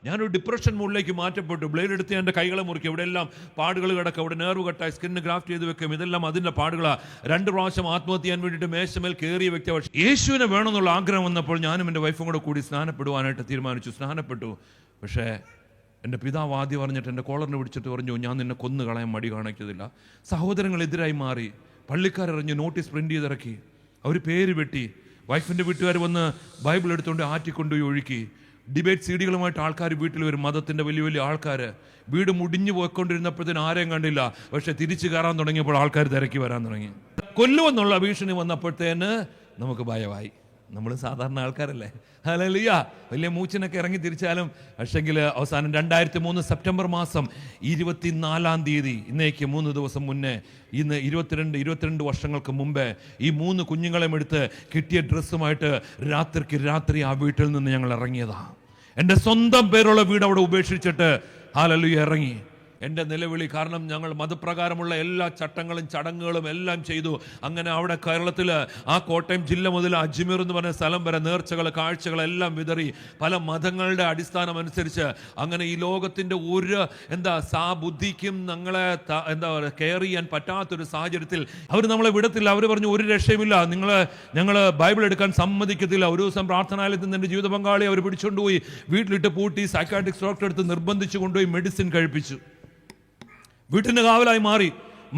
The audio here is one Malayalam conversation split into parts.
ഞാനൊരു ഡിപ്രഷൻ മൂഡിലേക്ക് മാറ്റപ്പെട്ടു. ബ്ലേഡ് എടുത്ത് എൻ്റെ കൈകളെ മുറിക്കും, ഇവിടെ എല്ലാം പാടുകൾ കിടക്കും, അവിടെ നെർവ് കട്ടായി, സ്കിന്ന് ഗ്രാഫ്റ്റ് ചെയ്ത് വെക്കും, ഇതെല്ലാം അതിൻ്റെ പാടുകളാണ്. 2 പ്രാവശ്യം ആത്മഹത്യ ചെയ്യാൻ വേണ്ടിയിട്ട് മേശമേൽ കയറിയ വ്യക്തി. പക്ഷേ യേശുവിനെ വേണമെന്നുള്ള ആഗ്രഹം വന്നപ്പോൾ ഞാനും എൻ്റെ വൈഫും കൂടി സ്നാനപ്പെടുവാനായിട്ട് തീരുമാനിച്ചു. സ്നാനപ്പെട്ടു. പക്ഷേ എൻ്റെ പിതാവ് ആദ്യം പറഞ്ഞിട്ട് എൻ്റെ കോളറിനെ പിടിച്ചിട്ട് പറഞ്ഞു, ഞാൻ നിന്നെ കൊന്നു കളയാൻ മടി കാണിക്കത്തില്ല. സഹോദരങ്ങളെതിരായി മാറി. പള്ളിക്കാരറിഞ്ഞ് നോട്ടീസ് പ്രിൻ്റ് ചെയ്തിറക്കി. അവർ പേര് വെട്ടി. വൈഫിൻ്റെ വീട്ടുകാർ വന്ന് ബൈബിൾ എടുത്തുകൊണ്ട് ആറ്റിക്കൊണ്ടുപോയി ഒഴുക്കി. ഡിബേറ്റ് സീഡികളുമായിട്ട് ആൾക്കാർ വീട്ടിൽ വരും. മതത്തിൻ്റെ വലിയ വലിയ ആൾക്കാർ. വീട് മുടിഞ്ഞു പോയിക്കൊണ്ടിരുന്നപ്പോഴത്തേനും ആരെയും കണ്ടില്ല. പക്ഷെ തിരിച്ചു കയറാൻ തുടങ്ങിയപ്പോൾ ആൾക്കാർ തിരക്കി വരാൻ തുടങ്ങി. കൊല്ലുമെന്നുള്ള ഭീഷണി വന്നപ്പോഴത്തേന് നമുക്ക് ഭയമായി. നമ്മൾ സാധാരണ ആൾക്കാരല്ലേ, ഹല്ലേലൂയ. വലിയ മൂച്ചിനൊക്കെ ഇറങ്ങി തിരിച്ചാലും. പക്ഷെങ്കിൽ അവസാനം 2003 സെപ്റ്റംബർ മാസം 24-ാം തീയതി, ഇന്നേക്ക് 3 ദിവസം മുന്നേ, ഇന്ന് 22 വർഷങ്ങൾക്ക് മുമ്പേ, ഈ 3 കുഞ്ഞുങ്ങളെയും എടുത്ത് കിട്ടിയ ഡ്രസ്സുമായിട്ട് രാത്രിക്ക് രാത്രി ആ വീട്ടിൽ നിന്ന് ഞങ്ങൾ ഇറങ്ങിയതാണ്. എൻ്റെ സ്വന്തം പേരുള്ള വീട് അവിടെ ഉപേക്ഷിച്ചിട്ട് ഹല്ലേലൂയ ഇറങ്ങി. എൻ്റെ നിലവിളി കാരണം ഞങ്ങൾ മതപ്രകാരമുള്ള എല്ലാ ചട്ടങ്ങളും ചടങ്ങുകളും എല്ലാം ചെയ്തു. അങ്ങനെ അവിടെ കേരളത്തിൽ ആ കോട്ടയം ജില്ല മുതൽ അജ്മീർ എന്ന് പറഞ്ഞ സ്ഥലം വരെ നേർച്ചകൾ കാഴ്ചകളെല്ലാം വിതറി. പല മതങ്ങളുടെ അടിസ്ഥാനം അനുസരിച്ച് അങ്ങനെ ഈ ലോകത്തിൻ്റെ ഒരു ബുദ്ധിക്കും ഞങ്ങളെ കെയർ ചെയ്യാൻ പറ്റാത്തൊരു സാഹചര്യത്തിൽ അവർ നമ്മളെ വിടത്തില്ല. അവർ പറഞ്ഞു, ഒരു രക്ഷയുമില്ല, ഞങ്ങൾ ബൈബിൾ എടുക്കാൻ സമ്മതിക്കത്തില്ല. ഒരു ദിവസം പ്രാർത്ഥനാലയത്തിൽ നിന്ന് എൻ്റെ ജീവിത പങ്കാളി അവർ പിടിച്ചുകൊണ്ടുപോയി വീട്ടിലിട്ട് പൂട്ടി. സൈക്കാട്രിസ്റ്റ് ഡോക്ടറെ അടുത്ത് നിർബന്ധിച്ചു കൊണ്ടുപോയി മെഡിസിൻ കഴിപ്പിച്ചു. വീട്ടിൻ്റെ കാവലായി മാറി.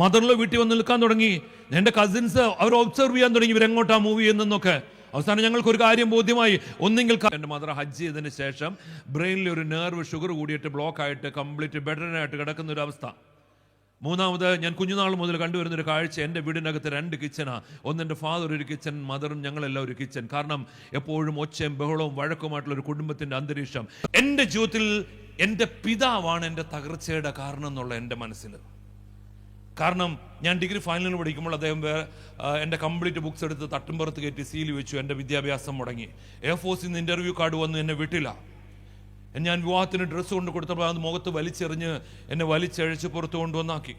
മദറിലെ വീട്ടിൽ വന്ന് നിൽക്കാൻ തുടങ്ങി. എൻ്റെ കസിൻസ് അവർ ഒബ്സർവ് ചെയ്യാൻ തുടങ്ങി, ഇവരെങ്ങോട്ടാ മൂവ് ചെയ്യുന്നതെന്നൊക്കെ. അവസാനം ഞങ്ങൾക്കൊരു കാര്യം ബോധ്യമായി. ഒന്നെങ്കിൽ എൻ്റെ മദർ ഹജ്ജ് ചെയ്തതിന് ശേഷം ബ്രെയിനിൽ ഒരു നെർവ് ഷുഗർ കൂടിയിട്ട് ബ്ലോക്കായിട്ട് കംപ്ലീറ്റ് ബെഡറിനായിട്ട് കിടക്കുന്ന ഒരു അവസ്ഥ. മൂന്നാമത് ഞാൻ കുഞ്ഞുനാൾ മുതൽ കണ്ടുവരുന്നൊരു കാഴ്ച, എൻ്റെ വീടിനകത്ത് 2 കിച്ചനാണ്. എൻ്റെ ഫാദർ ഒരു കിച്ചൺ, മദറും ഞങ്ങളെല്ലാം ഒരു കിച്ചൺ. കാരണം എപ്പോഴും ഒച്ചയും ബഹളവും വഴക്കുമായിട്ടുള്ളൊരു കുടുംബത്തിൻ്റെ അന്തരീക്ഷം. എൻ്റെ ജീവിതത്തിൽ എൻ്റെ പിതാവാണ് എൻ്റെ തകർച്ചയുടെ കാരണം എന്നുള്ള എൻ്റെ മനസ്സിൽ. കാരണം ഞാൻ ഡിഗ്രി ഫൈനലിന് പഠിക്കുമ്പോൾ അദ്ദേഹം എൻ്റെ കംപ്ലീറ്റ് ബുക്സ് എടുത്ത് തട്ടുംപുറത്ത് കയറ്റി സീൽ വെച്ചു. എൻ്റെ വിദ്യാഭ്യാസം മുടങ്ങി. എയർഫോഴ്സിൽ നിന്ന് ഇൻ്റർവ്യൂ കാർഡ് വന്നു, എന്നെ വിട്ടില്ല. ഞാൻ വിവാഹത്തിന് ഡ്രസ്സ് കൊണ്ട് കൊടുത്തപ്പോൾ അത് മുഖത്ത് വലിച്ചെറിഞ്ഞ് എന്നെ വലിച്ചഴിച്ച് പുറത്ത് കൊണ്ടുവന്നാക്കി.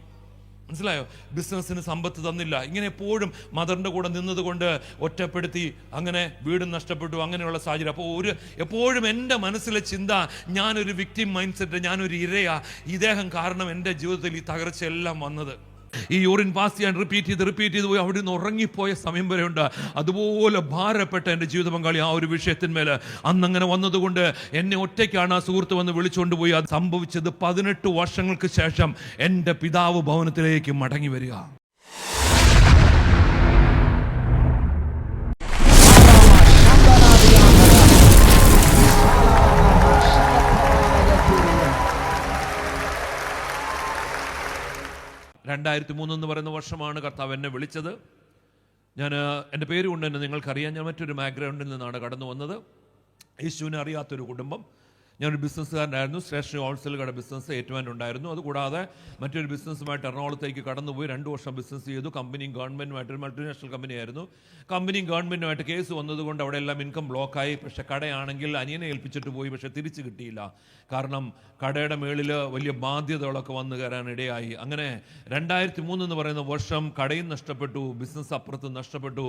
മനസ്സിലായോ? ബിസിനസ്സിന് സമ്പത്ത് തന്നില്ല. ഇങ്ങനെ എപ്പോഴും മദറിൻ്റെ കൂടെ നിന്നതുകൊണ്ട് ഒറ്റപ്പെടുത്തി. അങ്ങനെ വീടും നഷ്ടപ്പെട്ടു. അങ്ങനെയുള്ള സാഹചര്യം. അപ്പോൾ എപ്പോഴും എൻ്റെ മനസ്സിലെ ചിന്ത, ഞാനൊരു വിക്ടിം മൈൻഡ് സെറ്റ്, ഞാനൊരു ഇരയാ. ഇദ്ദേഹം കാരണം എൻ്റെ ജീവിതത്തിൽ ഈ തകർച്ചയെല്ലാം വന്നത്. ഈ യൂറിൻ പാസ് ചെയ്യാൻ റിപ്പീറ്റ് ചെയ്ത് പോയി അവിടെ നിന്ന് ഉറങ്ങിപ്പോയ സമയം വരെ ഉണ്ട്. അതുപോലെ ഭാരപ്പെട്ട എൻ്റെ ജീവിത പങ്കാളി ആ ഒരു വിഷയത്തിന്മേൽ അന്നങ്ങനെ വന്നതുകൊണ്ട് എന്നെ ഒറ്റയ്ക്കാണ് ആ സുഹൃത്ത് വന്ന് വിളിച്ചുകൊണ്ട് പോയി. അത് സംഭവിച്ചത് 18 വർഷങ്ങൾക്ക് ശേഷം എൻ്റെ പിതാവ് ഭവനത്തിലേക്ക് മടങ്ങി വരിക. എന്ന് പറയുന്ന വർഷമാണ് കർത്താവ് എന്നെ വിളിച്ചത്. എൻ്റെ പേര് കൊണ്ട് തന്നെ നിങ്ങൾക്കറിയാം, ഞാൻ മറ്റൊരു ബാക്ക്ഗ്രൗണ്ടിൽ നിന്നാണ് കടന്നു വന്നത്. യേശുവിനെ അറിയാത്തൊരു കുടുംബം. ഞാനൊരു ബിസിനസ്സുകാരനായിരുന്നു. സ്റ്റേഷനറി ഹോൾസെയിൽ കട ബിസിനസ് ഏറ്റുമാനുണ്ടായിരുന്നു. അതുകൂടാതെ മറ്റൊരു ബിസിനസ്സുമായിട്ട് എറണാകുളത്തേക്ക് കടന്നുപോയി 2 വർഷം ബിസിനസ് ചെയ്തു. കമ്പനിയും ഗവൺമെൻറ്റുമായിട്ടൊരു മൾട്ടിനാഷണൽ കമ്പനിയായിരുന്നു. കമ്പനിയും ഗവൺമെൻറ്റുമായിട്ട് കേസ് വന്നതുകൊണ്ട് അവിടെ എല്ലാം ഇൻകം ബ്ലോക്കായി. പക്ഷേ കടയാണെങ്കിൽ അനിയനെ ഏൽപ്പിച്ചിട്ട് പോയി, പക്ഷേ തിരിച്ചു കിട്ടിയില്ല. കാരണം കടയുടെ മേളിൽ വലിയ ബാധ്യതകളൊക്കെ വന്നു കയറാനിടയായി. അങ്ങനെ 2003 എന്ന് പറയുന്ന വർഷം കടയും നഷ്ടപ്പെട്ടു, ബിസിനസ് അപ്പുറത്ത് നഷ്ടപ്പെട്ടു.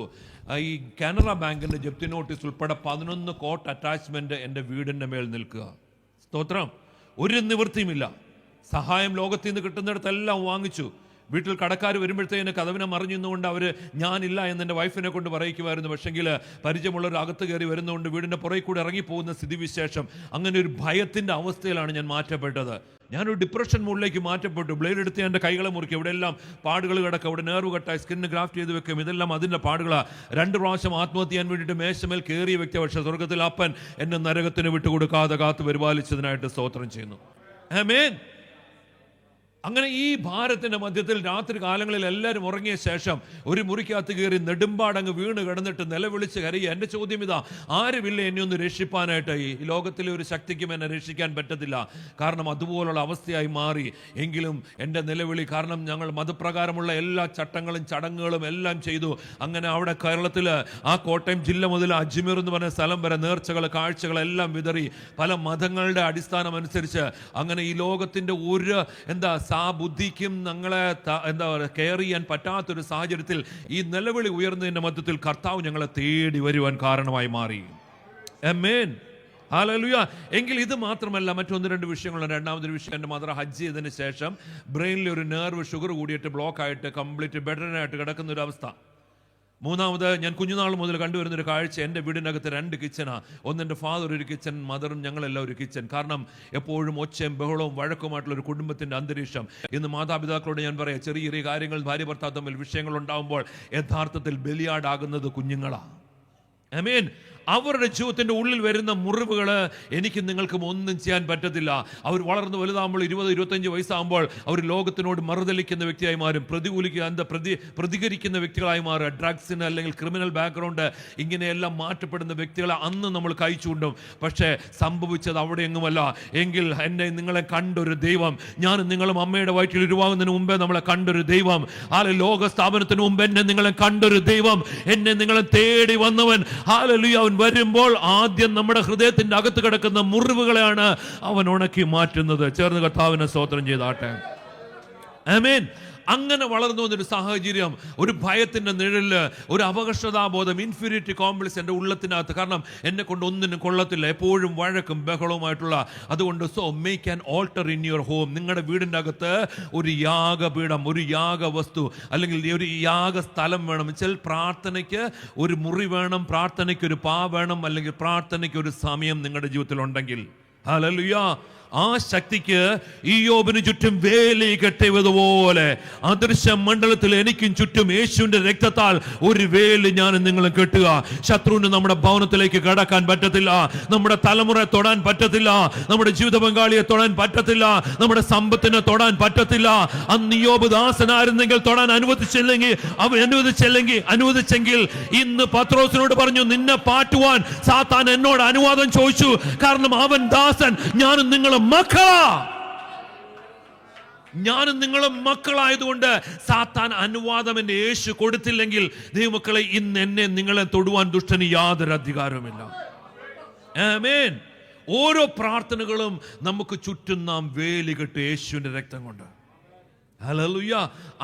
ഈ കാനറ ബാങ്കിൻ്റെ ജപ്തി നോട്ടീസ് ഉൾപ്പെടെ 11 കോർട്ട് അറ്റാച്ച്മെൻറ്റ് എൻ്റെ വീടിൻ്റെ മേൽ നിൽക്കുക. സ്തോത്രം. ഒരു നിവൃത്തിയുമില്ല. സഹായം ലോകത്തിൽ നിന്ന് കിട്ടുന്നിടത്തെല്ലാം വാങ്ങിച്ചു. വീട്ടിൽ കടക്കാർ വരുമ്പോഴത്തേന് കതവിനെ മറിഞ്ഞുകൊണ്ട് അവർ ഞാനില്ല എന്ന് എൻ്റെ വൈഫിനെ കൊണ്ട് പറയിക്കുമായിരുന്നു. പക്ഷെങ്കിൽ പരിചയമുള്ളവർ അകത്ത് കയറി വരുന്നതുകൊണ്ട് വീടിൻ്റെ പുറകെ കൂടെ ഇറങ്ങിപ്പോകുന്ന സ്ഥിതിവിശേഷം. അങ്ങനെ ഒരു ഭയത്തിൻ്റെ അവസ്ഥയിലാണ് ഞാൻ മാറ്റപ്പെട്ടത്. ഞാനൊരു ഡിപ്രഷൻ മൂഡിലേക്ക് മാറ്റപ്പെട്ടു. ബ്ലേഡ് എടുത്ത് എൻ്റെ കൈകളെ മുറിക്കും, ഇവിടെ എല്ലാം പാടുകൾ കിടക്കും, അവിടെ നെർവ് കട്ടായി, സ്കിന്ന് ഗ്രാഫ്റ്റ് ചെയ്ത് വെക്കും, ഇതെല്ലാം അതിൻ്റെ പാടുകളാണ്. 2 പ്രാവശ്യം ആത്മഹത്യ ചെയ്യാൻ വേണ്ടിയിട്ട് മേശമേൽ കയറിയ വ്യക്തി. പക്ഷേ സ്വർഗത്തിൽ അപ്പൻ എന്നെ നരകത്തിന് വിട്ടുകൊടുക്കാതെ കാത്ത് പരിപാലിച്ചതിനായിട്ട് സ്തോത്രം ചെയ്യുന്നു. ആമേൻ. അങ്ങനെ ഈ ഭാരത്തിൻ്റെ മധ്യത്തിൽ രാത്രി കാലങ്ങളിൽ എല്ലാവരും ഉറങ്ങിയ ശേഷം ഒരു മുറിക്കകത്ത് കയറി നെടുമ്പാടങ്ങ് വീണ് കിടന്നിട്ട് നിലവിളിച്ച് കരയുക. എൻ്റെ ചോദ്യം ഇതാ, ആരുമില്ല എന്നെ ഒന്ന് രക്ഷിപ്പാനായിട്ട്? ഈ ലോകത്തിലെ ഒരു ശക്തിക്കും എന്നെ രക്ഷിക്കാൻ പറ്റത്തില്ല. കാരണം അതുപോലുള്ള അവസ്ഥയായി മാറി. എങ്കിലും എൻ്റെ നിലവിളി കാരണം ഞങ്ങൾ മതപ്രകാരമുള്ള എല്ലാ ചട്ടങ്ങളും ചടങ്ങുകളും എല്ലാം ചെയ്തു. അങ്ങനെ അവിടെ കേരളത്തിൽ ആ കോട്ടയം ജില്ല മുതൽ അജ്മീർ എന്ന് പറഞ്ഞ സ്ഥലം വരെ നേർച്ചകൾ കാഴ്ചകളെല്ലാം വിതറി. പല മതങ്ങളുടെ അടിസ്ഥാനം അനുസരിച്ച് അങ്ങനെ ഈ ലോകത്തിൻ്റെ ഒരു ബുദ്ധിക്കും ഞങ്ങളെ കെയർ ചെയ്യാൻ പറ്റാത്തൊരു സാഹചര്യത്തിൽ ഈ നിലവിളി ഉയർന്നതിൻ്റെ മധ്യത്തിൽ കർത്താവ് ഞങ്ങളെ തേടി വരുവാൻ കാരണമായി മാറി. ആമേൻ. ഹല്ലേലൂയ. എങ്കിൽ ഇത് മാത്രമല്ല, മറ്റൊന്ന് രണ്ട് വിഷയങ്ങളുണ്ട്. രണ്ടാമതൊരു വിഷയം, എൻ്റെ മദർ ഹജ്ജ് ചെയ്തതിന് ശേഷം ബ്രെയിനിൽ ഒരു നെർവ് ഷുഗർ കൂടിയിട്ട് ബ്ലോക്കായിട്ട് കംപ്ലീറ്റ് ബെഡറിനായിട്ട് കിടക്കുന്ന ഒരു അവസ്ഥ. മൂന്നാമത്, ഞാൻ കുഞ്ഞുനാൾ മുതൽ കണ്ടുവരുന്നൊരു കാഴ്ച, എൻ്റെ വീടിനകത്ത് 2 കിച്ചനാണ്. ഒന്ന് എൻ്റെ ഫാദർ ഒരു കിച്ചൺ, മദറും ഞങ്ങളെല്ലാം ഒരു കിച്ചൺ. കാരണം എപ്പോഴും ഒച്ചയും ബഹളവും വഴക്കുമായിട്ടുള്ള ഒരു കുടുംബത്തിൻ്റെ അന്തരീക്ഷം. ഇന്ന് മാതാപിതാക്കളോട് ഞാൻ പറയാം, ചെറിയ ചെറിയ കാര്യങ്ങൾ ഭാര്യ ഭർത്താവ് തമ്മിൽ വിഷയങ്ങൾ ഉണ്ടാകുമ്പോൾ യഥാർത്ഥത്തിൽ ബലിയാടാകുന്നത് കുഞ്ഞുങ്ങളാണ്. ആമേൻ. അവരുടെ ജീവിതത്തിൻ്റെ ഉള്ളിൽ വരുന്ന മുറിവുകൾ എനിക്ക് നിങ്ങൾക്കും ഒന്നും ചെയ്യാൻ പറ്റത്തില്ല. അവർ വളർന്ന് വലുതാകുമ്പോൾ 20-25 വയസ്സാകുമ്പോൾ അവർ ലോകത്തിനോട് മറുതലിക്കുന്ന വ്യക്തിയായി മാറും, പ്രതികരിക്കുന്ന വ്യക്തികളായി മാറുക. ഡ്രഗ്സിന് അല്ലെങ്കിൽ ക്രിമിനൽ ബാക്ക്ഗ്രൗണ്ട് ഇങ്ങനെയെല്ലാം മാറ്റപ്പെടുന്ന വ്യക്തികളെ അന്ന് നമ്മൾ കൈ ചൂണ്ടും. പക്ഷേ സംഭവിച്ചത് അവിടെയെങ്ങുമല്ല. എങ്കിൽ എന്നെ നിങ്ങളെ കണ്ടൊരു ദൈവം, ഞാനും നിങ്ങളും അമ്മയുടെ വയറ്റിൽ ഉരുവാകുന്നതിന് മുമ്പേ നമ്മളെ കണ്ടൊരു ദൈവം, ലോക സ്ഥാപനത്തിന് മുമ്പ് എന്നെ നിങ്ങളെ കണ്ടൊരു ദൈവം, എന്നെ നിങ്ങളെ തേടി വന്നവൻ. ഹല്ലേലൂയ. അവൻ വരുമ്പോൾ ആദ്യം നമ്മുടെ ഹൃദയത്തിന്റെ അകത്ത് കിടക്കുന്ന മുറിവുകളെയാണ് അവൻ ഉണക്കി മാറ്റുന്നത്. ചേർന്ന് കർത്താവിനെ സ്തോത്രം ചെയ്താട്ടെ. ആമേൻ. അങ്ങനെ വളർന്നു വന്നൊരു സാഹചര്യം, ഒരു ഭയത്തിൻ്റെ നിഴലില്, ഒരു അപകർഷതാബോധം, ഇൻഫീരിയറിറ്റി കോംപ്ലക്സ് എൻ്റെ ഉള്ളത്തിനകത്ത്. കാരണം എന്നെ കൊണ്ട് ഒന്നിനും കൊള്ളത്തില്ല, എപ്പോഴും വഴക്കും ബഹളവുമായിട്ടുള്ള. അതുകൊണ്ട് make an alter in your home. നിങ്ങളുടെ വീടിൻ്റെ അകത്ത് ഒരു യാഗപീഠം, ഒരു യാഗവസ്തു, അല്ലെങ്കിൽ ഒരു യാഗസ്ഥലം വേണം. വെച്ചാൽ പ്രാർത്ഥനയ്ക്ക് ഒരു മുറി വേണം, പ്രാർത്ഥനയ്ക്ക് ഒരു പാ വേണം, അല്ലെങ്കിൽ പ്രാർത്ഥനയ്ക്ക് ഒരു സമയം നിങ്ങളുടെ ജീവിതത്തിൽ ഉണ്ടെങ്കിൽ, ഹല്ലേലൂയ, ആ ശക്തിക്ക് ഇയ്യോബിന് ചുറ്റും വേലി കെട്ടിയതുപോലെ അദൃശ്യ മണ്ഡലത്തിൽ എനിക്കും ചുറ്റും യേശുവിന്റെ രക്തത്താൽ ഒരു വേലി ഞാൻ നിങ്ങളും കെട്ടുക. ശത്രുവിന് നമ്മുടെ ഭവനത്തിലേക്ക് കടക്കാൻ പറ്റത്തില്ല, നമ്മുടെ തലമുറയെ തൊടാൻ പറ്റത്തില്ല, നമ്മുടെ ജീവിത പങ്കാളിയെ തൊടാൻ പറ്റത്തില്ല, നമ്മുടെ സമ്പത്തിനെ തൊടാൻ പറ്റത്തില്ല. അന്ന് ഇയ്യോബ് ദാസനായിരുന്നെങ്കിൽ തൊടാൻ അനുവദിച്ചെങ്കിൽ ഇന്ന് പത്രോസിനോട് പറഞ്ഞു, നിന്നെ പാറ്റുവാൻ സാത്താൻ എന്നോട് അനുവാദം ചോദിച്ചു. കാരണം അവൻ ദാസൻ, ഞാനും നിങ്ങളും മക്കളാ. ഞാനും നിങ്ങളും മക്കളായതുകൊണ്ട് സാത്താൻ അനുവാദം എൻ്റെ യേശു കൊടുത്തില്ലെങ്കിൽ, ദൈവമക്കളെ, ഇന്ന് എന്നെ നിങ്ങളെ തൊടുവാൻ ദുഷ്ടന് യാതൊരു അധികാരവുമില്ല. ആമേൻ. ഓരോ പ്രാർത്ഥനകളും നമുക്ക് ചുറ്റും നാം വേലി കെട്ട് യേശുവിന്റെ രക്തം കൊണ്ട്. ഹല്ലേലൂയ.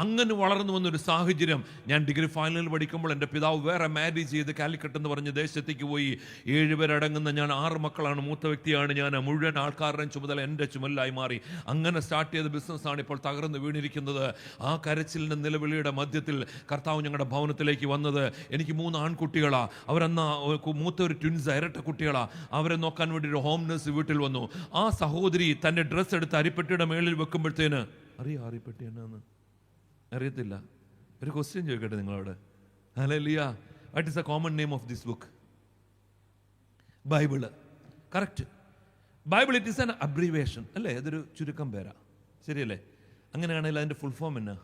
അങ്ങനെ വളർന്നു വന്നൊരു സാഹചര്യം. ഞാൻ ഡിഗ്രി ഫൈനലിൽ പഠിക്കുമ്പോൾ എൻ്റെ പിതാവ് വേറെ മാരേജ് ചെയ്ത് കാലിക്കട്ട് എന്ന് പറഞ്ഞ ദേശത്തേക്ക് പോയി. 7 പേരടങ്ങുന്ന ഞാൻ 6 മക്കളാണ്, മൂത്ത വ്യക്തിയാണ് ഞാൻ. മുഴുവൻ ആൾക്കാരുടെയും ചുമതല എൻ്റെ ചുമലായി മാറി. അങ്ങനെ സ്റ്റാർട്ട് ചെയ്ത ബിസിനസ്സാണ് ഇപ്പോൾ തകർന്ന് വീണിരിക്കുന്നത്. ആ കരച്ചിലിൻ്റെ നിലവിളിയുടെ മധ്യത്തിൽ കർത്താവ് ഞങ്ങളുടെ ഭവനത്തിലേക്ക് വന്നത്. എനിക്ക് 3 ആൺകുട്ടികളാണ്. അവരെന്നാ മൂത്തൊരു ട്വിൻസ്, ഇരട്ട കുട്ടികളാണ്. അവരെ നോക്കാൻ വേണ്ടി ഒരു ഹോം നഴ്സ് വീട്ടിൽ വന്നു. ആ സഹോദരി തൻ്റെ ഡ്രസ്സ് എടുത്ത് അരിപ്പെട്ടിയുടെ മേളിൽ വെക്കുമ്പോഴത്തേന്, അരിപ്പെട്ടി എന്നാന്ന് അറിയത്തില്ല. ഒരു ക്വസ്റ്റ്യൻ ചോദിക്കട്ടെ നിങ്ങളോട്. Hallelujah. What is the common name of this book? Bible. Correct. Bible it is an abbreviation അല്ലേ? അതൊരു ചുരുക്കം പേരാ, ശരിയല്ലേ? അങ്ങനെയാണെങ്കിൽ അതിൻ്റെ ഫുൾ ഫോം എന്നാ?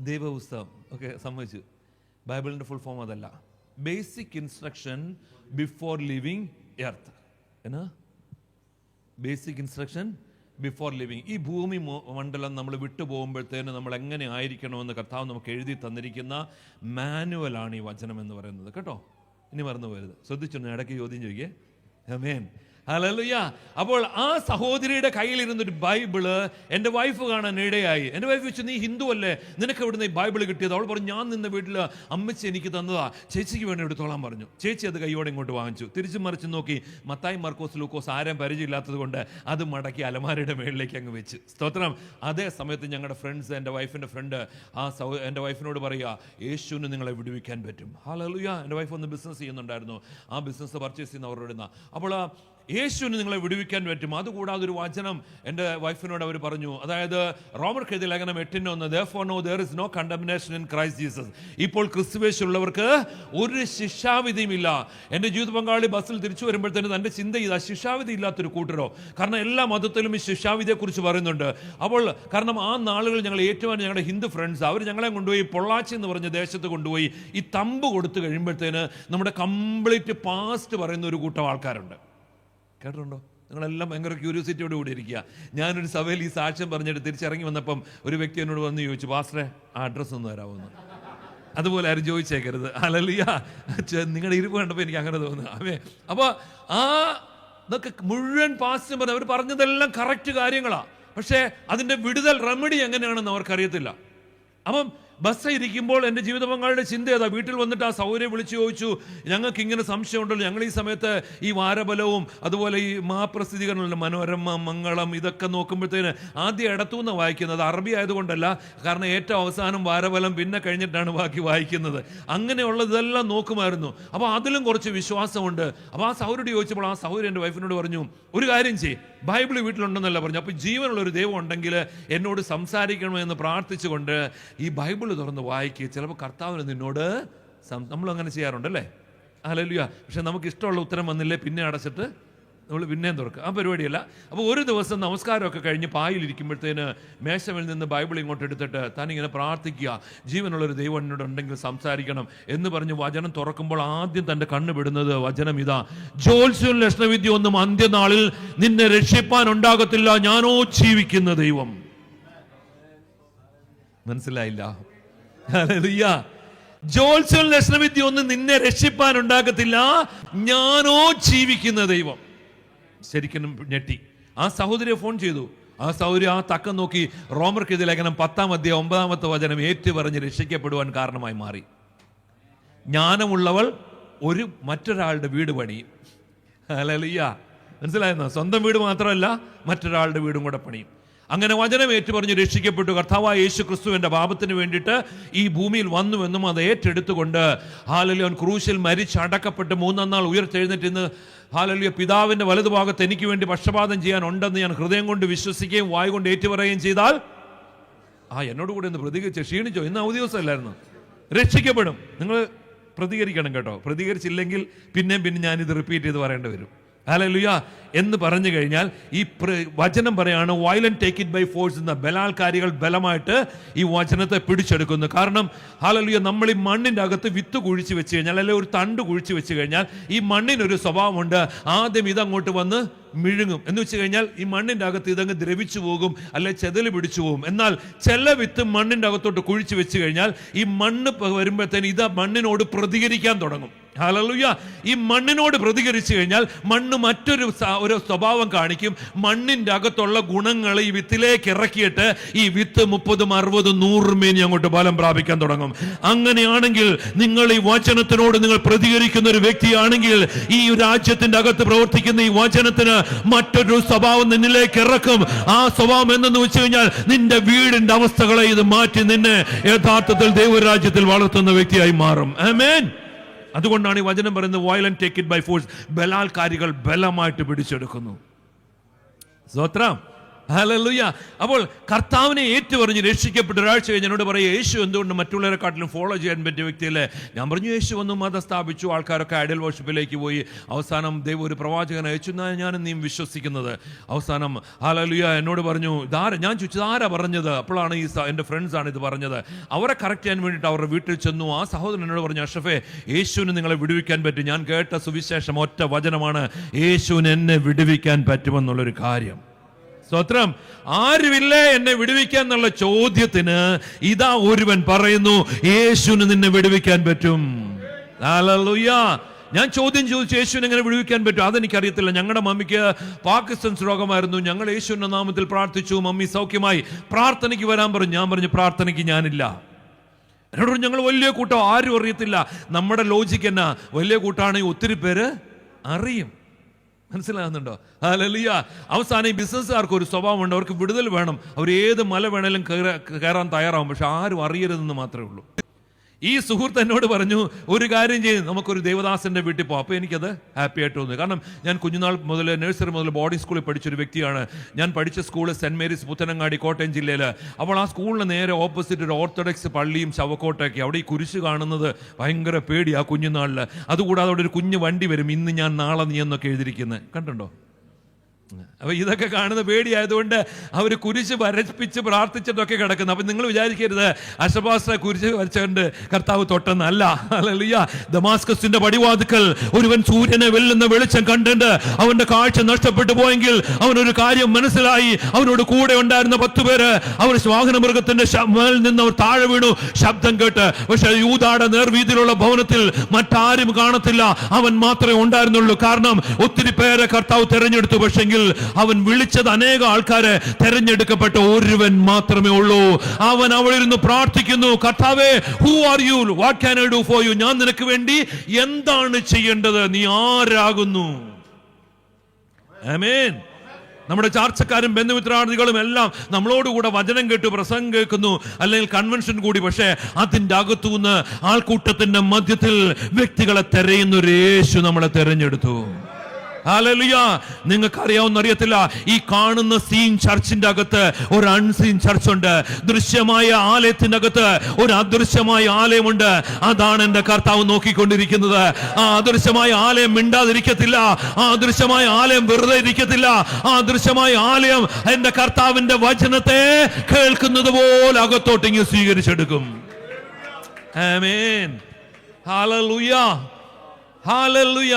ദൈവപുസ്തകം. ഓക്കെ, സമ്മതിച്ചു. ബൈബിളിൻ്റെ ഫുൾ ഫോം അതല്ല. Basic instruction before living earth. എന്നാ? Basic instruction before living. ഈ ഭൂമി മണ്ഡലം നമ്മൾ വിട്ടുപോകുമ്പോഴത്തേന് നമ്മൾ എങ്ങനെ ആയിരിക്കണമെന്ന് കർത്താവ് നമുക്ക് എഴുതി തന്നിരിക്കുന്ന മാനുവലാണ് ഈ വചനം എന്ന് പറയുന്നത് കേട്ടോ. ഇനി മറന്നു പോകരുത്. ശ്രദ്ധിച്ചു, ഇടയ്ക്ക് ചോദ്യം ചോദിക്കേ. ആമേൻ. ഹല്ലേലൂയ. അപ്പോൾ ആ സഹോദരിയുടെ കയ്യിലിരുന്നൊരു ബൈബിള് എൻ്റെ വൈഫ് കാണാൻ ഇടയായി. എൻ്റെ വൈഫ് വെച്ചു, നീ ഹിന്ദു അല്ലേ, നിനക്ക് എവിടുന്ന് ഈ ബൈബിൾ കിട്ടിയത്? അവൾ പറഞ്ഞു, ഞാൻ നിന്ന വീട്ടിൽ അമ്മച്ചി എനിക്ക് തന്നതാ, ചേച്ചിക്ക് വേണ്ടി എടുത്തോളാൻ പറഞ്ഞു. ചേച്ചി അത് കൈയോടെ ഇങ്ങോട്ട് വാങ്ങിച്ചു. തിരിച്ചു മറിച്ച് നോക്കി, മത്തായി, മർക്കോസ്, ലൂക്കോസ് ആരും പരിചയമില്ലാത്തത് കൊണ്ട് അത് മടക്കി അലമാരയുടെ മേളിലേക്ക് അങ്ങ് വെച്ച്. സ്തോത്രം. അതേ സമയത്ത് ഞങ്ങളുടെ ഫ്രണ്ട്സ്, എൻ്റെ വൈഫിൻ്റെ ഫ്രണ്ട് എൻ്റെ വൈഫിനോട് പറയുക, യേശുവിന് നിങ്ങളെ വിടുവിക്കാൻ പറ്റും. ഹല്ലേലൂയ. എൻ്റെ വൈഫ് ഒന്ന് ബിസിനസ് ചെയ്യുന്നുണ്ടായിരുന്നു. ആ ബിസിനസ് പർച്ചേസ് ചെയ്യുന്നവരോട് അപ്പോൾ യേശുവിന് നിങ്ങളെ വിടുവിക്കാൻ പറ്റും. അതുകൂടാതെ ഒരു വചനം എൻ്റെ വൈഫിനോട് അവർ പറഞ്ഞു. അതായത് റോമർക്ക് എഴുതിയ ലേഖനം 8:1, therefore now there is no condemnation in Christ Jesus. ഇപ്പോൾ ക്രിസ്തുവേശുള്ളവർക്ക് ഒരു ശിക്ഷാവിധിയുമില്ല. എൻ്റെ ജീവിത പങ്കാളി ബസ്സിൽ തിരിച്ചു വരുമ്പോഴത്തേന് തൻ്റെ ചിന്ത ചെയ്താ, ശിക്ഷാവിധി ഇല്ലാത്തൊരു കൂട്ടരോ? കാരണം എല്ലാ മതത്തിലും ഈ ശിക്ഷാവിധിയെക്കുറിച്ച് പറയുന്നുണ്ട്. അപ്പോൾ കാരണം ആ നാളുകൾ ഞങ്ങൾ ഏറ്റുവാൻ ഞങ്ങളുടെ ഹിന്ദു ഫ്രണ്ട്സ് അവർ ഞങ്ങളെ കൊണ്ടുപോയി പൊള്ളാച്ചി എന്ന് പറഞ്ഞ ദേശത്ത് കൊണ്ടുപോയി ഈ തമ്പ് കൊടുത്തു കഴിയുമ്പോഴത്തേന് നമ്മുടെ കംപ്ലീറ്റ് പാസ്റ്റ് പറയുന്ന ഒരു കൂട്ടം ആൾക്കാരുണ്ട്. കേട്ടിട്ടുണ്ടോ? നിങ്ങളെല്ലാം ഭയങ്കര ക്യൂരിയോസിറ്റിയോട് കൂടി ഇരിക്കുക. ഞാനൊരു സഭയിൽ ഈ സാക്ഷ്യം പറഞ്ഞിട്ട് തിരിച്ചിറങ്ങി വന്നപ്പം ഒരു വ്യക്തി എന്നോട് വന്ന് ചോദിച്ചു, പാസ്റ്ററെ ആ അഡ്രസ്സ് ഒന്ന് തരാമെന്ന്. അതുപോലെ ആരും ചോദിച്ചേക്കരുത്. ഹല്ലേലൂയ. നിങ്ങളുടെ ഇരിപ്പ് കണ്ടപ്പോൾ എനിക്ക് അങ്ങനെ തോന്നുന്നു. അപ്പോൾ ആ ഇതൊക്കെ മുഴുവൻ പാസ്റ്റും പറഞ്ഞു. അവർ പറഞ്ഞതെല്ലാം കറക്റ്റ് കാര്യങ്ങളാണ്. പക്ഷേ അതിൻ്റെ വിടുതൽ റെമഡി എങ്ങനെയാണെന്ന് അവർക്കറിയത്തില്ല. അപ്പം ബസ് ഇരിക്കുമ്പോൾ എൻ്റെ ജീവിത പങ്കാളിയുടെ ചിന്ത ഏതാ? വീട്ടിൽ വന്നിട്ട് ആ സൗകര്യം വിളിച്ചു ചോദിച്ചു, ഞങ്ങൾക്ക് ഇങ്ങനെ സംശയം ഉണ്ടല്ലോ, ഞങ്ങൾ ഈ സമയത്ത് ഈ വാരബലവും അതുപോലെ ഈ മഹാപ്രസിദ്ധീകരണമുള്ള മനോരമ, മംഗളം ഇതൊക്കെ നോക്കുമ്പോഴത്തേന് ആദ്യം ഇടത്തുനിന്ന് വായിക്കുന്നത്. അറബി ആയതുകൊണ്ടല്ല, കാരണം ഏറ്റവും അവസാനം വാരബലം പിന്നെ കഴിഞ്ഞിട്ടാണ് ബാക്കി വായിക്കുന്നത്. അങ്ങനെയുള്ളതെല്ലാം നോക്കുമായിരുന്നു. അപ്പോൾ അതിലും കുറച്ച് വിശ്വാസമുണ്ട്. അപ്പോൾ ആ സൗകര്യം ചോദിച്ചപ്പോൾ ആ സൗകര്യം എൻ്റെ വൈഫിനോട് പറഞ്ഞു, ഒരു കാര്യം ചെയ്യ്, ബൈബിൾ വീട്ടിലുണ്ടെന്നല്ല പറഞ്ഞു. അപ്പോൾ ജീവനുള്ളൊരു ദൈവം ഉണ്ടെങ്കിൽ എന്നോട് സംസാരിക്കണമെന്ന് പ്രാർത്ഥിച്ചുകൊണ്ട് ഈ ബൈബിൾ തുറന്ന് വായിക്കുക. ചിലപ്പോൾ കർത്താവിന് നിന്നോട് നമ്മളങ്ങനെ ചെയ്യാറുണ്ടല്ലേ, ഹല്ലേലൂയ. പക്ഷെ നമുക്ക് ഇഷ്ടമുള്ള ഉത്തരം വന്നില്ലേ പിന്നെ അടച്ചിട്ട് നമ്മൾ പിന്നെയും തുറക്കുക, ആ പരിപാടിയല്ല. അപ്പോൾ ഒരു ദിവസം നമസ്കാരമൊക്കെ കഴിഞ്ഞ് പായിലിരിക്കുമ്പോഴത്തേന് മേശമേൽ നിന്ന് ബൈബിൾ ഇങ്ങോട്ട് എടുത്തിട്ട് താനിങ്ങനെ പ്രാർത്ഥിക്കുക, ജീവനുള്ളൊരു ദൈവം എന്നോട് ഉണ്ടെങ്കിൽ സംസാരിക്കണം എന്ന് പറഞ്ഞ് വചനം തുറക്കുമ്പോൾ ആദ്യം തൻ്റെ കണ്ണ് വിടുന്നത് വചനം ഇതാ: ജ്യോത്സ്യവും ലക്ഷണവിദ്യ ഒന്നും അന്ത്യനാളിൽ നിന്നെ രക്ഷിപ്പാൻ ഉണ്ടാകത്തില്ല, ഞാനോ ജീവിക്കുന്ന ദൈവം. മനസ്സിലായില്ല? ഹല്ലേലൂയ. ജ്യോത്സ്യവും ലക്ഷണവിദ്യ ഒന്നും നിന്നെ രക്ഷിപ്പാൻ ഉണ്ടാകത്തില്ല, ഞാനോ ജീവിക്കുന്ന ദൈവം. ശരിക്കും ഞെട്ടി. ആ സഹോദരിയെ ഫോൺ ചെയ്തു. ആ സഹോദരി ആ തക്കം നോക്കി റോമർക്കെതിരെ ലേഖനം 10-9 ഏറ്റുപറഞ്ഞ് രക്ഷിക്കപ്പെടുവാൻ കാരണമായി മാറി. ജ്ഞാനമുള്ളവൾ മറ്റൊരാളുടെ വീട് പണിയും. ഹല്ലേലൂയ. മനസ്സിലായെന്നോ? സ്വന്തം വീട് മാത്രമല്ല, മറ്റൊരാളുടെ വീടും കൂടെ പണിയും. അങ്ങനെ വചനം ഏറ്റുപറഞ്ഞ് രക്ഷിക്കപ്പെട്ടു. കർത്താവായ യേശു ക്രിസ്തുവിന്റെ പാപത്തിന് വേണ്ടിയിട്ട് ഈ ഭൂമിയിൽ വന്നുവെന്നും അത് ഏറ്റെടുത്തുകൊണ്ട് ഹല്ലേലൂയ ക്രൂശിൽ മരിച്ചടക്കപ്പെട്ട് 3-ാം നാൾ ഉയർത്തെഴുന്നേറ്റ് ഇന്ന് ഹല്ലേലൂയ പിതാവിന്റെ വലതുഭാഗത്ത് എനിക്ക് വേണ്ടി പക്ഷപാതം ചെയ്യാൻ ഉണ്ടെന്ന് ഞാൻ ഹൃദയം കൊണ്ട് വിശ്വസിക്കുകയും വായ് കൊണ്ട് ഏറ്റുപറയുകയും ചെയ്താൽ എന്നോട് കൂടെ ഒന്ന് പ്രതികരിച്ച് ക്ഷീണിച്ചോ? ഇന്ന് അവധി ദിവസമല്ലായിരുന്നു. രക്ഷിക്കപ്പെടും. നിങ്ങൾ പ്രതികരിക്കണം കേട്ടോ. പ്രതികരിച്ചില്ലെങ്കിൽ പിന്നെ ഞാനിത് റിപ്പീറ്റ് ചെയ്ത് പറയേണ്ടി വരും. ഹല്ലേലൂയ എന്ന് പറഞ്ഞു കഴിഞ്ഞാൽ ഈ വചനം പറയാണ്, violent take it by force എന്ന ബലാൽക്കാരികൾ ബലമായിട്ട് ഈ വചനത്തെ പിടിച്ചെടുക്കുന്നു. കാരണം ഹല്ലേലൂയ നമ്മൾ ഈ മണ്ണിൻ്റെ അകത്ത് വിത്ത് കുഴിച്ച് വെച്ച് കഴിഞ്ഞാൽ, അല്ലെങ്കിൽ ഒരു തണ്ട് കുഴിച്ച് വെച്ച് കഴിഞ്ഞാൽ ഈ മണ്ണിനൊരു സ്വഭാവമുണ്ട്. ആദ്യം ഇതങ്ങോട്ട് വന്ന് മിഴുങ്ങും. എന്ന് വെച്ച് കഴിഞ്ഞാൽ ഈ മണ്ണിൻ്റെ അകത്ത് ഇതങ്ങ് ദ്രവിച്ചു പോകും, അല്ലെ ചെതല് പിടിച്ചു പോകും. എന്നാൽ ചില വിത്ത് മണ്ണിൻ്റെ അകത്തോട്ട് കുഴിച്ച് വെച്ച് കഴിഞ്ഞാൽ ഈ മണ്ണ് വരുമ്പോഴത്തേന് ഇത് മണ്ണിനോട് പ്രതികരിക്കാൻ തുടങ്ങും. ഹല്ലേലൂയ. ഈ മണ്ണിനോട് പ്രതികരിച്ചു കഴിഞ്ഞാൽ മണ്ണ് മറ്റൊരു സ്വഭാവം കാണിക്കും. മണ്ണിൻ്റെ അകത്തുള്ള ഗുണങ്ങൾ ഈ വിത്തിലേക്ക് ഇറക്കിയിട്ട് ഈ വിത്ത് 30, 60, 100 മേനി അങ്ങോട്ട് ബലം പ്രാപിക്കാൻ തുടങ്ങും. അങ്ങനെയാണെങ്കിൽ നിങ്ങൾ ഈ വചനത്തിനോട് നിങ്ങൾ പ്രതികരിക്കുന്ന ഒരു വ്യക്തിയാണെങ്കിൽ ഈ രാജ്യത്തിന്റെ അകത്ത് പ്രവർത്തിക്കുന്ന ഈ വചനത്തിന് മറ്റൊരു സ്വഭാവം നിന്നിലേക്ക് ഇറക്കും. ആ സ്വഭാവം എന്തെന്ന് വെച്ച് കഴിഞ്ഞാൽ നിന്റെ വീടിന്റെ അവസ്ഥകളെ ഇത് മാറ്റി നിന്നെ യഥാർത്ഥത്തിൽ ദൈവരാജ്യത്തിൽ വളർത്തുന്ന വ്യക്തിയായി മാറും. ആമേൻ. അതുകൊണ്ടാണ് ഈ വചനം പറയുന്നത്, violent take it by force, ബലാൽക്കാരികൾ ബലമായിട്ട് പിടിച്ചെടുക്കുന്നു. സ്തോത്രം. ഹല്ലേലൂയ. അപ്പോൾ കർത്താവിനെ ഏറ്റുപറഞ്ഞ് രക്ഷിക്കപ്പെട്ട ഒരാഴ്ച കഴിഞ്ഞ് എന്നോട് പറയുക, യേശു എന്തുകൊണ്ട് മറ്റുള്ളവരെക്കാട്ടിലും ഫോളോ ചെയ്യാൻ പറ്റിയ വ്യക്തിയല്ലേ? ഞാൻ പറഞ്ഞു, യേശു വന്നു, മതം സ്ഥാപിച്ചു, ആൾക്കാരൊക്കെ ഐഡൽ വർഷിപ്പിലേക്ക് പോയി, അവസാനം ദൈവം ഒരു പ്രവാചകനെ അയച്ചു എന്നാണ് ഞാൻ നീയും വിശ്വസിക്കുന്നത്. അവസാനം ഹല്ലേലൂയ എന്നോട് പറഞ്ഞു, ഞാൻ ചോദിച്ചത് ആരാ പറഞ്ഞത്? അപ്പോഴാണ് എൻ്റെ ഫ്രണ്ട്സാണ് ഇത് പറഞ്ഞത്. അവരെ കറക്റ്റ് ചെയ്യാൻ വേണ്ടിയിട്ട് അവരുടെ വീട്ടിൽ ചെന്നു. ആ സഹോദരൻ എന്നോട് പറഞ്ഞു, അഷ്റഫേ, യേശുവിന് നിങ്ങളെ വിടുവിക്കാൻ പറ്റും. ഞാൻ കേട്ട സുവിശേഷം ഒറ്റ വചനമാണ്, യേശുവിന് എന്നെ വിടുവിക്കാൻ പറ്റുമെന്നുള്ളൊരു കാര്യം. സ്തോത്രം. ആരുമില്ലേ എന്നെ വിടുവിക്കാൻ എന്നുള്ള ചോദ്യത്തിന് ഇതാ ഒരുവൻ പറയുന്നു, യേശുവിന് നിന്നെ വിടുവിക്കാൻ പറ്റും. ഹല്ലേലൂയ. ഞാൻ ചോദ്യം ചോദിച്ചു, യേശുവിനെ എങ്ങനെ വിടുവിക്കാൻ പറ്റും? അതെനിക്കറിയത്തില്ല. ഞങ്ങളുടെ മമ്മിക്ക് പാർക്കിൻസൺസ് രോഗമായിരുന്നു. ഞങ്ങൾ യേശുവിന്റെ നാമത്തിൽ പ്രാർത്ഥിച്ചു, മമ്മി സൗഖ്യമായി. പ്രാർത്ഥനയ്ക്ക് വരാൻ പറഞ്ഞു. ഞാൻ പറഞ്ഞു, പ്രാർത്ഥനയ്ക്ക് ഞാനില്ല. എന്നോട് ഞങ്ങൾ വലിയ കൂട്ടം, ആരും അറിയത്തില്ല. നമ്മുടെ ലോജിക്ക് എന്നാ, വലിയ കൂട്ടാണെങ്കിൽ ഒത്തിരി പേര് അറിയും. മനസ്സിലാകുന്നുണ്ടോ? ഹല്ലേലൂയ. അവസാനം ഈ ബിസിനസ്സുകാർക്ക് ഒരു സ്വഭാവമുണ്ട്, അവർക്ക് വിടുതൽ വേണം. അവർ ഏത് മല വേണേലും കയറാൻ തയ്യാറാവും, പക്ഷെ ആരും അറിയരുതെന്ന് മാത്രമേ ഉള്ളൂ. ഈ സുഹൃത്ത് എന്നോട് പറഞ്ഞു, ഒരു കാര്യം ചെയ്യും, നമുക്കൊരു ദേവദാസന്റെ വീട്ടിൽ പോകാം. അപ്പോൾ എനിക്കത് ഹാപ്പി ആയിട്ട് തോന്നി. കാരണം ഞാൻ കുഞ്ഞുനാൾ മുതൽ, നഴ്സറി മുതൽ ബോർഡിംഗ് സ്കൂളിൽ പഠിച്ചൊരു വ്യക്തിയാണ്. ഞാൻ പഠിച്ച school saint Mary's Puthanangadi, Kottayam ജില്ലയിൽ. അപ്പോൾ ആ സ്കൂളിന് നേരെ ഓപ്പോസിറ്റ് ഒരു ഓർത്തഡോക്സ് പള്ളിയും ശവക്കോട്ടയൊക്കെ. അവിടെ ഈ കുരിശ് കാണുന്നത് ഭയങ്കര പേടി ആ കുഞ്ഞുനാളിൽ. അതുകൂടാതെ അവിടെ ഒരു കുഞ്ഞു വണ്ടി വരും, ഇന്ന് ഞാൻ നാളെ നീ എന്നൊക്കെ എഴുതിയിരിക്കുന്നത് കണ്ടുണ്ടോ? അപ്പൊ ഇതൊക്കെ കാണുന്ന പേടിയായതുകൊണ്ട് അവർ കുരിശ് വരപ്പിച്ച് പ്രാർത്ഥിച്ചിട്ടൊക്കെ കിടക്കുന്നു. അപ്പൊ നിങ്ങൾ വിചാരിക്കരുത് അശപാസ്റ്റ കുരിശ് വരച്ചുകൊണ്ട് കർത്താവ് തൊട്ടെന്നല്ല. ഹല്ലേലൂയ. ദമാസ്കസിന്റെ പടിവാതിക്കൽ ഒരുവൻ സൂര്യനെ വെല്ലുന്ന വെളിച്ചം കണ്ടിട്ട് അവന്റെ കാഴ്ച നഷ്ടപ്പെട്ടു പോയെങ്കിൽ അവനൊരു കാര്യം മനസ്സിലായി. അവനോട് കൂടെ ഉണ്ടായിരുന്ന 10 പേര് അവർ വാഹനമൃഗത്തിന്റെ മേൽ നിന്ന് അവർ താഴെ വീണു, ശബ്ദം കേട്ട്. പക്ഷെ യൂദായുടെ നേർവീതിയിലുള്ള ഭവനത്തിൽ മറ്റാരും കാണത്തില്ല, അവൻ മാത്രമേ ഉണ്ടായിരുന്നുള്ളൂ. കാരണം ഒത്തിരി പേരെ കർത്താവ് തെരഞ്ഞെടുത്തു. പക്ഷെങ്കിൽ ഉണ്ടെങ്കിൽ അവൻ വിളിച്ചത് അനേക ആൾക്കാരെ, തെരഞ്ഞെടുക്കപ്പെട്ട ഒരുവൻ മാത്രമേ ഉള്ളൂ. അവൻ അവിടെ ഇരുന്ന് പ്രാർത്ഥിക്കുന്നു, കർത്താവേ, who are you, what can I do for you? ഞാൻ നിനക്ക് വേണ്ടി എന്താണ് ചെയ്യേണ്ടത്? നീ ആരാകുന്നു? ആമേൻ. നമ്മുടെ ചാർച്ചക്കാരും ബന്ധുമിത്രാദികളും എല്ലാം നമ്മളോടുകൂടെ വചനം കേട്ടു, പ്രസംഗം കേൾക്കുന്നു, അല്ലെങ്കിൽ കൺവെൻഷൻ കൂടി. പക്ഷേ അതിൻ്റെ അകത്തുനിന്ന് ആൾക്കൂട്ടത്തിന്റെ മധ്യത്തിൽ വ്യക്തികളെ തെരയുന്ന ഒരു യേശു നമ്മളെ തെരഞ്ഞെടുത്തു. ഹല്ലേലൂയ. നിങ്ങൾക്ക് അറിയാവുന്ന അറിയത്തില്ല, ഈ കാണുന്ന സീൻ ചർച്ചിന്റെ അകത്ത് ഒരു അൺസീൻ ചർച്ചുണ്ട്. ദൃശ്യമായ ആലയത്തിന്റെ അകത്ത് ഒരു അദൃശ്യമായ ആലയമുണ്ട്. അതാണ് എന്റെ കർത്താവ് നോക്കിക്കൊണ്ടിരിക്കുന്നത്. ആ അദൃശ്യമായ ആലയം മിണ്ടാതിരിക്കത്തില്ല. ആ അദൃശ്യമായ ആലയം വെറുതെ ഇരിക്കത്തില്ല. ആ അദൃശ്യമായ ആലയം എന്റെ കർത്താവിന്റെ വചനത്തെ കേൾക്കുന്നത് പോലെ അകത്തോട്ടിങ്ങ് സ്വീകരിച്ചെടുക്കും. ആമേൻ. Hallelujah, hallelujah.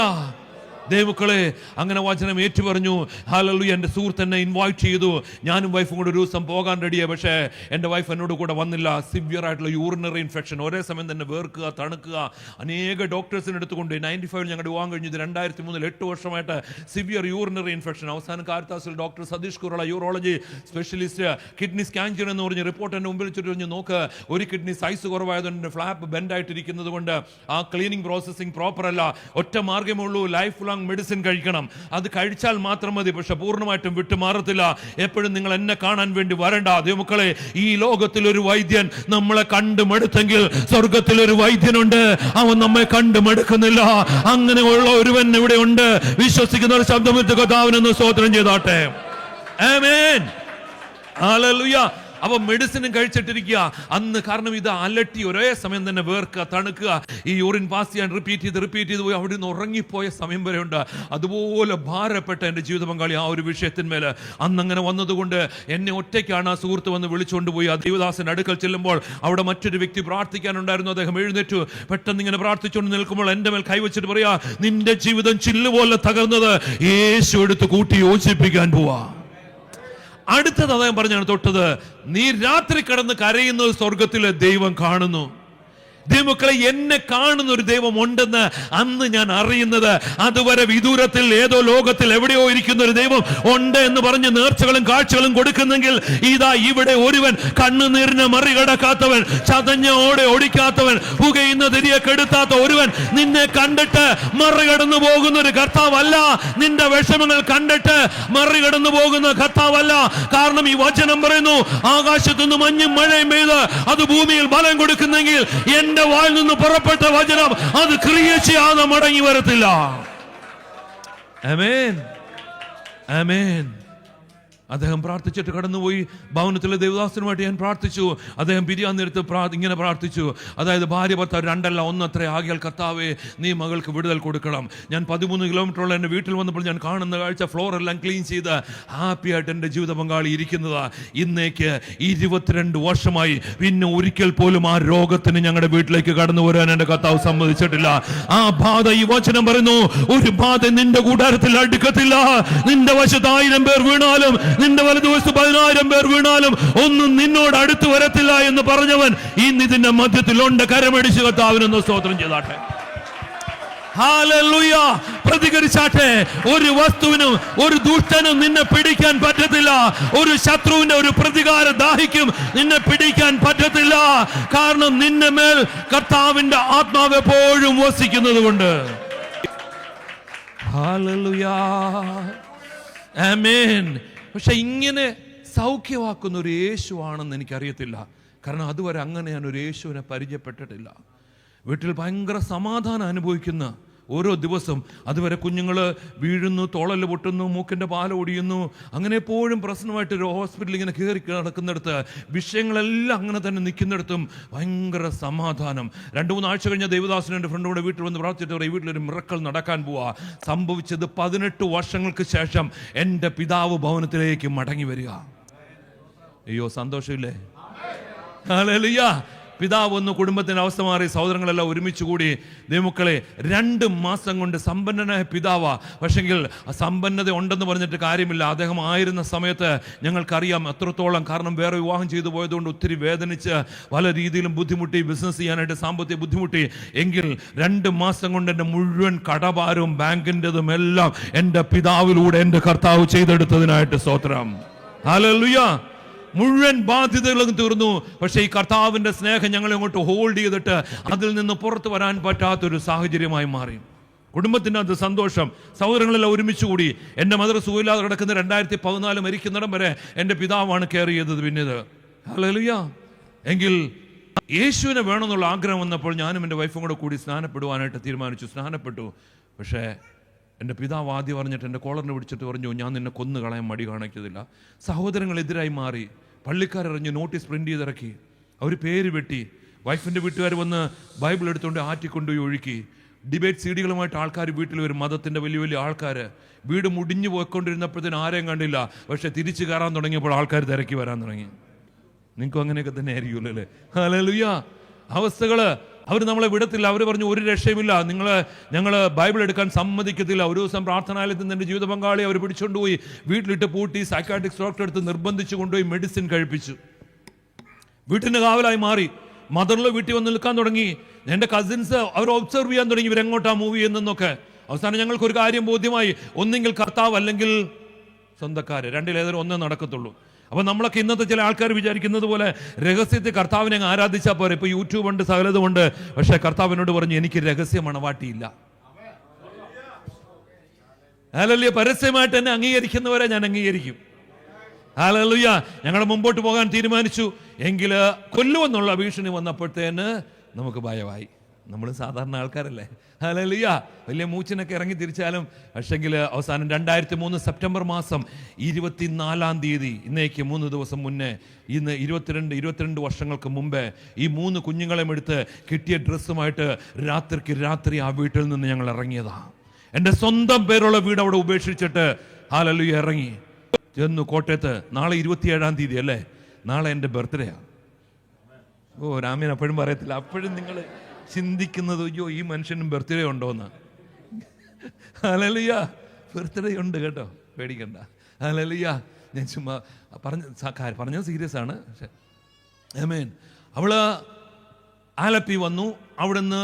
ദൈവമക്കളെ, അങ്ങനെ വചനം ഏറ്റുപറഞ്ഞു. ഹല്ലേലൂയ. എൻ്റെ സുഹൃത്ത് എന്നെ ഇൻവൈറ്റ് ചെയ്തു. ഞാനും വൈഫും കൂടെ ഒരു ദിവസം പോകാൻ റെഡിയായി. പക്ഷേ എൻ്റെ വൈഫ് എന്നോട് കൂടെ വന്നില്ല. സിവിയർ ആയിട്ടുള്ള യൂറിനറി ഇൻഫെക്ഷൻ, ഒരേ സമയം തന്നെ വേർക്കുക, തണുക്കുക. അനേക ഡോക്ടേഴ്സിന് എടുത്തുകൊണ്ട് 95 ഞങ്ങളുടെ പോകാൻ കഴിഞ്ഞത്. 2003 8 വർഷമായിട്ട് സിവിയർ യൂറിനറി ഇൻഫെക്ഷൻ. അവസാനം കാരിത്താസിൽ doctor Satish Kurula, urology specialist, kidney scan ചെയ്യണമെന്ന് പറഞ്ഞ് റിപ്പോർട്ട് എൻ്റെ മുമ്പിൽ വെച്ചിട്ട് നോക്ക്, ഒരു കിഡ്നി സൈസ് കുറവായതുകൊണ്ട് ഫ്ലാപ്പ് ബെൻഡായിട്ടിരിക്കുന്നത് കൊണ്ട് ആ ക്ലീനിങ് പ്രോസസ്സിംഗ് പ്രോപ്പർ അല്ല. ഒറ്റ മാർഗ്ഗമേ ഉള്ളൂ, ലൈഫ് ലോങ് മെഡിസിൻ കഴിക്കണം. അത് കഴിച്ചാൽ മാത്രം മതി. പക്ഷെ പൂർണ്ണമായിട്ടും വിട്ടുമാറത്തില്ല. എപ്പോഴും നിങ്ങൾ എന്നെ കാണാൻ വേണ്ടി വരണ്ട. ദൈവമക്കളെ, ഈ ലോകത്തിൽ ഒരു വൈദ്യൻ നമ്മളെ കണ്ടു മടുത്തെങ്കിൽ സ്വർഗത്തിൽ ഒരു വൈദ്യനുണ്ട്. അവൻ നമ്മെ കണ്ടു മടുക്കുന്നില്ല. അങ്ങനെയുള്ള ഒരുവൻ ഇവിടെ ഉണ്ട്. വിശ്വസിക്കുന്ന ഒരു ശബ്ദമിട്ട് കർത്താവിനൊന്ന് സ്തോത്രം ചെയ്താട്ടെ. ആമേൻ. ഹല്ലേലൂയ. അപ്പൊ മെഡിസിനും കഴിച്ചിട്ടിരിക്കുക അന്ന്. കാരണം ഇത് അലട്ടി ഒരേ സമയം തന്നെ വേർക്കുക, തണുക്കുക, ഈ യൂറിൻ പാസ് ചെയ്യാൻ റിപ്പീറ്റ് ചെയ്ത് പോയി അവിടെ നിന്ന് ഉറങ്ങിപ്പോയ സമയം വരെ ഉണ്ട്. അതുപോലെ ഭാരപ്പെട്ട എൻ്റെ ജീവിത പങ്കാളി ആ ഒരു വിഷയത്തിന്മേൽ അന്നങ്ങനെ വന്നതുകൊണ്ട് എന്നെ ഒറ്റയ്ക്കാണ് ആ സുഹൃത്ത് വന്ന് വിളിച്ചുകൊണ്ട് പോയി. ആ ദേവദാസന്റെ അടുക്കൽ ചെല്ലുമ്പോൾ അവിടെ മറ്റൊരു വ്യക്തി പ്രാർത്ഥിക്കാനുണ്ടായിരുന്നു. അദ്ദേഹം എഴുന്നേറ്റു. പെട്ടെന്ന് ഇങ്ങനെ പ്രാർത്ഥിച്ചുകൊണ്ട് നിൽക്കുമ്പോൾ എൻ്റെ മേൽ കൈവച്ചിട്ട് പറയാ, നിന്റെ ജീവിതം ചില്ലുപോലെ തകർന്നത് യേശു എടുത്ത് കൂട്ടി യോജിപ്പിക്കാൻ പോവാ. അടുത്തത് അദ്ദേഹം പറഞ്ഞാണ് തൊട്ടത്, നീ രാത്രി കിടന്ന് കരയുന്നത് സ്വർഗത്തിലെ ദൈവം കാണുന്നു. ദൈവമക്കളെ, എന്നെ കാണുന്ന ഒരു ദൈവം ഉണ്ടെന്ന് അന്ന് ഞാൻ അറിയുന്നത്. അതുവരെ വിദൂരത്തിൽ ഏതോ ലോകത്തിൽ എവിടെയോ ഇരിക്കുന്ന ഒരു ദൈവം ഉണ്ട് എന്ന് പറഞ്ഞ് നേർച്ചകളും കാഴ്ചകളും കൊടുക്കുന്നെങ്കിൽ, ഇതാ ഇവിടെ ഒരുവൻ കണ്ണുനീരിനെ മറികടക്കാത്തവൻ, ചതഞ്ഞ ഓടെ ഓടിക്കാത്തവൻ, പുകയുന്ന തിരിയെ കെടുത്താത്ത ഒരുവൻ നിന്നെ കണ്ടിട്ട് മറികടന്നു പോകുന്ന ഒരു കർത്താവല്ല. നിന്റെ വിഷമങ്ങൾ കണ്ടിട്ട് മറികടന്നു പോകുന്ന കർത്താവല്ല. കാരണം ഈ വചനം പറയുന്നു, ആകാശത്തുനിന്ന് മഞ്ഞും മഴയും പെയ്ത് അത് ഭൂമിയിൽ ബലം കൊടുക്കുന്നെങ്കിൽ എന്റെ വായിൽ നിന്ന് പുറപ്പെട്ട വചനം അത് ക്രിയ ചെയ്യാതെ മടങ്ങി വരത്തില്ല. ആമേൻ, ആമേൻ. അദ്ദേഹം പ്രാർത്ഥിച്ചിട്ട് കടന്നുപോയി. ഭവനത്തിലെ ദേവദാസനുമായിട്ട് ഞാൻ പ്രാർത്ഥിച്ചു. അദ്ദേഹം പിരിയാൻ നേരത്ത് ഇങ്ങനെ പ്രാർത്ഥിച്ചു, അതായത് ഭാര്യ ഭർത്താവ് 2 അല്ല 1 അത്രേ ആകിയാൽ കർത്താവേ നീ മകൾക്ക് വിടുതൽ കൊടുക്കണം. ഞാൻ 13 കിലോമീറ്ററുള്ള എൻ്റെ വീട്ടിൽ വന്നപ്പോൾ ഞാൻ കാണുന്ന കാഴ്ച, ഫ്ലോർ എല്ലാം ക്ലീൻ ചെയ്ത് ഹാപ്പി ആയിട്ട് എൻ്റെ ജീവിത പങ്കാളി ഇരിക്കുന്നതാ. ഇന്നേക്ക് 22 വർഷമായി പിന്നെ ഒരിക്കൽ പോലും ആ രോഗത്തിന് ഞങ്ങളുടെ വീട്ടിലേക്ക് കടന്നു വരാൻ എൻ്റെ കർത്താവ് സമ്മതിച്ചിട്ടില്ല. ആ ബാധ, ഈ വചനം പറയുന്നു, ഒരു ബാധ നിന്റെ കൂടാരത്തിൽ അടുക്കത്തില്ല. നിന്റെ വശത്ത് 1000 പേർ വീണാലും, നിന്റെ വലതുവശത്ത് 10,000 പേർ വീണാലും ഒന്നും നിന്നോട് അടുത്ത് വരത്തില്ല എന്ന് പറഞ്ഞവൻ ഇന്ന് ഇതിന്റെ മധ്യത്തിലുണ്ട്. കരമടിച്ച് കർത്താവിനൊന്ന് സ്തോത്രം ചെയ്താട്ടെ. ഹല്ലേലൂയ. പ്രതികരിച്ചാട്ടെ. ഒരു വസ്തുവിനും ഒരു ദുഷ്ടനും നിന്നെ പിടിക്കാൻ പറ്റത്തില്ല. ഒരു ശത്രുവിന്റെ ഒരു പ്രതികാര ദാഹിക്കും നിന്നെ പിടിക്കാൻ പറ്റത്തില്ല. കാരണം നിന്നെ മേൽ കർത്താവിന്റെ ആത്മാവ് എപ്പോഴും വസിക്കുന്നത് കൊണ്ട്. ഹല്ലേലൂയ, ആമേൻ. പക്ഷെ ഇങ്ങനെ സൗഖ്യമാക്കുന്ന ഒരു യേശു ആണെന്ന് എനിക്കറിയത്തില്ല. കാരണം അതുവരെ അങ്ങനെ ഞാൻ ഒരു യേശുവിനെ പരിചയപ്പെട്ടിട്ടില്ല. വീട്ടിൽ ഭയങ്കര സമാധാനം അനുഭവിക്കുന്ന ഓരോ ദിവസം. അതുവരെ കുഞ്ഞുങ്ങൾ വീഴുന്നു, തോളല് പൊട്ടുന്നു, മൂക്കിൻ്റെ പാല ഒടിയുന്നു, അങ്ങനെ എപ്പോഴും പ്രശ്നമായിട്ട് ഒരു ഹോസ്പിറ്റലിൽ ഇങ്ങനെ കയറി നടക്കുന്നിടത്ത്, വിഷയങ്ങളെല്ലാം അങ്ങനെ തന്നെ നിൽക്കുന്നിടത്തും ഭയങ്കര സമാധാനം. 2-3 ആഴ്ച കഴിഞ്ഞ ദേവദാസൻ എൻ്റെ ഫ്രണ്ടോടെ വീട്ടിൽ വന്ന് പ്രാർത്ഥിച്ചിട്ട് പറയും, വീട്ടിലൊരു മിറക്കൽ നടക്കാൻ പോവാ. സംഭവിച്ചത് 18 വർഷങ്ങൾക്ക് ശേഷം എൻ്റെ പിതാവ് ഭവനത്തിലേക്ക് മടങ്ങി വരിക. അയ്യോ, സന്തോഷമില്ലേ? ഹല്ലേലൂയ. പിതാവ് ഒന്ന് കുടുംബത്തിൻ്റെ അവസ്ഥ മാറി, സഹോദരങ്ങളെല്ലാം ഒരുമിച്ച് കൂടി. ദൈവമക്കളെ 2 മാസം കൊണ്ട് സമ്പന്നനായ പിതാവാ. പക്ഷെങ്കിൽ സമ്പന്നത ഉണ്ടെന്ന് പറഞ്ഞിട്ട് കാര്യമില്ല. അദ്ദേഹം ആയിരുന്ന സമയത്ത് ഞങ്ങൾക്കറിയാം എത്രത്തോളം. കാരണം വേറെ വിവാഹം ചെയ്തു പോയതുകൊണ്ട് ഒത്തിരി വേദനിച്ച് പല രീതിയിലും ബുദ്ധിമുട്ടി, ബിസിനസ് ചെയ്യാനായിട്ട് സാമ്പത്തിക ബുദ്ധിമുട്ടി. എങ്കിൽ 2 മാസം കൊണ്ട് എൻ്റെ മുഴുവൻ കടഭാരവും ബാങ്കിൻ്റെതും എല്ലാം എൻ്റെ പിതാവിലൂടെ എൻ്റെ കർത്താവ് ചെയ്തെടുത്തതിനായിട്ട് സ്തോത്രം. ഹല്ലേലൂയ. മുഴുവൻ ബാധ്യതകളും തീർന്നു. പക്ഷേ ഈ കർത്താവിൻ്റെ സ്നേഹം ഞങ്ങളെ അങ്ങോട്ട് ഹോൾഡ് ചെയ്തിട്ട് അതിൽ നിന്ന് പുറത്തു വരാൻ പറ്റാത്തൊരു സാഹചര്യമായി മാറി. കുടുംബത്തിൻ്റെ അത് സന്തോഷം. സഹോദരങ്ങളെല്ലാം ഒരുമിച്ച് കൂടി. എൻ്റെ മദർ സുഖമില്ലാതെ കിടക്കുന്ന 2014 മരിക്കുന്നിടം വരെ എൻ്റെ പിതാവാണ് കെയർ ചെയ്തത്. പിന്നീട് ഹല്ലേലൂയ. എങ്കിൽ യേശുവിനെ വേണമെന്നുള്ള ആഗ്രഹം വന്നപ്പോൾ ഞാനും എൻ്റെ വൈഫും കൂടെ കൂടി സ്നാനപ്പെടുവാനായിട്ട് തീരുമാനിച്ചു. സ്നാനപ്പെട്ടു. പക്ഷേ എൻ്റെ പിതാവ് ആദ്യം പറഞ്ഞിട്ട് എൻ്റെ കോളറിനെ പിടിച്ചിട്ട് പറഞ്ഞു, ഞാൻ നിന്നെ കൊന്നു കളയാൻ മടി കാണിക്കത്തില്ല. സഹോദരങ്ങൾ എതിരായി മാറി. പള്ളിക്കാരറിഞ്ഞ് നോട്ടീസ് പ്രിൻ്റ് ചെയ്തിറക്കി. അവർ പേര് വെട്ടി. വൈഫിൻ്റെ വീട്ടുകാർ വന്ന് ബൈബിൾ എടുത്തുകൊണ്ട് ആറ്റിക്കൊണ്ടുപോയി ഒഴുക്കി. ഡിബേറ്റ് സീഡികളുമായിട്ട് ആൾക്കാർ വീട്ടിൽ വരും. മതത്തിൻ്റെ വലിയ വലിയ ആൾക്കാർ. വീട് മുടിഞ്ഞു പോയിക്കൊണ്ടിരുന്നപ്പോഴത്തേന് ആരെയും കണ്ടില്ല. പക്ഷെ തിരിച്ചു കയറാൻ തുടങ്ങിയപ്പോൾ ആൾക്കാർ തിരക്കി വരാൻ തുടങ്ങി. നിങ്ങൾക്കും അങ്ങനെയൊക്കെ തന്നെ ആയിരിക്കുമല്ലോ അല്ലേ? ഹല്ലേലൂയ. അവസ്ഥകള് അവർ നമ്മളെ വിടത്തില്ല. അവർ പറഞ്ഞു ഒരു രക്ഷയുമില്ല, ഞങ്ങൾ ബൈബിൾ എടുക്കാൻ സമ്മതിക്കത്തില്ല. ഒരു ദിവസം പ്രാർത്ഥനാലയത്തിൽ നിന്ന് എൻ്റെ ജീവിത പങ്കാളി അവർ പിടിച്ചുകൊണ്ടുപോയി വീട്ടിലിട്ട് പൂട്ടി സൈക്കാട്രിക് ഡോക്ടറെ അടുത്ത് നിർബന്ധിച്ചു കൊണ്ടുപോയി മെഡിസിൻ കഴിപ്പിച്ചു. വീട്ടിൻ്റെ കാവലായി മാറി. മദറിലെ വീട്ടിൽ വന്ന് നിൽക്കാൻ തുടങ്ങി. എൻ്റെ കസിൻസ് അവർ ഒബ്സർവ് ചെയ്യാൻ തുടങ്ങി ഇവരെങ്ങോട്ടാ മൂവ് ചെയ്യുന്നൊക്കെ. അവസാനം ഞങ്ങൾക്കൊരു കാര്യം ബോധ്യമായി, ഒന്നെങ്കിൽ കർത്താവ് അല്ലെങ്കിൽ സ്വന്തക്കാര്, രണ്ടിലേതൊരു ഒന്നേ നടക്കത്തുള്ളൂ. അപ്പൊ നമ്മളൊക്കെ ഇന്നത്തെ ചില ആൾക്കാർ വിചാരിക്കുന്നത് പോലെ രഹസ്യത്തിൽ കർത്താവിനെ ആരാധിച്ചാൽ പോരെ. ഇപ്പൊ യൂട്യൂബ് ഉണ്ട്, സകലതുമുണ്ട്. പക്ഷെ കർത്താവിനോട് പറഞ്ഞു, എനിക്ക് രഹസ്യ മണവാട്ടിയില്ല. ഹല്ലേലൂയ. പരസ്യമായിട്ട് എന്നെ അംഗീകരിക്കുന്നവരെ ഞാൻ അംഗീകരിക്കും. ഹല്ലേലൂയ. ഞങ്ങൾ മുമ്പോട്ട് പോകാൻ തീരുമാനിച്ചു. എങ്കിൽ കൊല്ലുമെന്നുള്ള ഭീഷണി വന്നപ്പോഴത്തേന് നമുക്ക് ഭയമായി. നമ്മൾ സാധാരണ ആൾക്കാരല്ലേ. ഹല്ലേലൂയ. വലിയ മൂച്ചിനൊക്കെ ഇറങ്ങി തിരിച്ചാലും. പക്ഷെങ്കിൽ അവസാനം 2003 സെപ്റ്റംബർ മാസം 24-ാം തീയതി, ഇന്നേക്ക് 3 ദിവസം മുന്നേ, ഇന്ന് 22 വർഷങ്ങൾക്ക് മുമ്പേ ഈ 3 കുഞ്ഞുങ്ങളെയും എടുത്ത് കിട്ടിയ ഡ്രസ്സുമായിട്ട് രാത്രി ആ വീട്ടിൽ നിന്ന് ഞങ്ങൾ ഇറങ്ങിയതാ. എൻ്റെ സ്വന്തം പേരുള്ള വീട് അവിടെ ഉപേക്ഷിച്ചിട്ട് ഹല്ലേലൂയ ഇറങ്ങി ചെന്നു കോട്ടയത്ത്. നാളെ 27-ാം തീയതി അല്ലേ? നാളെ എൻ്റെ ബർത്ത്ഡേയാ. ഓ രാമീൻ അപ്പോഴും പറയത്തില്ല. അപ്പോഴും നിങ്ങൾ ചിന്തിക്കുന്നത്, അയ്യോ ഈ മനുഷ്യനും ബർത്ത്ഡേ ഉണ്ടോന്ന്. ഹല്ലേലൂയ. ബർത്ത്ഡേ ഉണ്ട് കേട്ടോ, പേടിക്കണ്ട. ഹല്ലേലൂയ. ഞാൻ ചുമ്മാ പറഞ്ഞത് സീരിയസ് ആണ്. പക്ഷെ ആമേൻ. അവള് ആലപ്പി വന്നു. അവിടുന്ന്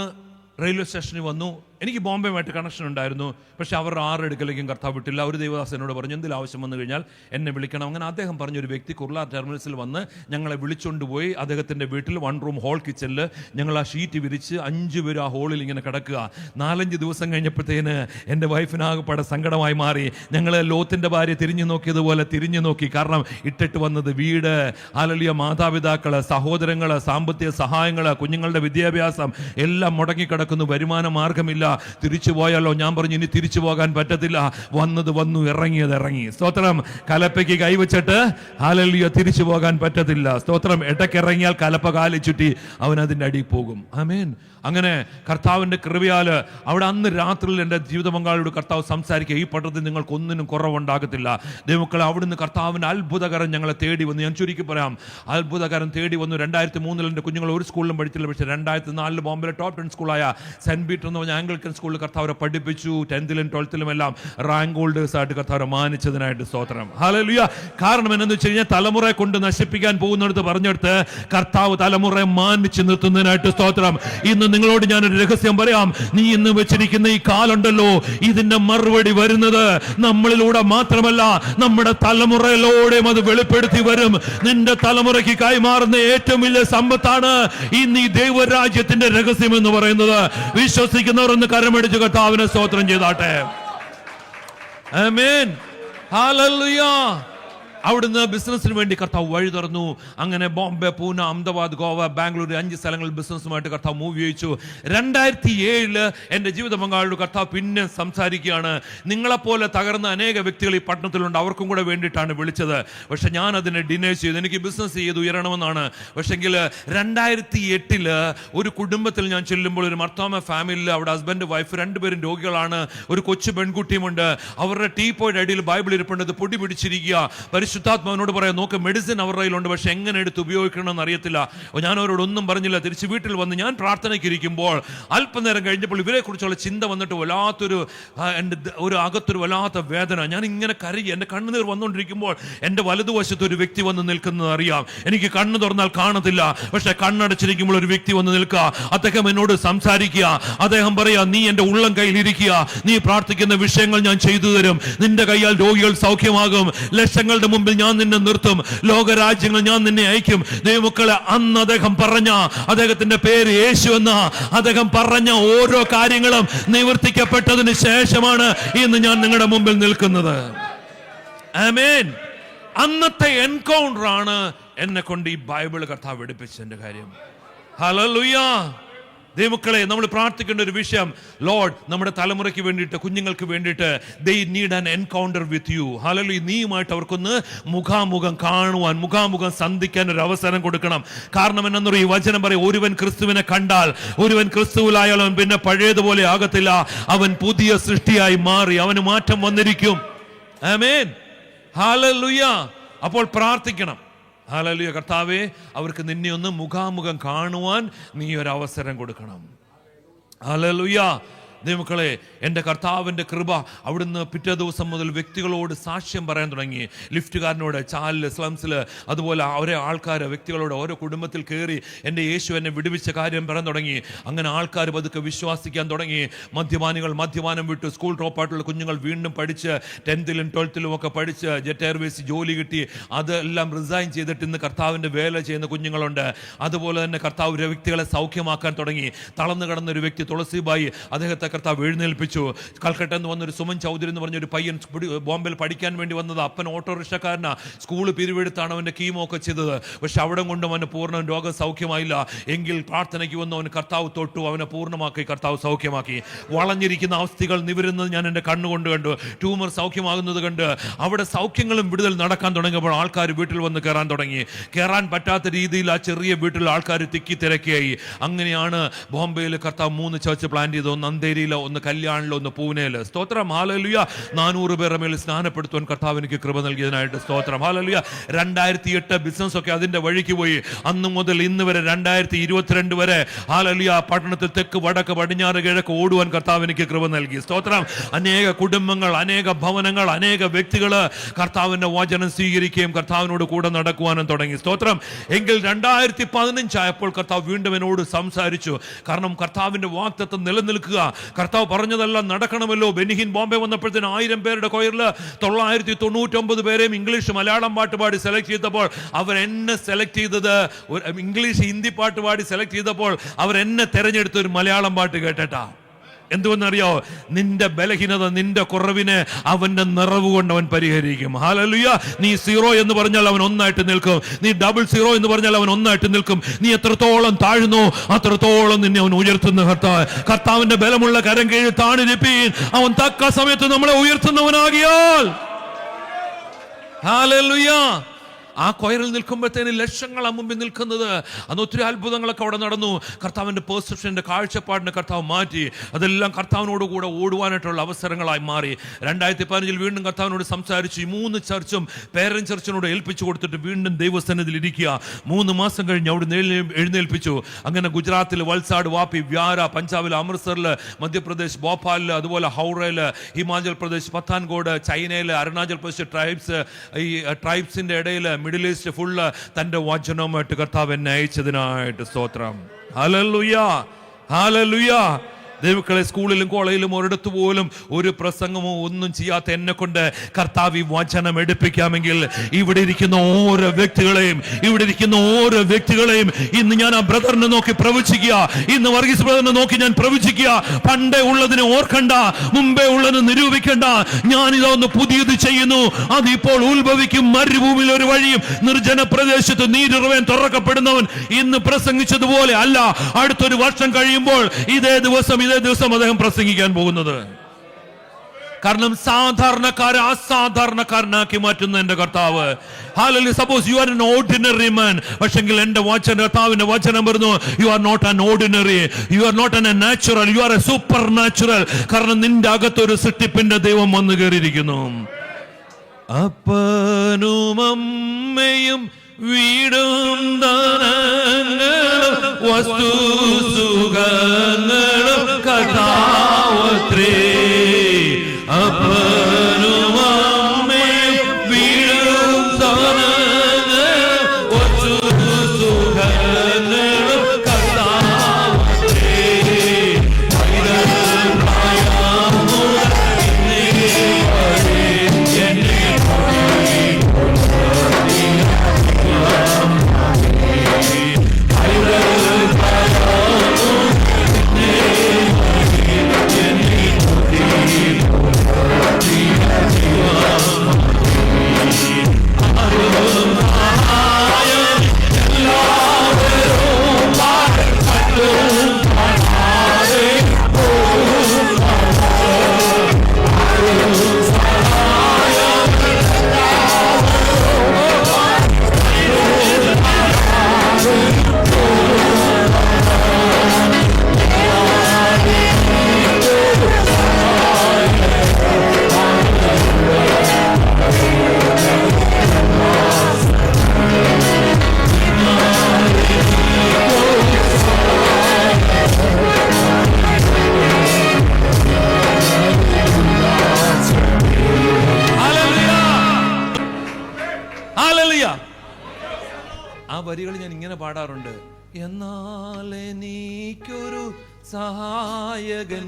റെയിൽവേ സ്റ്റേഷനിൽ വന്നു. എനിക്ക് ബോംബെയുമായിട്ട് കണക്ഷൻ ഉണ്ടായിരുന്നു. പക്ഷെ അവർ 6 അടുക്കലേക്കും കർത്താവ് വിട്ടില്ല. ഒരു ദേവദാസനോട് പറഞ്ഞു, എന്തെങ്കിലും ആവശ്യം വന്നു കഴിഞ്ഞാൽ എന്നെ വിളിക്കണം. അങ്ങനെ അദ്ദേഹം പറഞ്ഞൊരു വ്യക്തി കുർള ടെർമിനൽസിൽ വന്ന് ഞങ്ങളെ വിളിച്ചുകൊണ്ടുപോയി. അദ്ദേഹത്തിൻ്റെ വീട്ടിൽ 1 റൂം ഹോൾ കിച്ചണിൽ ഞങ്ങൾ ആ ഷീറ്റ് വിരിച്ച് 5 പേര് ആ ഹോളിൽ ഇങ്ങനെ കിടക്കുക. 4-5 ദിവസം കഴിഞ്ഞപ്പോഴത്തേന് എൻ്റെ വൈഫിനാകെപ്പാടെ സങ്കടമായി മാറി. ഞങ്ങൾ ലോത്തിൻ്റെ ഭാര്യ തിരിഞ്ഞു നോക്കിയതുപോലെ തിരിഞ്ഞു നോക്കി. കാരണം ഇട്ടിട്ട് വന്നത് വീട്, ഹല്ലേലൂയ, മാതാപിതാക്കള്, സഹോദരങ്ങള്, സാമ്പത്തിക സഹായങ്ങള്, കുഞ്ഞുങ്ങളുടെ വിദ്യാഭ്യാസം എല്ലാം മുടങ്ങിക്കിടക്കുന്നു. വരുമാന മാർഗമില്ല. തിരിച്ചു പോയാലോ? ഞാൻ പറഞ്ഞു, ഇനി തിരിച്ചു പോകാൻ പറ്റത്തില്ല. വന്നത് വന്നു, ഇറങ്ങിയത് ഇറങ്ങി. സ്തോത്രം. കലപ്പയ്ക്ക് കൈവച്ചിട്ട് ഹല്ലേലൂയ തിരിച്ചു പോകാൻ പറ്റത്തില്ല. സ്തോത്രം. ഇടയ്ക്കിറങ്ങിയാൽ കലപ്പ കാലി ചുറ്റി അവൻ അതിൻ്റെ അടിയിൽ പോകും. ആമേൻ. അങ്ങനെ കർത്താവിൻ്റെ കൃപയാൽ അവിടെ അന്ന് രാത്രിയിൽ എൻ്റെ ജീവിത പങ്കാളിയോട് കർത്താവ് സംസാരിക്കുക, ഈ പട്ടണത്തിൽ നിങ്ങൾക്കൊന്നിനും കുറവുണ്ടാകത്തില്ല. ദൈവമക്കളെ, അവിടുന്ന് കർത്താവിൻ്റെ അത്ഭുതകരം ഞങ്ങളെ തേടി വന്നു. ഞാൻ ചുരുക്കി പറയാം, അത്ഭുതകരം തേടി വന്നു. 2003 എൻ്റെ കുഞ്ഞുങ്ങൾ ഒരു സ്കൂളിലും പഠിച്ചില്ല. പക്ഷേ 2004 ബോംബെയിലെ ടോപ്പ് 10 സ്കൂളായ സെന്റ് പീറ്റർ എന്ന് പറഞ്ഞ ആംഗ്ലിക്കൻ സ്കൂളിൽ കർത്താവരെ പഠിപ്പിച്ചു. 10th-ലും 12th-ലും എല്ലാം റാങ്ക് ഹോൾഡേഴ്സ് ആയിട്ട് കർത്താവരെ മാനിച്ചതിനായിട്ട് സ്തോത്രം. ഹല്ലേലൂയ. കാരണം എന്നു വെച്ച് കഴിഞ്ഞാൽ തലമുറയെ കൊണ്ട് നശിപ്പിക്കാൻ പോകുന്നിടത്ത് പറഞ്ഞെടുത്ത് കർത്താവ് തലമുറയെ മാനിച്ച് നിർത്തുന്നതിനായിട്ട് സ്തോത്രം. ഇന്ന് നിങ്ങളോട് ഞാനൊരു രഹസ്യം പറയാം. നീ ഇന്ന് വെച്ചിരിക്കുന്ന ഈ കാലുണ്ടല്ലോ, ഇതിന്റെ മറുപടി വരുന്നത് നമ്മളിലൂടെ മാത്രമല്ല, നമ്മുടെ തലമുറയിലൂടെയും അത് വെളിപ്പെടുത്തി വരും. നിന്റെ തലമുറയ്ക്ക് കൈമാറുന്ന ഏറ്റവും വലിയ സമ്പത്താണ് ഇന്ന് ഈ ദൈവരാജ്യത്തിന്റെ രഹസ്യം എന്ന് പറയുന്നത്. വിശ്വസിക്കുന്നവർ ഒന്ന് കരമടിച്ച് കർത്താവിനെ സ്തോത്രം ചെയ്താട്ടെ. ആമേൻ. ഹല്ലേലൂയ. അവിടുന്ന് ബിസിനസ്സിന് വേണ്ടി കർത്താവ് വഴി തുറന്നു. അങ്ങനെ ബോംബെ, പൂനെ, അഹമ്മദാബാദ്, ഗോവ, ബാംഗ്ലൂർ 5 സ്ഥലങ്ങളിൽ ബിസിനസ്സുമായിട്ട് കർത്താവ് മൂവ് ചെയ്യിച്ചു. 2007 എൻ്റെ ജീവിത പങ്കാളിയോട് കർത്താവ് പിന്നെ സംസാരിക്കുകയാണ്. നിങ്ങളെപ്പോലെ തകർന്ന അനേക വ്യക്തികൾ ഈ പട്ടണത്തിലുണ്ട്, അവർക്കും കൂടെ വേണ്ടിയിട്ടാണ് വിളിച്ചത്. പക്ഷെ ഞാൻ അതിനെ ഡിനേ ചെയ്തു. എനിക്ക് ബിസിനസ് ചെയ്ത് ഉയരണമെന്നാണ്. പക്ഷെങ്കിൽ 2008 ഒരു കുടുംബത്തിൽ ഞാൻ ചെല്ലുമ്പോൾ, ഒരു മർത്തോമ ഫാമിലിയിൽ, അവിടെ ഹസ്ബൻഡ് വൈഫ് 2 പേരും രോഗികളാണ്. ഒരു കൊച്ചു പെൺകുട്ടിയുമുണ്ട്. അവരുടെ ടീപ്പോയുടെ അടിയിൽ ബൈബിൾ ഇരിപ്പുണ്ട്. പൊടി പിടിച്ചിരിക്കുക. പരിശുദ്ധാത്മാവിനോട് പറയാം, നോക്ക് മെഡിസിൻ അവരുടെ കയ്യിലുണ്ട്, പക്ഷെ എങ്ങനെ എടുത്ത് ഉപയോഗിക്കണമെന്ന് അറിയത്തില്ല. ഞാൻ അവരോടൊന്നും പറഞ്ഞില്ല. തിരിച്ച് വീട്ടിൽ വന്ന് ഞാൻ പ്രാർത്ഥനയ്ക്ക് ഇരിക്കുമ്പോൾ അല്പനേരം കഴിഞ്ഞപ്പോൾ ഇവരെ കുറിച്ചുള്ള ചിന്ത വന്നിട്ട് വല്ലാത്തൊരു എൻ്റെ അകത്തൊരു വല്ലാത്ത വേദന. ഞാൻ ഇങ്ങനെ കരകി, എൻ്റെ കണ്ണുനീർ വന്നുകൊണ്ടിരിക്കുമ്പോൾ എൻ്റെ വലതുവശത്ത് ഒരു വ്യക്തി വന്ന് നിൽക്കുന്നത് അറിയാം. എനിക്ക് കണ്ണ് തുറന്നാൽ കാണത്തില്ല, പക്ഷെ കണ്ണടച്ചിരിക്കുമ്പോൾ ഒരു വ്യക്തി വന്ന് നിൽക്കുക. അദ്ദേഹം എന്നോട് സംസാരിക്കുക. അദ്ദേഹം പറയാ, നീ എൻ്റെ ഉള്ളം കയ്യിൽ ഇരിക്കുക, നീ പ്രാർത്ഥിക്കുന്ന വിഷയങ്ങൾ ഞാൻ ചെയ്തു തരും, നിന്റെ കയ്യാൽ രോഗികൾ സൗഖ്യമാകും, ലക്ഷങ്ങളുടെ മുമ്പിൽ ഞാൻ നിന്നെ നിർത്തും, ലോകരാജ്യങ്ങൾ ഞാൻ നിന്നെ അയക്കും. ദൈവമക്കളെ, അന്ന് അദ്ദേഹം പറഞ്ഞ, അദ്ദേഹത്തിന്റെ പേര് യേശു എന്ന, അദ്ദേഹം പറഞ്ഞ ഓരോ കാര്യങ്ങളും നിവർത്തിക്കപ്പെട്ടതിന് ശേഷമാണ് ഇന്ന് ഞാൻ നിങ്ങളുടെ മുമ്പിൽ നിൽക്കുന്നത്. ആമേൻ. അന്നത്തെ എൻകൗണ്ടർ ആണ് എന്നെ കൊണ്ട് ഈ ബൈബിൾ കർത്താവ് എടുപ്പിച്ചതിന്റെ കാര്യം. ഹല്ലേലൂയ. ദൈവമക്കളെ, നമ്മൾ പ്രാർത്ഥിക്കേണ്ട ഒരു വിഷയം, ലോർഡ്, നമ്മുടെ തലമുറയ്ക്ക് വേണ്ടിയിട്ട്, കുഞ്ഞുങ്ങൾക്ക് വേണ്ടിയിട്ട്, they need an encounter with you. Hallelujah. നീയുമായിട്ട് അവർക്കൊന്ന് മുഖാമുഖം കാണുവാൻ, മുഖാമുഖം സന്ധിക്കാൻ ഒരു അവസരം കൊടുക്കണം. കാരണം എന്നൊരു ഈ വചനം പറയും, ഒരുവൻ ക്രിസ്തുവിനെ കണ്ടാൽ, ഒരുവൻ ക്രിസ്തുവിലായാൽ അവൻ പിന്നെ പഴയതുപോലെ ആകത്തില്ല, അവൻ പുതിയ സൃഷ്ടിയായി മാറി, അവന് മാറ്റം വന്നിരിക്കും. ആമേൻ. ഹല്ലേലൂയ. അപ്പോൾ പ്രാർത്ഥിക്കണം. ഹല്ലേലൂയ. കർത്താവേ, അവർക്ക് നിന്നെ ഒന്ന് മുഖാമുഖം കാണുവാൻ നീ ഒരു അവസരം കൊടുക്കണം. ഹല്ലേലൂയ. ദൈവമക്കളെ, എൻ്റെ കർത്താവിൻ്റെ കൃപ അവിടുന്ന് പിറ്റേ ദിവസം മുതൽ വ്യക്തികളോട് സാക്ഷ്യം പറയാൻ തുടങ്ങി. ലിഫ്റ്റുകാരനോട്, ചാലില്, സ്ലംസിൽ, അതുപോലെ ഓരോ ആൾക്കാർ, വ്യക്തികളോട്, ഓരോ കുടുംബത്തിൽ കയറി എൻ്റെ യേശു എന്നെ വിടുവിച്ച കാര്യം പറയാൻ തുടങ്ങി. അങ്ങനെ ആൾക്കാർ പതുക്കെ വിശ്വസിക്കാൻ തുടങ്ങി. മദ്യപാനികൾ മദ്യപാനം വിട്ടു. സ്കൂൾ ഡ്രോപ്പായിട്ടുള്ള കുഞ്ഞുങ്ങൾ വീണ്ടും പഠിച്ച് 10th ലും 12th ലും ഒക്കെ പഠിച്ച് ജെറ്റ് എയർവേസ് ജോലി കിട്ടി. അതെല്ലാം റിസൈൻ ചെയ്തിട്ട് ഇന്ന് കർത്താവിൻ്റെ വേല ചെയ്യുന്ന കുഞ്ഞുങ്ങളുണ്ട്. അതുപോലെ തന്നെ കർത്താവ് വ്യക്തികളെ സൗഖ്യമാക്കാൻ തുടങ്ങി. തളർന്നു കിടന്ന ഒരു വ്യക്തി, തുളസിബായി, അദ്ദേഹത്തെ കർത്താവ് എഴുന്നേൽപ്പിച്ചു. കൽക്കട്ട എന്ന് വന്നൊരു സുമൻ ചൗധരി എന്ന് പറഞ്ഞൊരു പയ്യൻ ബോംബെയിൽ പഠിക്കാൻ വേണ്ടി വന്നത്. അപ്പൻ ഓട്ടോറിക്ഷക്കാരനാ. സ്കൂൾ പിരിവെടുത്താണ് അവൻ്റെ കീമോ ഒക്കെ ചെയ്തത്. പക്ഷെ അവിടെ കൊണ്ടും അവന് പൂർണ്ണ രോഗം സൗഖ്യമായില്ല. എങ്കിൽ പ്രാർത്ഥനയ്ക്ക് വന്ന് അവന് കർത്താവ് തൊട്ടു, അവനെ പൂർണ്ണമാക്കി കർത്താവ് സൗഖ്യമാക്കി. വളഞ്ഞിരിക്കുന്ന അവസ്ഥകൾ നിവരുന്നത് ഞാൻ എൻ്റെ കണ്ണുകൊണ്ട് കണ്ടു. ട്യൂമർ സൗഖ്യമാകുന്നത് കണ്ട് അവിടെ സൗഖ്യങ്ങളും വിടുതൽ നടക്കാൻ തുടങ്ങിയപ്പോൾ ആൾക്കാർ വീട്ടിൽ വന്ന് കയറാൻ തുടങ്ങി. കയറാൻ പറ്റാത്ത രീതിയിൽ ആ ചെറിയ വീട്ടിൽ ആൾക്കാർ തിക്കി തിരക്കിയായി. അങ്ങനെയാണ് ബോംബെയിൽ കർത്താവ് 3 ചർച്ച് പ്ലാൻ ചെയ്തു. ഒന്ന് അന്തേരിയിലോ, ഒന്ന് കല്യാണിലോ, ഒന്ന് പൂനെയില്. സ്തോത്രം. ഹല്ലേലൂയ. 400 പേരുടെ മേൽ സ്നാനപ്പെടുത്തുവാൻ കർത്താവ് എനിക്ക് കൃപ നൽകിയതിനായിട്ട് സ്തോത്രം. ഹല്ലേലൂയ. 2008 ബിസിനസ് ഒക്കെ അതിന്റെ വഴിക്ക് പോയി. അന്ന് മുതൽ ഇന്ന് വരെ 2022 വരെ ഹല്ലേലൂയ പട്ടണത്തിൽ തെക്ക് വടക്ക് പടിഞ്ഞാറ് കിഴക്ക് ഓടുവാൻ കർത്താവ് എനിക്ക് കൃപ നൽകി. സ്തോത്രം. അനേക കുടുംബങ്ങൾ, അനേക ഭവനങ്ങൾ, അനേക വ്യക്തികള് കർത്താവിന്റെ വചനം സ്വീകരിക്കുകയും കർത്താവിനോട് കൂടെ നടക്കുവാനും തുടങ്ങി. സ്തോത്രം. എങ്കിൽ 2015 ആയപ്പോൾ കർത്താവ് വീണ്ടും എന്നോട് സംസാരിച്ചു. കാരണം കർത്താവിന്റെ വാഗ്ദത്തം നിലനിൽക്കുക, കർത്താവ് പറഞ്ഞതെല്ലാം നടക്കണമല്ലോ. ബെനിഹിൻ ബോംബെ വന്നപ്പോഴത്തേന് 1000 പേരുടെ കൊയറിൽ 999 പേരെയും ഇംഗ്ലീഷ് മലയാളം പാട്ട് പാടി സെലക്ട് ചെയ്തപ്പോൾ അവരെന്നെ സെലക്ട് ചെയ്തത്, ഇംഗ്ലീഷ് ഹിന്ദി പാട്ട് പാടി സെലക്ട് ചെയ്തപ്പോൾ അവരെന്നെ തെരഞ്ഞെടുത്ത ഒരു മലയാളം പാട്ട് കേട്ടട്ടാ. എന്തുവെന്നറിയോ? നിന്റെ ബലഹീനത, നിന്റെ കുറവിനെ അവന്റെ നിറവ് കൊണ്ട് അവൻ പരിഹരിക്കും. ഹല്ലേലൂയ. നീ 0 എന്ന് പറഞ്ഞാൽ അവൻ 1 ആയിട്ട് നിൽക്കും. നീ 00 എന്ന് പറഞ്ഞാൽ അവൻ 1 ആയിട്ട് നിൽക്കും. നീ എത്രത്തോളം താഴ്ന്നു അത്രത്തോളം നിന്നെ അവൻ ഉയർത്തുന്ന കർത്താവ്. കർത്താവിന്റെ ബലമുള്ള കരം കീഴിൽ താണിരിപ്പീൻ, അവൻ തക്ക സമയത്ത് നമ്മളെ ഉയർത്തുന്നവനാകിയാൽ. ഹല്ലേലൂയ. ആ കൊയറിൽ നിൽക്കുമ്പോഴത്തേന് ലക്ഷങ്ങളാണ് മുമ്പിൽ നിൽക്കുന്നത്. അന്ന് ഒത്തിരി അത്ഭുതങ്ങളൊക്കെ അവിടെ നടന്നു. കർത്താവിൻ്റെ പെർസെപ്ഷൻ്റെ കാഴ്ചപ്പാടിനെ കർത്താവ് മാറ്റി. അതെല്ലാം കർത്താവിനോട് കൂടെ ഓടുവാനായിട്ടുള്ള അവസരങ്ങളായി മാറി. 2015 വീണ്ടും കർത്താവിനോട് സംസാരിച്ചു. ഈ 3 ചർച്ചും പേരന്റ് ചർച്ചിനോട് ഏൽപ്പിച്ചു കൊടുത്തിട്ട് വീണ്ടും ദൈവസന്നിധിയിൽ ഇരിക്കുക. 3 മാസം കഴിഞ്ഞ് അവിടെ എഴുന്നേൽപ്പിച്ചു. അങ്ങനെ ഗുജറാത്തിൽ വൽസാഡ്, വാപ്പി, വ്യാര, പഞ്ചാബിൽ അമൃത്സറിൽ, മധ്യപ്രദേശ് ഭോപ്പാലിൽ, അതുപോലെ ഹൗറയിൽ, ഹിമാചൽ പ്രദേശ് പത്താൻകോട്, ചൈനയിൽ, അരുണാചൽ പ്രദേശ് ട്രൈബ്സിന്റെ ഇടയിൽ, മിഡിൽ ഈസ്റ്റ് ഫുള്ള് തന്റെ വചനവുമായിട്ട് കർത്താവ് എന്നെ അയച്ചതിനായിട്ട് സ്തോത്രം. ഹല്ലേലൂയ. ഹല്ലേലൂയ. ദൈവക്കളെ, സ്കൂളിലും കോളേജിലും ഒരിടത്ത് പോലും ഒരു പ്രസംഗമോ ഒന്നും ചെയ്യാത്ത എന്നെ കൊണ്ട് കർത്താവ് ഈ വചനം എടുപ്പിക്കാമെങ്കിൽ ഇവിടെ ഇരിക്കുന്ന ഓരോ വ്യക്തികളെയും ഇന്ന് ഞാൻ ആ ബ്രദറിനെ നോക്കി പ്രവചിക്കുക. ഇന്ന് വർഗീസ് ബ്രദറിനെ നോക്കി ഞാൻ പ്രവചിക്കുക. പണ്ടേ ഉള്ളതിനെ ഓർക്കണ്ട, മുമ്പേ ഉള്ളതിനെ നിരൂപിക്കണ്ട. ഞാനിതൊന്ന് പുതിയത് ചെയ്യുന്നു, അതിപ്പോൾ ഉത്ഭവിക്കും. മരുഭൂമിയിൽ ഒരു വഴിയും നിർജ്ജന പ്രദേശത്ത് നീരുറവൻ തുറക്കപ്പെടുന്നവൻ ഇന്ന് പ്രസംഗിച്ചതുപോലെ അല്ല, അടുത്തൊരു വർഷം കഴിയുമ്പോൾ ഇതേ ദിവസം അദ്ദേഹം പ്രസംഗിക്കാൻ പോകുന്നത്. കാരണം സാധാരണക്കാരെ അസാധാരണക്കാരനാക്കി മാറ്റുന്ന എന്റെ കർത്താവ്. Hallelujah. Suppose you are an ordinary man, പക്ഷെങ്കിൽ എന്റെ കർത്താവിന്റെ വചനം പറഞ്ഞു, you are not an ordinary, you are not an natural, you are a supernatural. കാരണം നിന്റെ അകത്തൊരു സൃഷ്ടിപ്പിന്റെ ദൈവം വന്നു കയറിയിരിക്കുന്നു. അപ്പനും അമ്മയും വീടും ദാനങ്ങളും വസ്തു സുഖങ്ങളും കർത്താവത്രേ. അപ്പനും അമ്മയും വീടും ദാനങ്ങളും വസ്തു സുഖങ്ങളും കർത്താവത്രേ. ആ വരികൾ ഞാൻ ഇങ്ങനെ പാടാറുണ്ട്. എന്നാൽ എനിക്കൊരു സഹായകൻ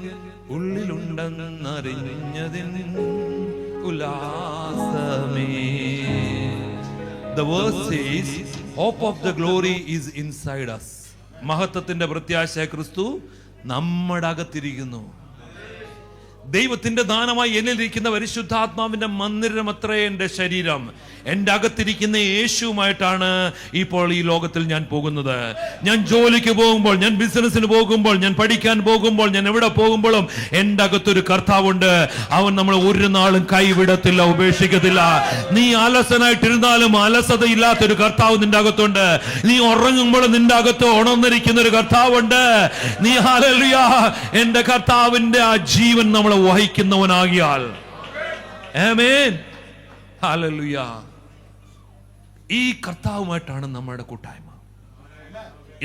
ഉള്ളിലുണ്ടെന്നറിഞ്ഞതിൻ ഉല്ലാസമേ. The verse says, hope of the glory is inside us. മഹത്വത്തിന്റെ പ്രത്യാശ ക്രിസ്തു നമ്മുടെ അകത്തിരിക്കുന്നു. ദൈവത്തിന്റെ ദാനമായി എന്നിലിരിക്കുന്ന പരിശുദ്ധാത്മാവിന്റെ മന്ദിരമത്രേ എൻ്റെ ശരീരം. എൻ്റെ അകത്തിരിക്കുന്ന യേശുവുമായിട്ടാണ് ഇപ്പോൾ ഈ ലോകത്തിൽ ഞാൻ പോകുന്നത്. ഞാൻ ജോലിക്ക് പോകുമ്പോൾ, ഞാൻ ബിസിനസ്സിന് പോകുമ്പോൾ, ഞാൻ പഠിക്കാൻ പോകുമ്പോൾ, ഞാൻ എവിടെ പോകുമ്പോഴും എൻ്റെ അകത്തൊരു കർത്താവുണ്ട്. അവൻ നമ്മളെ ഒരു നാളും കൈവിടത്തില്ല, ഉപേക്ഷിക്കത്തില്ല. നീ അലസനായിട്ടിരുന്നാലും അലസതയില്ലാത്തൊരു കർത്താവ് നിന്റെ അകത്തുണ്ട്. നീ ഉറങ്ങുമ്പോൾ നിന്റെ അകത്ത് ഉണർന്നിരിക്കുന്ന ഒരു കർത്താവുണ്ട്. നീ ഹല്ലേലൂയ, എൻ്റെ കർത്താവിന്റെ ആ ജീവൻ നമ്മളെ വഹിക്കുന്നവനാകിയാൽ ആമേൻ, ഹല്ലേലൂയ. ഈ കർത്താവുമായിട്ടാണ് നമ്മുടെ കൂട്ടായ്മ.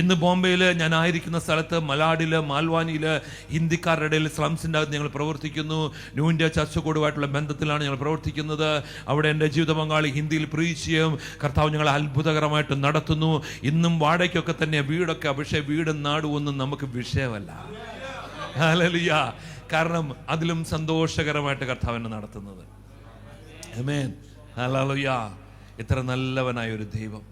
ഇന്ന് ബോംബെയില് ഞാൻ ആയിരിക്കുന്ന സ്ഥലത്ത്, മലാഡില്, മാൽവാനിയില് ഹിന്ദിക്കാരുടെ ഇടയിൽ സ്ലംസിൻ്റെ അകത്ത് ഞങ്ങൾ പ്രവർത്തിക്കുന്നു. ന്യൂ ഇന്ത്യ ചർച്ച് കോഡുമായിട്ടുള്ള ബന്ധത്തിലാണ് ഞങ്ങൾ പ്രവർത്തിക്കുന്നത്. അവിടെ എൻ്റെ ജീവിത പങ്കാളി ഹിന്ദിയിൽ പ്രീച്ച് ചെയ്യും. കർത്താവ് ഞങ്ങളെ അത്ഭുതകരമായിട്ട് നടത്തുന്നു. ഇന്നും വാടകയ്ക്കൊക്കെ തന്നെ വീടൊക്കെ, പക്ഷേ വീടും നാടും ഒന്നും നമുക്ക് വിഷയമല്ല. ഹല്ലേലൂയ. കാരണം അതിലും സന്തോഷകരമായിട്ട് കർത്താവിനെ നടത്തുന്നത്. ആമേൻ, ഹല്ലേലൂയ. ഇത്ര നല്ലവനായ ഒരു ദൈവം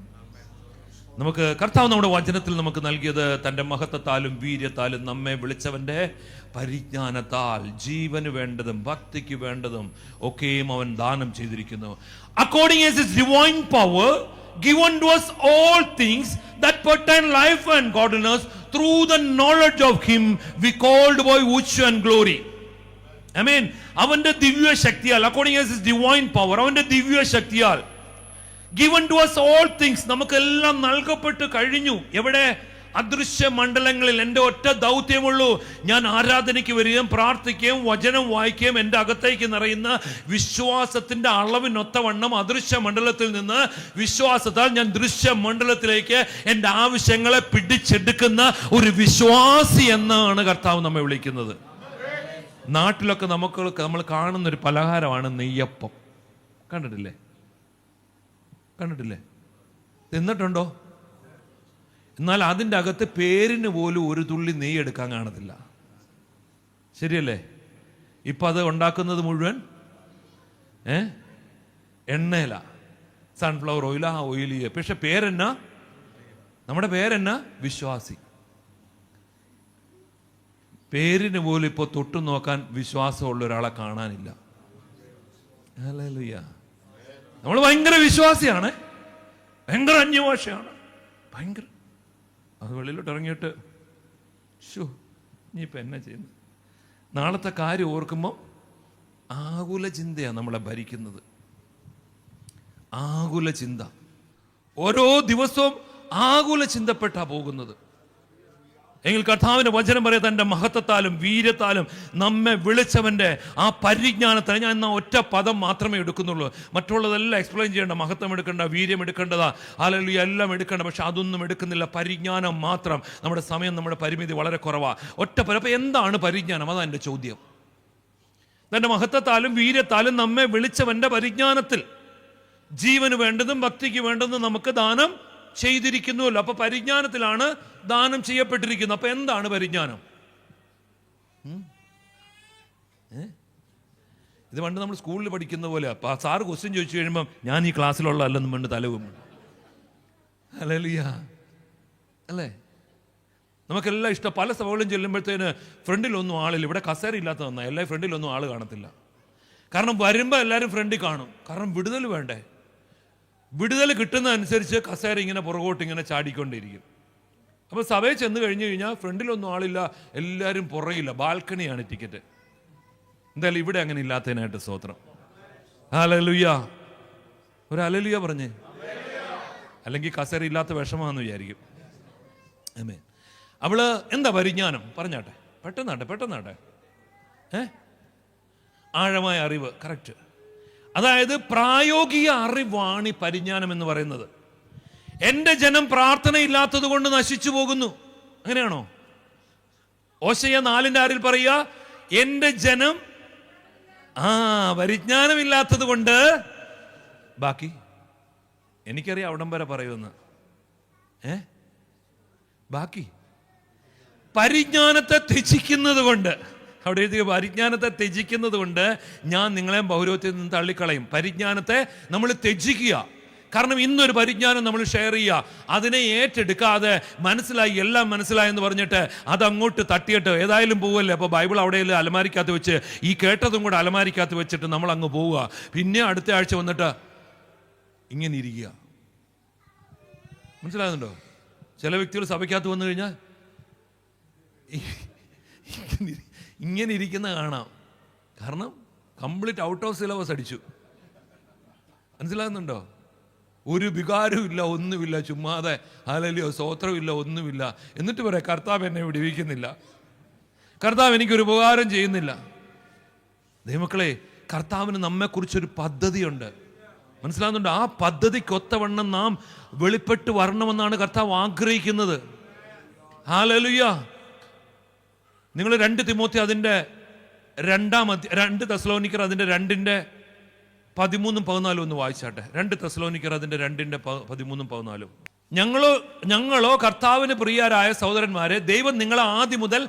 നമുക്ക് കർത്താവ് നമ്മുടെ വചനത്തിൽ നമുക്ക് നൽകിയത് തൻ്റെ മഹത്വത്താലും വീര്യത്താലും നമ്മെ വിളിച്ചവന്റെ പരിജ്ഞാനത്താൽ ജീവന് വേണ്ടതും ഭക്തിക്ക് വേണ്ടതും ഒക്കെയും അവൻ ദാനം ചെയ്തിരിക്കുന്നു. According as his divine power given to us all things that pertain life and godliness through the knowledge of him we called by virtue and glory. Amen. അവന്റെ ദിവ്യ ശക്തിയാൽ, according as his divine power, അവന്റെ ദിവ്യ ശക്തിയാൽ given to us all things, നമുക്കെല്ലാം നൽകപ്പെട്ട് കഴിഞ്ഞു. എവിടെ? അദൃശ്യ മണ്ഡലങ്ങളിൽ. എൻ്റെ ഒറ്റ ദൗത്യമുള്ളൂ, ഞാൻ ആരാധനയ്ക്ക് വരികയും പ്രാർത്ഥിക്കുകയും വചനം വായിക്കുകയും എൻ്റെ അകത്തേക്ക് നിറയുന്ന വിശ്വാസത്തിന്റെ അളവിനൊത്തവണ്ണം അദൃശ്യ മണ്ഡലത്തിൽ നിന്ന് വിശ്വാസത്താൽ ഞാൻ ദൃശ്യ മണ്ഡലത്തിലേക്ക് എൻ്റെ ആവശ്യങ്ങളെ പിടിച്ചെടുക്കുന്ന ഒരു വിശ്വാസി എന്നാണ് കർത്താവ് നമ്മെ വിളിക്കുന്നത്. നാട്ടിലൊക്കെ നമ്മൾ കാണുന്ന ഒരു പലഹാരമാണ് നെയ്യപ്പം. കണ്ടിട്ടില്ലേ? തിന്നിട്ടുണ്ടോ? എന്നാൽ അതിൻ്റെ അകത്ത് പേരിന് പോലും ഒരു തുള്ളി നെയ്യ് എടുക്കാൻ കാണത്തില്ല. ശരിയല്ലേ? ഇപ്പം അത് ഉണ്ടാക്കുന്നത് മുഴുവൻ എണ്ണയില, സൺഫ്ലവർ ഓയിലാ, ഓയിലിയ. പക്ഷെ പേരെന്നാ? നമ്മുടെ പേരെന്നാ? വിശ്വാസി. പേരിന് പോലും ഇപ്പോൾ തൊട്ടു നോക്കാൻ വിശ്വാസമുള്ള ഒരാളെ കാണാനില്ല. ഹല്ലേലൂയ. നമ്മൾ ഭയങ്കര വിശ്വാസിയാണ്, ഭയങ്കര അന്യഭാഷയാണ്, ഭയങ്കര. അത് വെളിയിലോട്ട് ഇറങ്ങിയിട്ട് ഇനിയിപ്പോൾ എന്നാ ചെയ്യുന്നത്? നാളത്തെ കാര്യം ഓർക്കുമ്പോൾ ആകുല ചിന്തയാണ് നമ്മളെ ഭരിക്കുന്നത്. ആകുല ചിന്ത. ഓരോ ദിവസവും ആകുല ചിന്തപ്പെട്ടാ പോകുന്നത്. എങ്കിൽ കർത്താവിന്റെ വചനം പറയാം, തന്റെ മഹത്വത്താലും വീര്യത്താലും നമ്മെ വിളിച്ചവന്റെ ആ പരിജ്ഞാനത്തിന് ഞാൻ എന്നാ ഒറ്റ പദം മാത്രമേ എടുക്കുന്നുള്ളൂ. മറ്റുള്ളതെല്ലാം എക്സ്പ്ലെയിൻ ചെയ്യേണ്ട, മഹത്വം എടുക്കേണ്ട, വീര്യം എടുക്കേണ്ടതാ, ഹല്ലേലൂയ എല്ലാം എടുക്കേണ്ട. പക്ഷെ അതൊന്നും എടുക്കുന്നില്ല, പരിജ്ഞാനം മാത്രം. നമ്മുടെ സമയം, നമ്മുടെ പരിമിതി വളരെ കുറവാണ്. അപ്പൊ എന്താണ് പരിജ്ഞാനം? അതാണ് എൻ്റെ ചോദ്യം. തന്റെ മഹത്വത്താലും വീര്യത്താലും നമ്മെ വിളിച്ചവന്റെ പരിജ്ഞാനത്തിൽ ജീവന് വേണ്ടതും ഭക്തിക്ക് വേണ്ടതും നമുക്ക് ദാനം ചെയ്തിരിക്കുന്നുവല്ലോ. അപ്പൊ പരിജ്ഞാനത്തിലാണ് ദാനം ചെയ്യപ്പെട്ടിരിക്കുന്നത്. അപ്പൊ എന്താണ് പരിജ്ഞാനം? ഇത് പണ്ട് നമ്മൾ സ്കൂളിൽ പഠിക്കുന്ന പോലെ സാറ് ക്വസ്റ്റ്യൻ ചോദിച്ചു കഴിയുമ്പം ഞാൻ ഈ ക്ലാസ്സിലുള്ള അല്ലെന്നും പണ്ട് തലവും. ഹല്ലേലൂയ അല്ലേ? നമുക്കെല്ലാം ഇഷ്ടം. പല സഭകളും ചെല്ലുമ്പോഴത്തേന് ഫ്രണ്ടിലൊന്നും ആളില്ല. ഇവിടെ കസേര ഇല്ലാത്ത നന്നായി, എല്ലാ ഫ്രണ്ടിലൊന്നും ആൾ കാണത്തില്ല. കാരണം വരുമ്പോൾ എല്ലാവരും ഫ്രണ്ടിൽ കാണും. കാരണം വിടുതൽ വേണ്ടേ? വിടുതൽ കിട്ടുന്നതനുസരിച്ച് കസേര ഇങ്ങനെ പുറകോട്ട് ഇങ്ങനെ ചാടിക്കൊണ്ടിരിക്കും. അപ്പോൾ സഭയിൽ ചെന്ന് കഴിഞ്ഞു കഴിഞ്ഞാൽ ഫ്രണ്ടിലൊന്നും ആളില്ല, എല്ലാവരും പുറകില്ല, ബാൽക്കണിയാണ് ടിക്കറ്റ്. എന്തായാലും ഇവിടെ അങ്ങനെ ഇല്ലാത്തതിനായിട്ട് സ്തോത്രം. ഹല്ലേലൂയ, ഒരു ഹല്ലേലൂയ പറഞ്ഞേ. അല്ലെങ്കിൽ കസേര ഇല്ലാത്ത വിഷമാണെന്ന് വിചാരിക്കും. ആമേൻ. അവള് എന്താ പരിജ്ഞാനം? പറഞ്ഞാട്ടെ, പെട്ടെന്നാട്ടെ. ആഴമായ അറിവ്. കറക്റ്റ്. അതായത് പ്രായോഗിക അറിവാണ് ഈ പരിജ്ഞാനം എന്ന് പറയുന്നത്. എൻ്റെ ജനം പ്രാർത്ഥനയില്ലാത്തത് കൊണ്ട് നശിച്ചു പോകുന്നു. അങ്ങനെയാണോ? ഓശയ 4:6 പറയുക, എൻ്റെ ജനം പരിജ്ഞാനമില്ലാത്തത് കൊണ്ട്. ബാക്കി എനിക്കറിയാം അവിടം വരെ പറയുമെന്ന്. ബാക്കി പരിജ്ഞാനത്തെ ത്യജിക്കുന്നത് കൊണ്ട്, അവിടെ എഴുതിയ പരിജ്ഞാനത്തെ ത്യജിക്കുന്നത് കൊണ്ട് ഞാൻ നിങ്ങളെ പൗരോഹിത്യത്തിൽ നിന്ന് തള്ളിക്കളയും. പരിജ്ഞാനത്തെ നമ്മൾ ത്യജിക്കുക. കാരണം ഇന്നൊരു പരിജ്ഞാനം നമ്മൾ ഷെയർ ചെയ്യുക, അതിനെ ഏറ്റെടുക്കാതെ മനസ്സിലായി, എല്ലാം മനസ്സിലായി എന്ന് പറഞ്ഞിട്ട് അതങ്ങോട്ട് തട്ടിയിട്ട് ഏതായാലും പോവല്ലേ. അപ്പോൾ ബൈബിൾ അവിടെ അലമാരിക്കകത്ത് വെച്ച് ഈ കേട്ടതും കൂടെ അലമാരിക്കകത്ത് വെച്ചിട്ട് നമ്മൾ അങ്ങ് പോവുക. പിന്നെ അടുത്ത ആഴ്ച വന്നിട്ട് ഇങ്ങനെ ഇരിക്കുക. മനസ്സിലാകുന്നുണ്ടോ? ചില വ്യക്തികൾ സഭയ്ക്കകത്ത് വന്നു കഴിഞ്ഞാൽ ഇങ്ങനെ ഇരിക്കുന്ന കാണാം. കാരണം കംപ്ലീറ്റ് ഔട്ട് ഓഫ് സിലബസ് അടിച്ചു. മനസ്സിലാകുന്നുണ്ടോ? ഒരു വികാരവും ഇല്ല, ഒന്നുമില്ല, ചുമ്മാതെ ഹല്ലേലൂയ സ്തോത്രമില്ല, ഒന്നുമില്ല. എന്നിട്ട് പറയാം കർത്താവ് എന്നെ വിടുവിക്കുന്നില്ല, കർത്താവ് എനിക്കൊരു ഉപകാരം ചെയ്യുന്നില്ല. ദൈവമക്കളെ, കർത്താവിന് നമ്മെക്കുറിച്ചൊരു പദ്ധതിയുണ്ട്. മനസ്സിലാകുന്നുണ്ടോ? ആ പദ്ധതിക്കൊത്തവണ്ണം നാം വെളിപ്പെട്ട് വരണമെന്നാണ് കർത്താവ് ആഗ്രഹിക്കുന്നത്. ഹല്ലേലൂയ. നിങ്ങൾ 2 തിമോത്തി അതിൻ്റെ 2 തെസ്സലോനിക്കർ അതിൻ്റെ 2:13-14 ഒന്ന് വായിച്ചാട്ടെ. 2 തെസ്സലോനിക്കർ അതിൻ്റെ 2:13-14. ഞങ്ങളോ കർത്താവിന് പ്രിയരായ സഹോദരന്മാരെ, ദൈവം നിങ്ങളെ ആദ്യം മുതൽ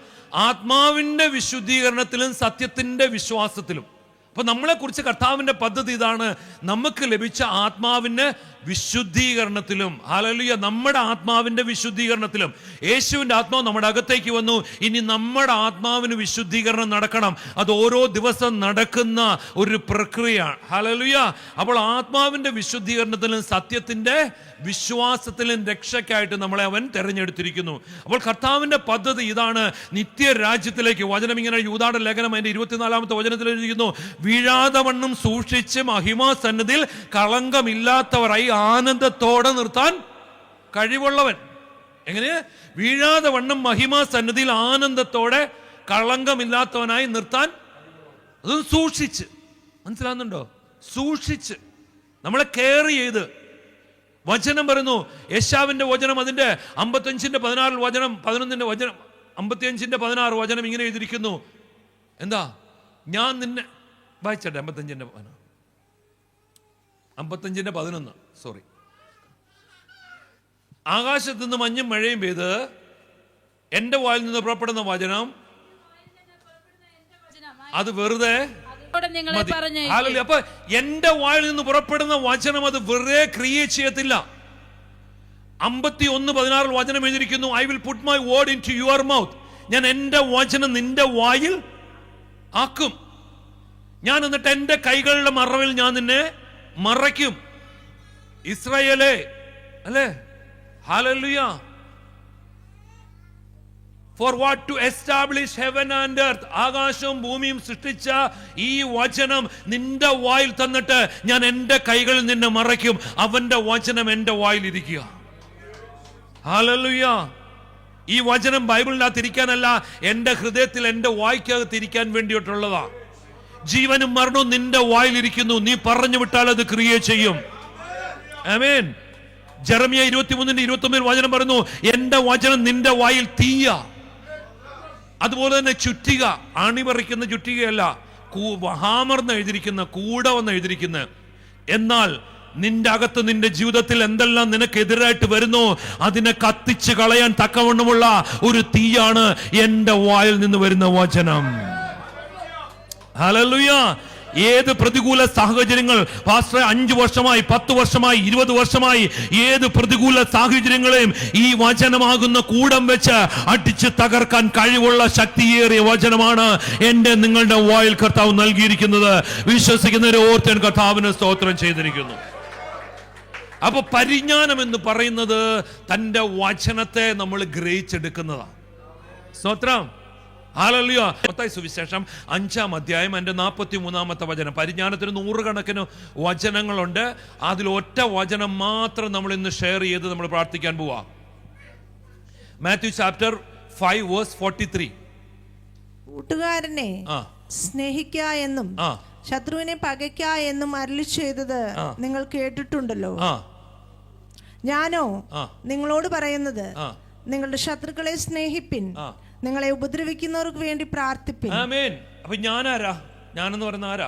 ആത്മാവിന്റെ വിശുദ്ധീകരണത്തിലും സത്യത്തിന്റെ വിശ്വാസത്തിലും. അപ്പൊ നമ്മളെക്കുറിച്ച് കർത്താവിന്റെ പദ്ധതി ഇതാണ്, നമുക്ക് ലഭിച്ച ആത്മാവിന്റെ വിശുദ്ധീകരണത്തിലും. ഹല്ലേലൂയ. നമ്മുടെ ആത്മാവിന്റെ വിശുദ്ധീകരണത്തിലും. യേശുവിന്റെ ആത്മാവ് നമ്മുടെ അകത്തേക്ക് വന്നു. ഇനി നമ്മുടെ ആത്മാവിന് വിശുദ്ധീകരണം നടക്കണം. അത് ഓരോ ദിവസം നടക്കുന്ന ഒരു പ്രക്രിയയാണ്. ഹല്ലേലൂയ. അപ്പോൾ ആത്മാവിന്റെ വിശുദ്ധീകരണത്തിലും സത്യത്തിന്റെ വിശ്വാസത്തിലും രക്ഷയ്ക്കായിട്ട് നമ്മളെ അവൻ തെരഞ്ഞെടുത്തിരിക്കുന്നു. അപ്പോൾ കർത്താവിന്റെ പദ്ധതി ഇതാണ്, നിത്യരാജ്യത്തിലേക്ക്. വചനം ഇങ്ങനെ, യൂദായുടെ ലേഖനം അതിന്റെ 24-ാമത്തെ വചനത്തിൽ എഴുതിയിരിക്കുന്നു, വീഴാതെ വണ്ണം സൂക്ഷിച്ച് മഹിമാ സന്നിധിയിൽ കളങ്കമില്ലാത്തവരായി ആനന്ദത്തോടെ നിർത്താൻ കഴിവുള്ളവൻ. എങ്ങനെ? വീഴാതെ വണ്ണം മഹിമാ സന്നിധിയിൽ ആനന്ദത്തോടെ കളങ്കമില്ലാത്തവനായി നിർത്താൻ. അതും സൂക്ഷിച്ച്. മനസ്സിലാകുന്നുണ്ടോ? സൂക്ഷിച്ച് നമ്മളെ കെയർ ചെയ്ത്. വചനം പറയുന്നു, യെശയ്യാവിന്റെ വചനം അതിന്റെ 55:16 വചനം, 11 വചനം, 55:16 വചനം ഇങ്ങനെ എഴുതിയിരിക്കുന്നു. എന്താ? ഞാൻ നിന്നെ വായിച്ചട്ടെ. 55:11 സോറി. ആകാശത്ത് നിന്ന് മഞ്ഞും മഴയും പെയ്ത് എന്റെ വായിൽ നിന്ന് പുറപ്പെടുന്ന വചനം അത് വെറുതെ. അപ്പൊ എന്റെ വായിൽ നിന്ന് പുറപ്പെടുന്ന വചനം അത് വെറുതെ ക്രിയേറ്റ് ചെയ്യത്തില്ല. 51:16 വചനം എഴുതിയിരിക്കുന്നു, I will put my word into your mouth. ഞാൻ എന്റെ വചനം നിന്റെ വായിൽ ആക്കും. ഞാൻ എന്നിട്ട് എന്റെ കൈകളുടെ മറവിൽ ഞാൻ നിന്നെ മറയ്ക്കും. ഇസ്രായേലേ, അല്ലേ? Hallelujah. For what? To establish heaven and earth. ആകാശവും ഭൂമിയും സൃഷ്ടിച്ച ഈ വചനം നിന്റെ വായിൽ തന്നിട്ട് ഞാൻ എന്റെ കൈകളിൽ നിന്നെ മറയ്ക്കും. അവന്റെ വചനം എന്റെ വായിൽ ഇരിക്കുക. ഹല്ലേലൂയ. ഈ വചനം ബൈബിളിനകത്ത് ഇരിക്കാനല്ല, എൻ്റെ ഹൃദയത്തിൽ, എൻ്റെ വായ്ക്കകത്ത് ഇരിക്കാൻ വേണ്ടിയിട്ടുള്ളതാ. ജീവനും മരണവും നിന്റെ വായിലിരിക്കുന്നു, നീ പറഞ്ഞു വിട്ടാൽ അത് ക്രിയ ചെയ്യും. ആമേൻ. ജെറമ്യ 23:29 വചനം പറയുന്നു, എൻ്റെ വചനം നിന്റെ വായിൽ തീയ. അതുപോലെ തന്നെ ചുറ്റിക, അണിപറിക്കുന്ന ചുറ്റികയല്ല, ഹാമർന്ന് എഴുതിയിരിക്കുന്ന, കൂടവെന്ന് എഴുതിയിരിക്കുന്ന. എന്നാൽ നിന്റെ അകത്ത്, നിന്റെ ജീവിതത്തിൽ എന്തെല്ലാം നിനക്കെതിരായിട്ട് വരുന്നു അതിനെ കത്തിച്ച് കളയാൻ തക്കവണ്ണമുള്ള ഒരു തീയാണ് എൻ്റെ വായിൽ നിന്ന് വരുന്ന വചനം. ഹല്ലേലൂയ. ഏത് പ്രതികൂല സാഹചര്യങ്ങൾ പാസ്റ്റർ 5 വർഷമായി, 10 വർഷമായി, 20 വർഷമായി, ഏത് പ്രതികൂല സാഹചര്യങ്ങളെയും ഈ വചനമാകുന്ന കൂടം വെച്ച് അടിച്ച് തകർക്കാൻ കഴിവുള്ള ശക്തിയേറിയ വചനമാണ് എൻ്റെ നിങ്ങളുടെ വായിൽ കർത്താവ് നൽകിയിരിക്കുന്നത്. വിശ്വസിക്കുന്നവരെ ഓർത്ത് കർത്താവിന് സ്തോത്രം ചെയ്തിരിക്കുന്നു. അപ്പൊ പരിജ്ഞാനം എന്ന് പറയുന്നത് തൻ്റെ വചനത്തെ നമ്മൾ ഗ്രഹിച്ചെടുക്കുന്നതാണ്. സ്തോത്രം. ഹല്ലേലൂയ. മത്തായി സുവിശേഷം 5-ാം അധ്യായം അതിന്റെ 43-ാമത്തെ വചനം. പരിജ്ഞാനത്തിന് 100 കണക്കിന് വചനങ്ങളുണ്ട്. അതിൽ ഒറ്റ വചനം മാത്രം നമ്മൾ ഇന്ന് ഷെയർ ചെയ്ത് നമ്മൾ പ്രാർത്ഥിക്കാൻ പോവാ. Matthew chapter 5 verse 43. കൂട്ടുകാരനെ സ്നേഹിക്ക എന്നും ശത്രുവിനെ പകയ്ക്ക എന്നും അരുളി ചെയ്തത് നിങ്ങൾ കേട്ടിട്ടുണ്ടല്ലോ. ഞാനോ നിങ്ങളോട് പറയുന്നത്, നിങ്ങളുടെ ശത്രുക്കളെ സ്നേഹിപ്പിൻ, നിങ്ങളെ ഉപദ്രവിക്കുന്നവർക്ക് വേണ്ടി പ്രാർത്ഥിപ്പിൻ. ആമേൻ. അപ്പൊ ഞാനാരാ? ഞാനെന്ന് പറയുന്ന ആരാ?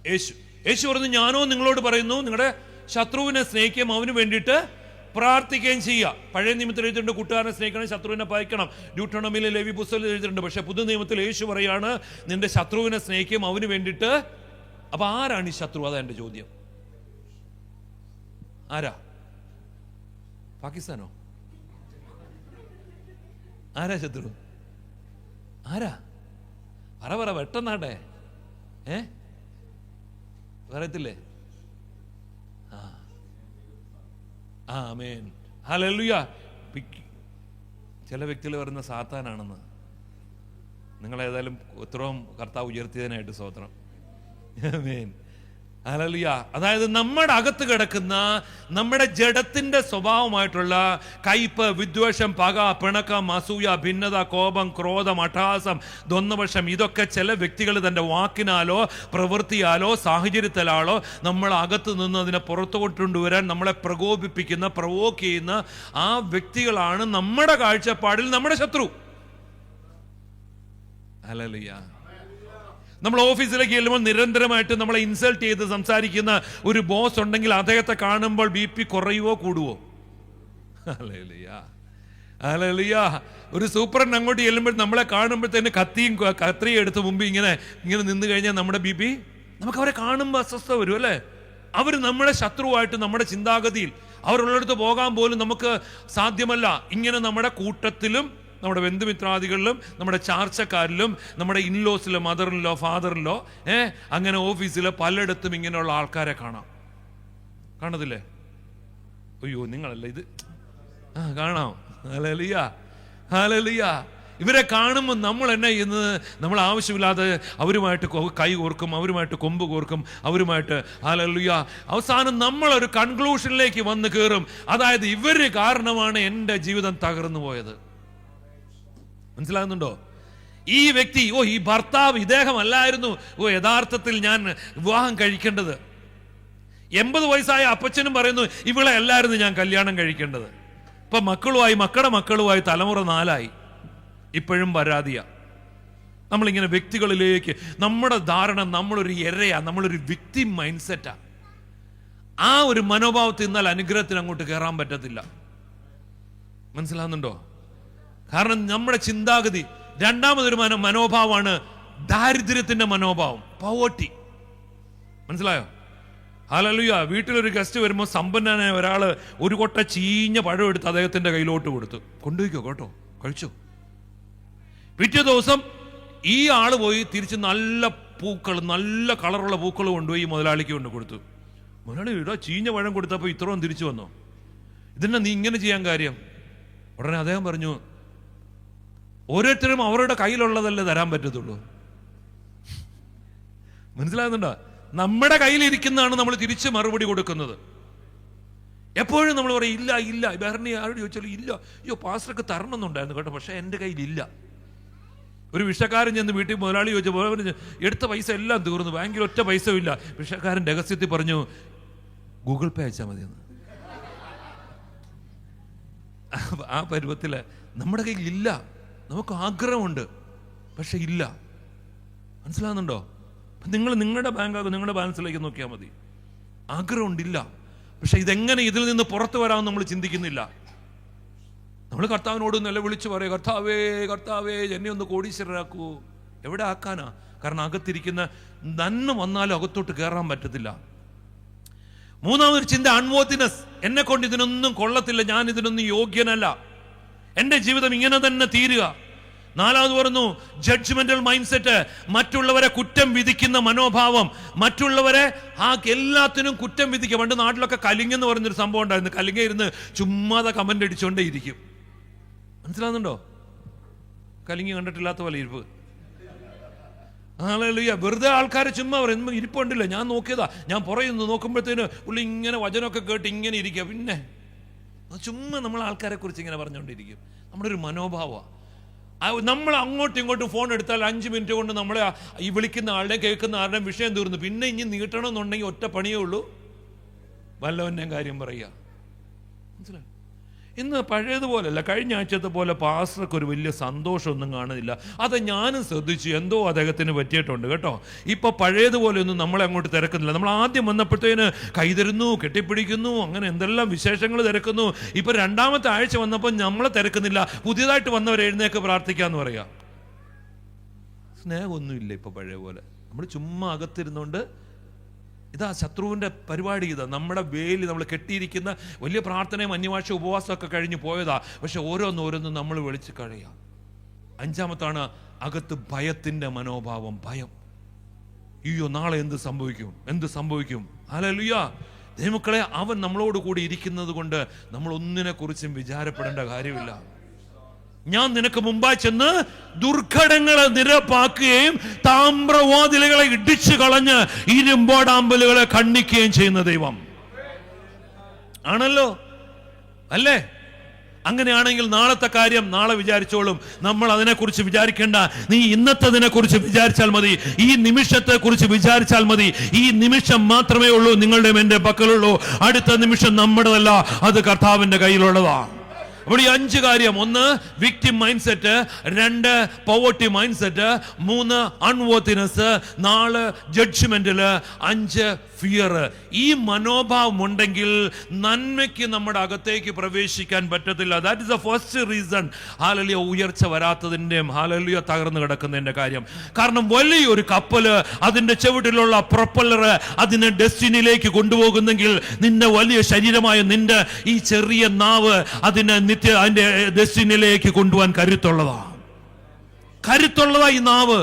യേശു. യേശു പറഞ്ഞു, ഞാനോ നിങ്ങളോട് പറയുന്നു, നിങ്ങളുടെ ശത്രുവിനെ സ്നേഹിക്കുകയും അവന് വേണ്ടിയിട്ട് പ്രാർത്ഥിക്കുകയും ചെയ്യുക. പഴയ നിയമത്തിൽ എഴുതിയിട്ടുണ്ട് കൂട്ടുകാരനെ സ്നേഹിക്കണം, ശത്രുവിനെ പകയ്ക്കണം. ഡ്യൂട്ടോണമിയിൽ, ലേവി പുസ്തകത്തിൽ എഴുതിയിട്ടുണ്ട്. പക്ഷെ പുതു നിയമത്തിൽ യേശു പറയാണ്, നിന്റെ ശത്രുവിനെ സ്നേഹിക്കുകയും അവന് വേണ്ടിയിട്ട്. അപ്പൊ ആരാണ് ഈ ശത്രു? അതാ എന്റെ ചോദ്യം. ആരാ? പാകിസ്ഥാനോ? ആരാ ശത്രു? ആരാ? പറ വെട്ടനാട്ടെ. പറയത്തില്ലേ? ആമേൻ. ഹല്ലേലൂയ. ചില വ്യക്തികൾ പറയുന്ന സാത്താനാണെന്ന്. നിങ്ങളേതായാലും ഉത്തരവും കർത്താവ് ഉയർത്തിയതിനായിട്ട് സ്തോത്രം. ആമേൻ. ഹല്ലേലൂയ. അതായത് നമ്മുടെ അകത്ത് കിടക്കുന്ന നമ്മുടെ ജഡത്തിന്റെ സ്വഭാവമായിട്ടുള്ള കയ്പ്, വിദ്വേഷം, പക, പിണക്കം, അസൂയ, ഭിന്നത, കോപം, ക്രോധം, അട്ടഹാസം, ദ്വന്ദ്വപക്ഷം, ഇതൊക്കെ ചില വ്യക്തികൾ തന്റെ വാക്കിനാലോ പ്രവൃത്തിയാലോ സാഹചര്യത്തിലാലോ നമ്മൾ അകത്ത് നിന്ന് അതിനെ പുറത്തുകൊണ്ടുവരാൻ നമ്മളെ പ്രകോപിപ്പിക്കുന്ന, പ്രവോക്ക് ചെയ്യുന്ന ആ വ്യക്തികളാണ് നമ്മുടെ കാഴ്ചപ്പാടിൽ നമ്മുടെ ശത്രു. ഹല്ലേലൂയ. നമ്മൾ ഓഫീസിലേക്ക് ചെല്ലുമ്പോൾ നിരന്തരമായിട്ട് നമ്മളെ ഇൻസൾട്ട് ചെയ്ത് സംസാരിക്കുന്ന ഒരു ബോസ് ഉണ്ടെങ്കിൽ അദ്ദേഹത്തെ കാണുമ്പോൾ BP കുറയുവോ കൂടുവോ? ഹല്ലേലൂയ. ഹല്ലേലൂയ. ഒരു സൂപ്രണ്ട് അങ്ങോട്ട് ചെല്ലുമ്പോൾ നമ്മളെ കാണുമ്പോഴത്തേന് കത്രിയും എടുത്ത് മുമ്പ് ഇങ്ങനെ നിന്ന് കഴിഞ്ഞാൽ നമ്മുടെ BP, നമുക്ക് അവരെ കാണുമ്പോൾ അസ്വസ്ഥത വരും അല്ലേ? അവർ നമ്മുടെ ശത്രുവായിട്ട് നമ്മുടെ ചിന്താഗതിയിൽ, അവരുള്ളിടത്ത് പോകാൻ പോലും നമുക്ക് സാധ്യമല്ല. ഇങ്ങനെ നമ്മുടെ കൂട്ടത്തിലും നമ്മുടെ ബന്ധുമിത്രാദികളിലും നമ്മുടെ ചാർച്ചക്കാരിലും നമ്മുടെ ഇൻലോസിലോ മദറിലോ ഫാദറിലോ അങ്ങനെ ഓഫീസിലോ പലയിടത്തും ഇങ്ങനെയുള്ള ആൾക്കാരെ കാണത്തില്ലേ? അയ്യോ നിങ്ങളല്ല ഇത് കാണാം. ഹല്ലേലൂയ. ഹല്ലേലൂയ. ഇവരെ കാണുമ്പോൾ നമ്മൾ എന്നെ ചെയ്യുന്നത്, നമ്മൾ ആവശ്യമില്ലാതെ അവരുമായിട്ട് കൈ കോർക്കും, അവരുമായിട്ട് കൊമ്പ് കോർക്കും, അവരുമായിട്ട്. ഹല്ലേലൂയ. അവസാനം നമ്മളൊരു കൺക്ലൂഷനിലേക്ക് വന്ന് കയറും. അതായത് ഇവര് കാരണമാണ് എൻ്റെ ജീവിതം തകർന്നു പോയത്. മനസ്സിലാകുന്നുണ്ടോ? ഈ വ്യക്തി, ഈ ഭർത്താവ് ഇദ്ദേഹമല്ലായിരുന്നു യഥാർത്ഥത്തിൽ ഞാൻ വിവാഹം കഴിക്കേണ്ടത്. 80 വയസ്സായ അപ്പച്ചനും പറയുന്നു, ഇവളെ അല്ലായിരുന്നു ഞാൻ കല്യാണം കഴിക്കേണ്ടത്. ഇപ്പൊ മക്കളുമായി, മക്കളുടെ മക്കളുമായി തലമുറ 4ആയി. ഇപ്പോഴും പരാതിയാ. നമ്മളിങ്ങനെ വ്യക്തികളിലേക്ക്, നമ്മുടെ ധാരണ നമ്മളൊരു ഇരയാ, നമ്മളൊരു വിക്ടിം മൈൻഡ് സെറ്റാ. ആ ഒരു മനോഭാവത്തിൽ നിന്നാൽ അനുഗ്രഹത്തിന് അങ്ങോട്ട് കയറാൻ പറ്റത്തില്ല. മനസ്സിലാകുന്നുണ്ടോ? കാരണം നമ്മുടെ ചിന്താഗതി. രണ്ടാമതൊരു മനോഭാവമാണ് ദാരിദ്ര്യത്തിന്റെ മനോഭാവം, പവർട്ടി. മനസ്സിലായോ? ഹല്ലേലൂയ. വീട്ടിലൊരു ഗസ്റ്റ് വരുമ്പോൾ സമ്പന്നനായ ഒരാള് ഒരു കൊട്ട ചീഞ്ഞ പഴം എടുത്ത് അദ്ദേഹത്തിന്റെ കയ്യിലോട്ട് കൊടുത്തു, കൊണ്ടുപോയിക്കോ കേട്ടോ, കഴിച്ചു. പിറ്റേ ദിവസം ഈ ആള് പോയി തിരിച്ച് നല്ല പൂക്കൾ, നല്ല കളറുള്ള പൂക്കൾ കൊണ്ടുപോയി മുതലാളിക്ക് കൊണ്ട് കൊടുത്തു. മുതലാളി ഇവിടെ ചീഞ്ഞ പഴം കൊടുത്തപ്പോൾ ഇത്രയും തിരിച്ചു വന്നോ? ഇതെന്നാ നീ ഇങ്ങനെ ചെയ്യാൻ കാര്യം? ഉടനെ അദ്ദേഹം പറഞ്ഞു, ഓരോരുത്തരും അവരുടെ കയ്യിലുള്ളതല്ലേ തരാൻ പറ്റത്തുള്ളൂ. മനസ്സിലാകുന്നുണ്ടോ? നമ്മുടെ കയ്യിലിരിക്കുന്നതാണ് നമ്മൾ തിരിച്ച് മറുപടി കൊടുക്കുന്നത്. എപ്പോഴും നമ്മൾ പറയും ഇല്ല ഇല്ല. ബെഹ്റിനെ ആരോട് ചോദിച്ചാലും ഇല്ല, അയ്യോ പാസ്റ്റർക്ക് തരണമെന്നുണ്ടായിരുന്നു കേട്ടോ, പക്ഷെ എൻ്റെ കയ്യിലില്ല. ഒരു വിഷക്കാരൻ ചെന്ന് വീട്ടിൽ മുതലാളി ചോദിച്ചപ്പോൾ എടുത്ത പൈസ എല്ലാം തീർന്നു, ബാങ്കിൽ ഒറ്റ പൈസ ഇല്ല. വിഷക്കാരൻ രഹസ്യത്തിൽ പറഞ്ഞു ഗൂഗിൾ പേ അയച്ചാൽ മതിയെന്ന്. ആ പരുവത്തില് നമ്മുടെ കയ്യിൽ ഇല്ല. നമുക്ക് ആഗ്രഹമുണ്ട്, പക്ഷെ ഇല്ല. മനസ്സിലാകുന്നുണ്ടോ? നിങ്ങൾ നിങ്ങളുടെ നിങ്ങളുടെ ബാലൻസിലേക്ക് നോക്കിയാൽ മതി. ആഗ്രഹമുണ്ടില്ല, പക്ഷെ ഇതെങ്ങനെ ഇതിൽ നിന്ന് പുറത്തു വരാമെന്ന് നമ്മൾ ചിന്തിക്കുന്നില്ല. നമ്മൾ കർത്താവിനോട് നിലവിളിച്ച് പറയും, കർത്താവേ കർത്താവേ എന്നെ ഒന്ന് കോടീശ്വരരാക്കൂ. എവിടെ ആക്കാനാ? കാരണം അകത്തിരിക്കുന്ന നന്മ വന്നാലും അകത്തോട്ട് കയറാൻ പറ്റത്തില്ല. മൂന്നാമതൊരു ചിന്ത അൺവോത്തിനെസ്. എന്നെ കൊണ്ട് ഇതിനൊന്നും കൊള്ളത്തില്ല, ഞാൻ ഇതിനൊന്നും യോഗ്യനല്ല, എൻ്റെ ജീവിതം ഇങ്ങനെ തന്നെ തീരുക. നാലാമത് പറഞ്ഞു ജഡ്ജ്മെന്റൽ മൈൻഡ് സെറ്റ്. മറ്റുള്ളവരെ കുറ്റം വിധിക്കുന്ന മനോഭാവം, മറ്റുള്ളവരെ എല്ലാത്തിനും കുറ്റം വിധിക്കുക. പണ്ട് നാട്ടിലൊക്കെ കലിങ്ങെന്ന് പറഞ്ഞൊരു സംഭവം ഉണ്ടായിരുന്നു. കലിങ്ങ ഇരുന്ന് ചുമ്മാതെ കമന്റ് അടിച്ചുകൊണ്ടേ ഇരിക്കും. മനസ്സിലാകുന്നുണ്ടോ? കലിങ്ങി കണ്ടിട്ടില്ലാത്ത പോലെ ഇരിപ്പ്. ഹല്ലേലൂയ. വെറുതെ ആൾക്കാരെ ചുമ്മാ പറയും, ഇരിപ്പുണ്ടില്ല, ഞാൻ നോക്കിയതാ, ഞാൻ പുറയുന്നു. നോക്കുമ്പോഴത്തേന് പുള്ളി ഇങ്ങനെ വചനമൊക്കെ കേട്ട് ഇങ്ങനെ ഇരിക്കുക. പിന്നെ ചുമ്മാ നമ്മൾ ആൾക്കാരെ കുറിച്ച് ഇങ്ങനെ പറഞ്ഞുകൊണ്ടിരിക്കും. നമ്മുടെ ഒരു മനോഭാവമാണ്. നമ്മൾ അങ്ങോട്ടും ഇങ്ങോട്ടും ഫോൺ എടുത്താൽ 5 മിനിറ്റ് കൊണ്ട് നമ്മളെ ഈ വിളിക്കുന്ന ആളുടെയും കേൾക്കുന്ന ആരുടെയും വിഷയം തീർന്നു. പിന്നെ ഇനി നീട്ടണമെന്നുണ്ടെങ്കിൽ ഒറ്റ പണിയേ ഉള്ളൂ, വല്ലവൻ്റെയും കാര്യം പറയുക. മനസ്സിലായി? ഇന്ന് പഴയതുപോലെയല്ല. കഴിഞ്ഞ ആഴ്ചത്തെ പോലെ പാസ്റ്റർക്ക് ഒരു വലിയ സന്തോഷമൊന്നും കാണുന്നില്ല. അത് ഞാനും ശ്രദ്ധിച്ചു, എന്തോ അദ്ദേഹത്തിന് പറ്റിയിട്ടുണ്ട് കേട്ടോ. ഇപ്പൊ പഴയതുപോലെ ഒന്നും നമ്മളെ അങ്ങോട്ട് തിരക്കുന്നില്ല. നമ്മൾ ആദ്യം വന്നപ്പോഴത്തേന് കൈതരുന്നു, കെട്ടിപ്പിടിക്കുന്നു, അങ്ങനെ എന്തെല്ലാം വിശേഷങ്ങൾ തിരക്കുന്നു. ഇപ്പൊ രണ്ടാമത്തെ ആഴ്ച വന്നപ്പോൾ നമ്മളെ തിരക്കുന്നില്ല. പുതിയതായിട്ട് വന്നവർ എഴുന്നേക്ക് പ്രാർത്ഥിക്കാന്ന് പറയാ. സ്നേഹമൊന്നുമില്ല ഇപ്പൊ പഴയ പോലെ. നമ്മൾ ചുമ്മാ അകത്തിരുന്നുകൊണ്ട് ഇതാ ശത്രുവിൻ്റെ പരിപാടി. ഇതാ നമ്മുടെ വേലി നമ്മൾ കെട്ടിയിരിക്കുന്ന വലിയ പ്രാർത്ഥനയും അന്യഭാഷ ഉപവാസമൊക്കെ കഴിഞ്ഞ് പോയതാ. പക്ഷെ ഓരോന്നോരോന്നും നമ്മൾ വിളിച്ച് കഴിയാം. അഞ്ചാമത്താണ് അകത്ത് ഭയത്തിൻ്റെ മനോഭാവം. ഭയം. അയ്യോ നാളെ എന്ത് സംഭവിക്കും. ഹല്ലേലൂയ. ദൈവമക്കളെ, അവൻ നമ്മളോട് കൂടി ഇരിക്കുന്നത് കൊണ്ട് നമ്മൾ ഒന്നിനെ കുറിച്ചും വിചാരപ്പെടേണ്ട കാര്യമില്ല. ഞാൻ നിനക്ക് മുമ്പായി ചെന്ന് ദുർഘടങ്ങളെ നിരപ്പാക്കുകയും താമ്രവാതിലുകളെ ഇടിച്ചു കളഞ്ഞ് ഇരുമ്പോടാമ്പലുകളെ ഖണ്ഡിക്കുകയും ചെയ്യുന്ന ദൈവം ആണല്ലോ, അല്ലേ? അങ്ങനെയാണെങ്കിൽ നാളത്തെ കാര്യം നാളെ വിചാരിച്ചോളും. നമ്മൾ അതിനെക്കുറിച്ച് വിചാരിക്കേണ്ട. നീ ഇന്നത്തതിനെ കുറിച്ച് വിചാരിച്ചാൽ മതി, ഈ നിമിഷത്തെ കുറിച്ച് വിചാരിച്ചാൽ മതി. ഈ നിമിഷം മാത്രമേ ഉള്ളൂ നിങ്ങളുടെ എൻ്റെ പക്കലുള്ളൂ. അടുത്ത നിമിഷം നമ്മുടേതല്ല, അത് കർത്താവിന്റെ കയ്യിലുള്ളതാണ്. അപ്പോൾ ഈ 5 കാര്യം: 1 victim mind set, 2 poverty mind set, 3 അൺവോത്തിനെസ്, 4 ജഡ്ജ്മെന്റില്, 5 fear. ഈ മനോഭാവം ഉണ്ടെങ്കിൽ നന്മയ്ക്ക് നമ്മുടെ അകത്തേക്ക് പ്രവേശിക്കാൻ പറ്റത്തില്ല. That is the first reason hallelujah ഉയർച്ച വരാത്തതിൻ്റെയും ഹല്ലേലൂയ തകർന്നു കിടക്കുന്നതിൻ്റെ കാര്യം. കാരണം വലിയൊരു കപ്പല് അതിൻ്റെ ചുവട്ടിലുള്ള പ്രൊപ്പല്ലർ അതിനെ ഡെസ്റ്റിനിയിലേക്ക് കൊണ്ടുപോകുന്നെങ്കിൽ നിന്റെ വലിയ ശരീരമായ നിന്റെ ഈ ചെറിയ നാവ് അതിനെ അതിന്റെ ഡെസ്റ്റിനിയിലേക്ക് കൊണ്ടുപോകാൻ കരുത്തുള്ളതാ ഈ നാവ്.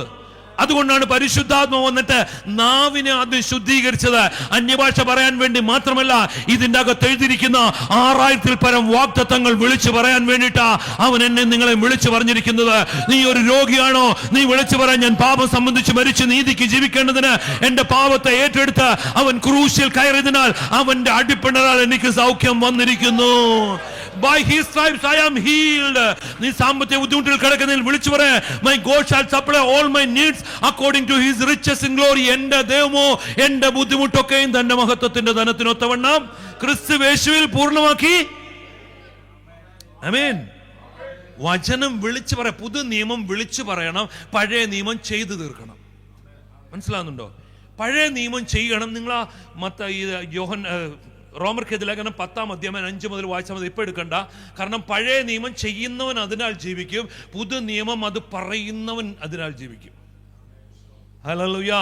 അതുകൊണ്ടാണ് പരിശുദ്ധാത്മ വന്നിട്ട് നാവിനെ ആദ്യം ശുദ്ധീകരിച്ചത്. അന്യഭാഷ പറയാൻ വേണ്ടി മാത്രമല്ല, ഇതിൻ്റെ അകത്ത് എഴുതിയിരിക്കുന്ന 6000-ൽ പരം വാഗ്ദത്തങ്ങൾ വിളിച്ചു പറയാൻ വേണ്ടിയിട്ടാ അവൻ എന്നെ നിങ്ങളെ വിളിച്ചു പറഞ്ഞിരിക്കുന്നത്. നീ ഒരു രോഗിയാണോ? നീ വിളിച്ചു പറയാൻ, ഞാൻ പാപം സംബന്ധിച്ച് മരിച്ച് നീതിക്ക് ജീവിക്കേണ്ടതിന് എന്റെ പാപത്തെ ഏറ്റെടുത്ത് അവൻ ക്രൂശിൽ കയറിയതിനാൽ അവന്റെ അടിപ്പിണരാൽ എനിക്ക് സൗഖ്യം വന്നിരിക്കുന്നു. By his stripes I am healed. നീ സാമ്പത്തിക ബുദ്ധിമുട്ടിൽ കിടക്കുന്നതിൽ വിളിച്ചു പറയാ, my God shall supply all my needs according to his riches in glory. എന്റെ ദൈവമോ എന്റെ ബുദ്ധിമുട്ടൊക്കെയും തന്റെ മഹത്വത്തിന്റെ ധനത്തിനൊത്തവണ്ണം ക്രിസ്തുയേശുവിൽ പൂർണ്ണമാക്കി. ആമേൻ. വചനം വിളിച്ചു പറ. പുതു നിയമം വിളിച്ചു പറയണം, പഴയ നിയമം ചെയ്തു തീർക്കണം. മനസ്സിലാകുന്നുണ്ടോ? പഴയ നിയമം ചെയ്യണം. നിങ്ങൾ റോമർക്ക് ലേഖനം 10-ാം അധ്യായം 5 മുതൽ വായിച്ചാൽ മതി. ഇപ്പം എടുക്കണ്ട. കാരണം പഴയ നിയമം ചെയ്യുന്നവൻ അതിനാൽ ജീവിക്കും, പുതു നിയമം അത് പറയുന്നവൻ അതിനാൽ ജീവിക്കും. ഹല്ലേലൂയ.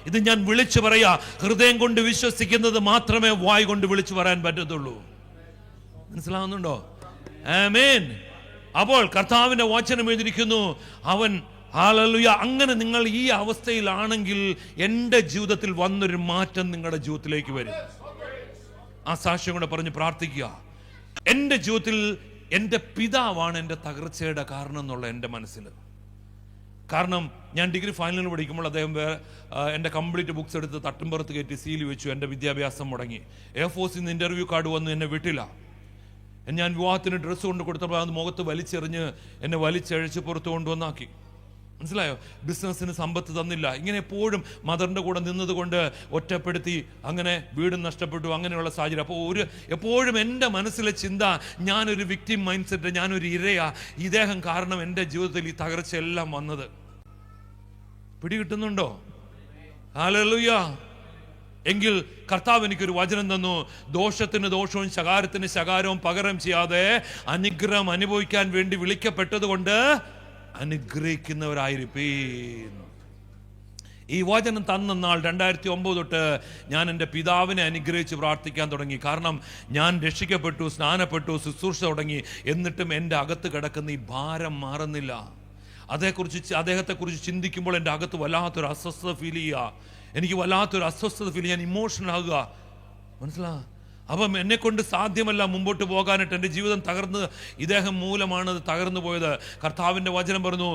ഇത് ഞാൻ വിളിച്ചു പറയാ. ഹൃദയം കൊണ്ട് വിശ്വസിക്കുന്നത് മാത്രമേ വായ് കൊണ്ട് വിളിച്ചു പറയാൻ പറ്റത്തുള്ളൂ. മനസ്സിലാവുന്നുണ്ടോ? ആമേൻ. അപ്പോൾ കർത്താവിന്റെ വചനം എഴുതിയിരിക്കുന്നു, അവൻ ഹല്ലേലൂയ. അങ്ങനെ നിങ്ങൾ ഈ അവസ്ഥയിലാണെങ്കിൽ എൻ്റെ ജീവിതത്തിൽ വന്നൊരു മാറ്റം നിങ്ങളുടെ ജീവിതത്തിലേക്ക് വരും. ആ സാക്ഷ്യം കൂടെ പറഞ്ഞ് പ്രാർത്ഥിക്കുക. എൻ്റെ ജീവിതത്തിൽ എൻ്റെ പിതാവാണ് എൻ്റെ തകർച്ചയുടെ കാരണം എന്നുള്ള എൻ്റെ മനസ്സിൽ കാരണം ഞാൻ ഡിഗ്രി ഫൈനലിന് പഠിക്കുമ്പോൾ അദ്ദേഹം എൻ്റെ കംപ്ലീറ്റ് ബുക്സ് എടുത്ത് തട്ടുംപുറത്ത് കയറ്റി സീൽ വെച്ചു. എൻ്റെ വിദ്യാഭ്യാസം മുടങ്ങി. എയർഫോഴ്സിൽ നിന്ന് ഇൻ്റർവ്യൂ കാർഡ് വന്നു, എന്നെ വിട്ടില്ല. ഞാൻ വിവാഹത്തിന് ഡ്രസ്സ് കൊണ്ട് കൊടുത്തപ്പോൾ അത് മുഖത്ത് വലിച്ചെറിഞ്ഞ് എന്നെ വലിച്ചഴിച്ച് പുറത്ത് കൊണ്ടുവന്നാക്കി. മനസ്സിലായോ? ബിസിനസ്സിന് സമ്പത്ത് തന്നില്ല. ഇങ്ങനെ എപ്പോഴും മദറിൻ്റെ കൂടെ നിന്നതുകൊണ്ട് ഒറ്റപ്പെടുത്തി, അങ്ങനെ വീടും നഷ്ടപ്പെട്ടു, അങ്ങനെയുള്ള സാഹചര്യം. അപ്പോൾ എപ്പോഴും എൻ്റെ മനസ്സിലെ ചിന്ത, ഞാനൊരു വിക്ടിം മൈൻഡ് സെറ്റ്, ഞാനൊരു ഇരയാ, ഇദ്ദേഹം കാരണം എൻ്റെ ജീവിതത്തിൽ ഈ തകർച്ചയെല്ലാം വന്നത്. പിടികിട്ടുന്നുണ്ടോ? ഹല്ലേലൂയ. എങ്കിൽ കർത്താവ് എനിക്കൊരു വചനം തന്നു. ദോഷത്തിന് ദോഷവും ശകാരത്തിന് ശകാരവും പകരം ചെയ്യാതെ അനുഗ്രഹം അനുഭവിക്കാൻ വേണ്ടി വിളിക്കപ്പെട്ടത് കൊണ്ട് അനുഗ്രഹിക്കുന്നവരായിരിപ്പീൻ. ഈ വചനം തന്ന നാൾ 2009 തൊട്ട് ഞാൻ എൻ്റെ പിതാവിനെ അനുഗ്രഹിച്ച് പ്രാർത്ഥിക്കാൻ തുടങ്ങി. കാരണം ഞാൻ രക്ഷിക്കപ്പെട്ടു, സ്നാനപ്പെട്ടു, ശുശ്രൂഷ തുടങ്ങി. എന്നിട്ടും എൻ്റെ അകത്ത് കിടക്കുന്ന ഈ ഭാരം മാറുന്നില്ല. അദ്ദേഹത്തെക്കുറിച്ച് ചിന്തിക്കുമ്പോൾ എൻ്റെ അകത്ത് വല്ലാത്തൊരു അസ്വസ്ഥത ഫീൽ ചെയ്യുക. എനിക്ക് വല്ലാത്തൊരു അസ്വസ്ഥത ഫീൽ ചെയ്യാൻ, ഇമോഷണൽ ആകുക. മനസ്സിലാ? അപ്പം എന്നെ കൊണ്ട് സാധ്യമല്ല മുമ്പോട്ട് പോകാനായിട്ട്. എൻ്റെ ജീവിതം തകർന്ന് ഇദ്ദേഹം മൂലമാണ് തകർന്നു പോയത്. കർത്താവിൻ്റെ വചനം പറഞ്ഞു,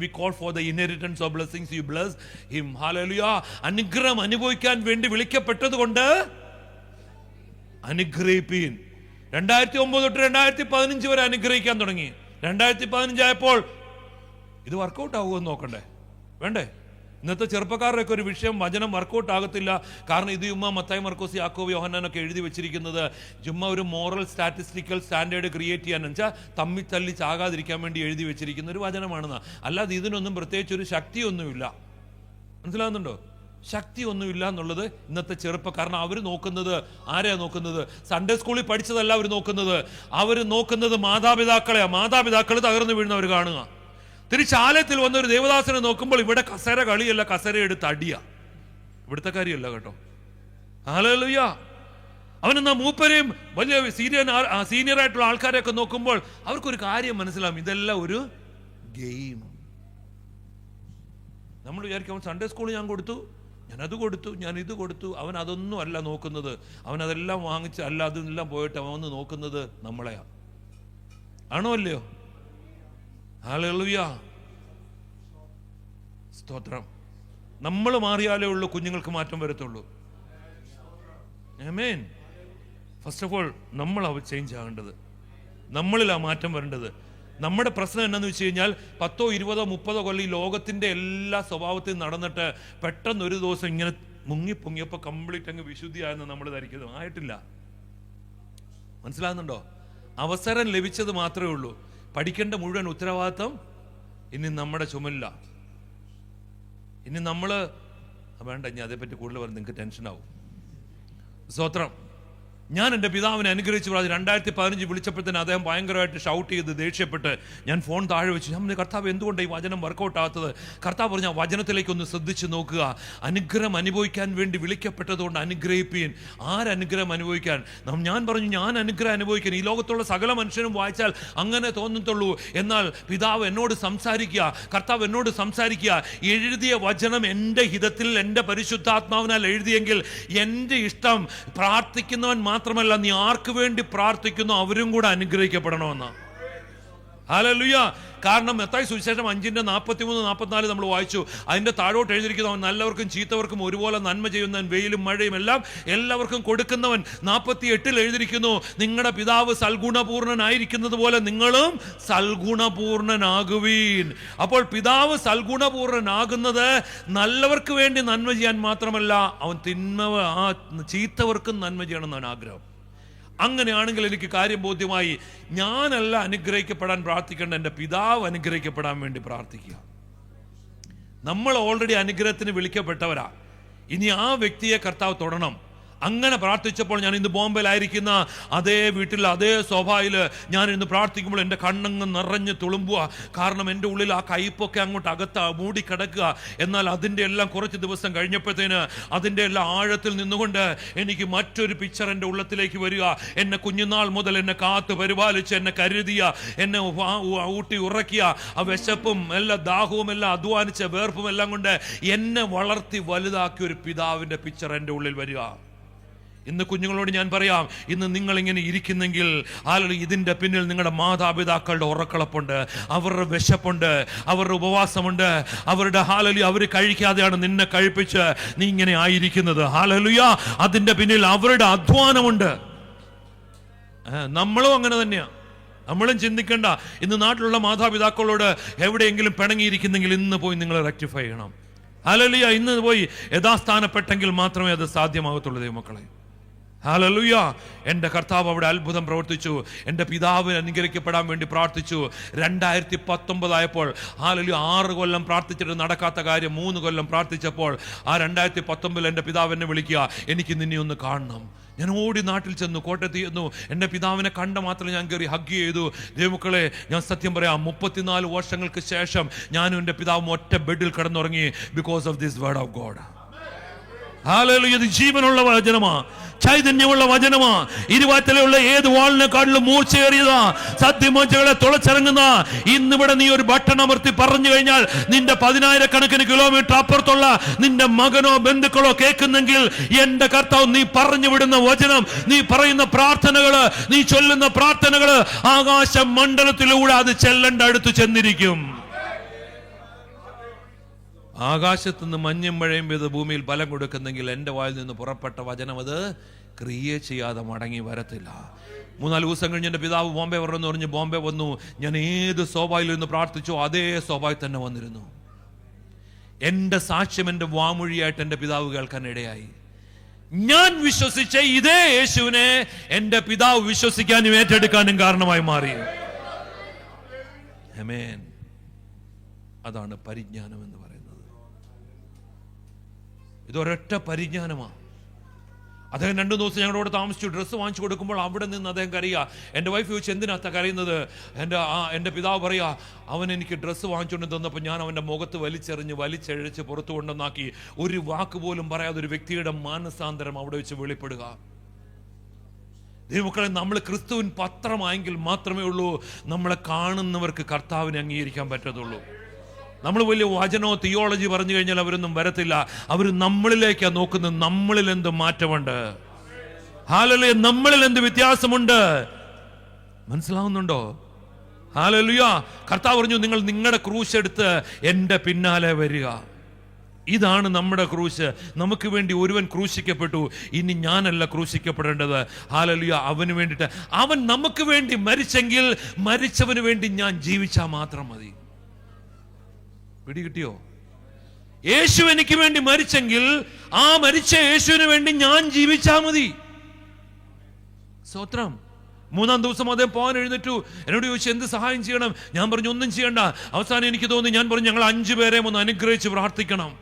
we call for the inheritance of blessings, you bless him. Hallelujah. അനുഗ്രഹം അനുഭവിക്കാൻ വേണ്ടി വിളിക്കപ്പെട്ടത് കൊണ്ട് അനുഗ്രഹിപ്പീൻ. 2009 തൊട്ട് 2015 വരെ അനുഗ്രഹിക്കാൻ തുടങ്ങി. 2015 ആയപ്പോൾ ഇത് വർക്കൗട്ട് ആകുമെന്ന് നോക്കണ്ടേ? വേണ്ടേ? ഇന്നത്തെ ചെറുപ്പക്കാരുടെയൊക്കെ ഒരു വിഷയം, വചനം വർക്കൗട്ട് ആകത്തില്ല. കാരണം ഇത് ചുമ്മാ മത്തായി, മർക്കോസ്, യാക്കോബ്, യോഹന്നാനൊക്കെ എഴുതി വെച്ചിരിക്കുന്നത് ചുമ്മാ ഒരു മോറൽ സ്റ്റാറ്റിസ്റ്റിക്കൽ സ്റ്റാൻഡേർഡ് ക്രിയേറ്റ് ചെയ്യാന്ന് വെച്ചാൽ തമ്മി തല്ലി ചാകാതിരിക്കാൻ വേണ്ടി എഴുതി വെച്ചിരിക്കുന്ന ഒരു വചനമാണെന്ന്. അല്ലാതെ ഇതിനൊന്നും പ്രത്യേകിച്ച് ഒരു ശക്തിയൊന്നുമില്ല. മനസ്സിലാകുന്നുണ്ടോ? ശക്തി ഒന്നുമില്ല എന്നുള്ളത് ഇന്നത്തെ ചെറുപ്പക്കാരന്. അവർ നോക്കുന്നത് ആരെയാ നോക്കുന്നത്? സൺഡേ സ്കൂളിൽ പഠിച്ചതല്ല അവർ നോക്കുന്നത്. അവർ നോക്കുന്നത് മാതാപിതാക്കളെയാ. മാതാപിതാക്കൾ തകർന്നു വീഴുന്നവർ കാണുക. തിരിച്ചാലയത്തിൽ വന്നൊരു ദേവദാസനെ നോക്കുമ്പോൾ ഇവിടെ കസേര കളിയല്ല, കസേര എടുത്ത് അടിയാ. ഇവിടുത്തെ കാര്യമല്ല കേട്ടോ. ഹല്ലേലൂയ. അവനെന്നാ മൂപ്പരെയും വലിയ സീനിയറായിട്ടുള്ള ആൾക്കാരെയൊക്കെ നോക്കുമ്പോൾ അവർക്കൊരു കാര്യം മനസ്സിലാവും, ഇതെല്ലാം ഒരു ഗെയിം. നമ്മൾ വിചാരിക്കും സൺഡേ സ്കൂൾ ഞാൻ കൊടുത്തു, ഞാനത് കൊടുത്തു, ഞാൻ ഇത് കൊടുത്തു. അവൻ അതൊന്നും അല്ല നോക്കുന്നത്. അവൻ അതെല്ലാം വാങ്ങിച്ച് അല്ല അതെല്ലാം പോയിട്ട് അവൻ വന്ന് നോക്കുന്നത് നമ്മളെയാ. ആണോ അല്ലയോ? ഹല്ലേലൂയ. സ്തോത്രം. നമ്മൾ മാറിയാലേ ഉള്ളൂ കുഞ്ഞുങ്ങൾക്ക് മാറ്റം വരത്തുള്ളൂ. ആമേൻ. ഫസ്റ്റ് ഓഫ് ഓൾ നമ്മളാ ചേഞ്ച് ആകേണ്ടത്. നമ്മളിലാ മാറ്റം വരേണ്ടത്. നമ്മുടെ പ്രശ്നം എന്താണെന്ന് വെച്ച് കഴിഞ്ഞാൽ 10, 20, 30 കൊല്ലം ഈ ലോകത്തിൻ്റെ എല്ലാ സ്വഭാവത്തിൽ നടന്നിട്ട് പെട്ടെന്ന് ഒരു ദിവസം ഇങ്ങനെ മുങ്ങിപ്പൊങ്ങിയപ്പോൾ കംപ്ലീറ്റ് അങ്ങ് വിശുദ്ധിയായെന്ന് നമ്മൾ ധരിക്കുന്നു. ആയിട്ടില്ല. മനസ്സിലാകുന്നുണ്ടോ? അവസരം ലഭിച്ചത് മാത്രമേ ഉള്ളൂ. പഠിക്കേണ്ട മുഴുവൻ ഉത്തരവാദിത്വം ഇനി നമ്മുടെ ചുമലില്ല. ഇനി നമ്മൾ വേണ്ട, ഇനി അതേപ്പറ്റി കൂടുതൽ പറഞ്ഞ് നിങ്ങൾക്ക് ടെൻഷനാവും. സ്തോത്രം. ഞാൻ എൻ്റെ പിതാവിനെ അനുഗ്രഹിച്ചു. 2015 വിളിച്ചപ്പോഴത്തേന് അദ്ദേഹം ഭയങ്കരമായിട്ട് ഷൗട്ട് ചെയ്ത് ദേഷ്യപ്പെട്ട് ഞാൻ ഫോൺ താഴെ വെച്ചു. ഞാൻ കർത്താവ് എന്തുകൊണ്ട് ഈ വചനം വർക്കൗട്ട് ആകാത്തത്? കർത്താവ് പറഞ്ഞ വചനത്തിലേക്കൊന്ന് ശ്രദ്ധിച്ച് നോക്കുക. അനുഗ്രഹം അനുഭവിക്കാൻ വേണ്ടി വിളിക്കപ്പെട്ടതുകൊണ്ട് അനുഗ്രഹിപ്പീൻ. ആരനുഗ്രഹം അനുഭവിക്കാൻ? ഞാൻ പറഞ്ഞു ഞാൻ അനുഗ്രഹം അനുഭവിക്കാൻ. ഈ ലോകത്തുള്ള സകല മനുഷ്യനും വായിച്ചാൽ അങ്ങനെ തോന്നത്തുള്ളൂ. എന്നാൽ പിതാവ് എന്നോട് സംസാരിക്കുക, കർത്താവ് എന്നോട് സംസാരിക്കുക. എഴുതിയ വചനം എൻ്റെ ഹിതത്തിൽ എൻ്റെ പരിശുദ്ധാത്മാവിനാൽ എഴുതിയെങ്കിൽ എൻ്റെ ഇഷ്ടം പ്രാർത്ഥിക്കുന്നവൻ മാത്രമല്ല, നീ ആർക്ക് വേണ്ടി പ്രാർത്ഥിക്കുന്നു അവരും കൂടെ അനുഗ്രഹിക്കപ്പെടണമെന്ന്. ഹല്ലേലൂയ. കാരണം മത്തായി സുവിശേഷം 5:43-44 നമ്മൾ വായിച്ചു. അതിൻ്റെ താഴോട്ട് എഴുതിയിരിക്കുന്നു, അവൻ നല്ലവർക്കും ചീത്തവർക്കും ഒരുപോലെ നന്മ ചെയ്യുന്നവൻ, വെയിലും മഴയും എല്ലാം എല്ലാവർക്കും കൊടുക്കുന്നവൻ. 48 എഴുതിയിരിക്കുന്നു, നിങ്ങളുടെ പിതാവ് സൽഗുണപൂർണനായിരിക്കുന്നത് പോലെ നിങ്ങളും സൽഗുണപൂർണനാകുവീൻ. അപ്പോൾ പിതാവ് സൽഗുണപൂർണനാകുന്നത് നല്ലവർക്ക് വേണ്ടി നന്മ ചെയ്യാൻ മാത്രമല്ല, അവൻ ചീത്തവർക്കും നന്മ ചെയ്യണമെന്നാണ് ആഗ്രഹം. അങ്ങനെയാണെങ്കിൽ എനിക്ക് കാര്യം ബോധ്യമായി. ഞാനല്ല അനുഗ്രഹിക്കപ്പെടാൻ പ്രാർത്ഥിക്കേണ്ട, എൻ്റെ പിതാവ് അനുഗ്രഹിക്കപ്പെടാൻ വേണ്ടി പ്രാർത്ഥിക്കുക. നമ്മൾ ഓൾറെഡി അനുഗ്രഹത്തിന് വിളിക്കപ്പെട്ടവരാ. ഇനി ആ വ്യക്തിയെ കർത്താവ് തൊടണം. അങ്ങനെ പ്രാർത്ഥിച്ചപ്പോൾ ഞാൻ ഇന്ന് ബോംബെയിലായിരിക്കുന്ന അതേ വീട്ടിൽ അതേ സോഫയിൽ ഞാൻ ഇന്ന് പ്രാർത്ഥിക്കുമ്പോൾ എൻ്റെ കണ്ണങ്ങ് നിറഞ്ഞ് തുളുമ്പുക. കാരണം എൻ്റെ ഉള്ളിൽ ആ കയ്പൊക്കെ അങ്ങോട്ട് അകത്ത് മൂടിക്കിടക്കുക. എന്നാൽ അതിൻ്റെ എല്ലാം കുറച്ച് ദിവസം കഴിഞ്ഞപ്പോഴത്തേന് അതിൻ്റെ എല്ലാം ആഴത്തിൽ നിന്നുകൊണ്ട് എനിക്ക് മറ്റൊരു പിക്ചർ എൻ്റെ ഉള്ളത്തിലേക്ക് വരിക. എന്നെ കുഞ്ഞുനാൾ മുതൽ എന്നെ കാത്തു പരിപാലിച്ച് എന്നെ കരുതിയ, എന്നെ ഊട്ടി ഉറക്കിയ, ആ വിശപ്പും എല്ലാ ദാഹവും എല്ലാം അധ്വാനിച്ച വേർപ്പും എല്ലാം കൊണ്ട് എന്നെ വളർത്തി വലുതാക്കിയ ഒരു പിതാവിൻ്റെ പിക്ചർ എൻ്റെ ഉള്ളിൽ വരിക. ഇന്ന് കുഞ്ഞുങ്ങളോട് ഞാൻ പറയാം, ഇന്ന് നിങ്ങൾ ഇങ്ങനെ ഇരിക്കുന്നെങ്കിൽ ഇതിന്റെ പിന്നിൽ നിങ്ങളുടെ മാതാപിതാക്കളുടെ ഉറക്കളപ്പുണ്ട്, അവരുടെ വിശപ്പുണ്ട്, അവരുടെ ഉപവാസമുണ്ട്, അവരുടെ അവർ കഴിക്കാതെയാണ് നിന്നെ കഴിപ്പിച്ച് നീ ഇങ്ങനെ ആയിരിക്കുന്നത്. ഹാലലുയ, അതിന്റെ പിന്നിൽ അവരുടെ അധ്വാനമുണ്ട്. നമ്മളും അങ്ങനെ തന്നെയാ. നമ്മളും ചിന്തിക്കേണ്ട, ഇന്ന് നാട്ടിലുള്ള മാതാപിതാക്കളോട് എവിടെയെങ്കിലും പിണങ്ങിയിരിക്കുന്നെങ്കിൽ ഇന്ന് പോയി നിങ്ങൾ റെക്ടിഫൈ ചെയ്യണം. ഹല്ലേലൂയ, ഇന്ന് പോയി യഥാസ്ഥാനപ്പെട്ടെങ്കിൽ മാത്രമേ അത് സാധ്യമാകത്തുള്ളൂ ദൈവമക്കളെ. ഹല്ലേലൂയ. എൻ്റെ കർത്താവ് അവിടെ അത്ഭുതം പ്രവർത്തിച്ചു. എൻ്റെ പിതാവ് അനുഗ്രഹിക്കപ്പെടാൻ വേണ്ടി പ്രാർത്ഥിച്ചു. 2019 ആയപ്പോൾ ഹല്ലേലൂയ 6 കൊല്ലം പ്രാർത്ഥിച്ചിട്ട് നടക്കാത്ത കാര്യം 3 കൊല്ലം പ്രാർത്ഥിച്ചപ്പോൾ ആ 2019 എൻ്റെ പിതാവ് എന്നെ വിളിക്കുക, എനിക്ക് നിന്നെ ഒന്ന് കാണണം. ഞാൻ ഓടി നാട്ടിൽ ചെന്നു, കോട്ടയത്ത് ചെന്നു. എൻ്റെ പിതാവിനെ കണ്ട മാത്രം ഞാൻ കയറി ഹഗ് ചെയ്തു. ദൈവമക്കളെ, ഞാൻ സത്യം പറയാം, 34 വർഷങ്ങൾക്ക് ശേഷം ഞാനും എൻ്റെ പിതാവും ഒറ്റ ബെഡിൽ കിടന്നുറങ്ങി. Because of this word of God. Hallelujah. ഇത് ജീവനുള്ള വചനമാ, ചൈതന്യമുള്ള വചനമാ. ഇരുവാറ്റലുള്ള ഏത് വാളിനെക്കാട്ടിലും മൂർച്ചയേറിയതാ. സത്യമോചകളെ തുളച്ചിറങ്ങുന്ന. ഇന്നിവിടെ നീ ഒരു ബട്ടൺ അമർത്തി പറഞ്ഞു കഴിഞ്ഞാൽ നിന്റെ 10,000 കിലോമീറ്റർ അപ്പുറത്തുള്ള നിന്റെ മകനോ ബന്ധുക്കളോ കേൾക്കുന്നെങ്കിൽ എന്റെ കർത്താവ് നീ പറഞ്ഞു വിടുന്ന വചനം, നീ പറയുന്ന പ്രാർത്ഥനകള്, നീ ചൊല്ലുന്ന പ്രാർത്ഥനകള് ആകാശ മണ്ഡലത്തിലൂടെ അത് ചെല്ലണ്ട അടുത്ത് ചെന്നിരിക്കും. ആകാശത്ത് നിന്ന് മഞ്ഞും മഴയും പെയ്ത് ഭൂമിയിൽ ബലം കൊടുക്കുന്നെങ്കിൽ എൻ്റെ വായിൽ നിന്ന് പുറപ്പെട്ട വചനം അത് ക്രിയ ചെയ്യാതെ മടങ്ങി വരത്തില്ല. 3-4 ദിവസം കഴിഞ്ഞ് എൻ്റെ പിതാവ് ബോംബെ വരണമെന്ന് പറഞ്ഞ് ബോംബെ വന്നു. ഞാൻ ഏത് സോബായിൽ നിന്ന് പ്രാർത്ഥിച്ചോ അതേ സോബായിൽ തന്നെ വന്നിരുന്നു. എൻ്റെ സാക്ഷ്യം എൻ്റെ വാമൊഴിയായിട്ട് എൻ്റെ പിതാവ് കേൾക്കാൻ ഇടയായി. ഞാൻ വിശ്വസിച്ച ഇതേ യേശുവിനെ എൻ്റെ പിതാവ് വിശ്വസിക്കാനും ഏറ്റെടുക്കാനും കാരണമായി മാറി. ആമേൻ. അതാണ് പരിജ്ഞാനം എന്ന് പറയുന്നത്. ഇതൊരൊറ്റ പരിജ്ഞാനമാണ്. അദ്ദേഹം 2 ദിവസം ഞങ്ങളോട് താമസിച്ചു. ഡ്രസ്സ് വാങ്ങിച്ചു കൊടുക്കുമ്പോൾ അവിടെ നിന്ന് അദ്ദേഹം കരയുക. എൻ്റെ വൈഫ് ചോദിച്ചു, എന്തിനാത്ത കരയുന്നത്? എൻ്റെ പിതാവ് പറയാ, അവൻ എനിക്ക് ഡ്രസ്സ് വാങ്ങിച്ചുകൊണ്ട് തന്നപ്പോൾ ഞാൻ അവൻ്റെ മുഖത്ത് വലിച്ചെഴിച്ച് പുറത്തു കൊണ്ടുവന്നാക്കി. ഒരു വാക്ക് പോലും പറയാതെ ഒരു വ്യക്തിയുടെ മാനസാന്തരം അവിടെ വെച്ച് വെളിപ്പെടുക. ദൈവമക്കളെ, നമ്മൾ ക്രിസ്തുവിൻ പത്രമായെങ്കിൽ മാത്രമേ ഉള്ളൂ നമ്മളെ കാണുന്നവർക്ക് കർത്താവിനെ അംഗീകരിക്കാൻ പറ്റത്തുള്ളൂ. നമ്മൾ വലിയ വചനോ തിയോളജി പറഞ്ഞു കഴിഞ്ഞാൽ അവരൊന്നും വരത്തില്ല. അവർ നമ്മളിലേക്കാണ് നോക്കുന്നത്. നമ്മളിൽ എന്ത് മാറ്റമുണ്ട്, ഹല്ലേലൂയ, നമ്മളിൽ എന്ത് വ്യത്യാസമുണ്ട്. മനസ്സിലാവുന്നുണ്ടോ? ഹല്ലേലൂയ. കർത്താവ് പറഞ്ഞു, നിങ്ങൾ നിങ്ങളുടെ ക്രൂശ് എടുത്ത് എൻ്റെ പിന്നാലെ വരിക. ഇതാണ് നമ്മുടെ ക്രൂശ്. നമുക്ക് വേണ്ടി ഒരുവൻ ക്രൂശിക്കപ്പെട്ടു. ഇനി ഞാനല്ല ക്രൂശിക്കപ്പെടേണ്ടത്. ഹല്ലേലൂയ. അവന് വേണ്ടിയിട്ട്, അവൻ നമുക്ക് വേണ്ടി മരിച്ചെങ്കിൽ മരിച്ചവന് വേണ്ടി ഞാൻ ജീവിച്ചാൽ മാത്രം മതി. പിടികിട്ടിയോ? യേശു എനിക്ക് വേണ്ടി മരിച്ചെങ്കിൽ ആ മരിച്ച യേശുവിന് വേണ്ടി ഞാൻ ജീവിച്ചാ മതി. സ്തോത്രം. 3-ാം ദിവസം അദ്ദേഹം പോകാൻ എഴുന്നേറ്റു. എന്നോട് ചോദിച്ചു, എന്ത് സഹായം ചെയ്യണം? ഞാൻ പറഞ്ഞു, ഒന്നും ചെയ്യണ്ട. അവസാനം എനിക്ക് തോന്നി, ഞാൻ പറഞ്ഞു, ഞങ്ങൾ 5 പേരെ ഒന്ന് അനുഗ്രഹിച്ച് പ്രാർത്ഥിക്കണം.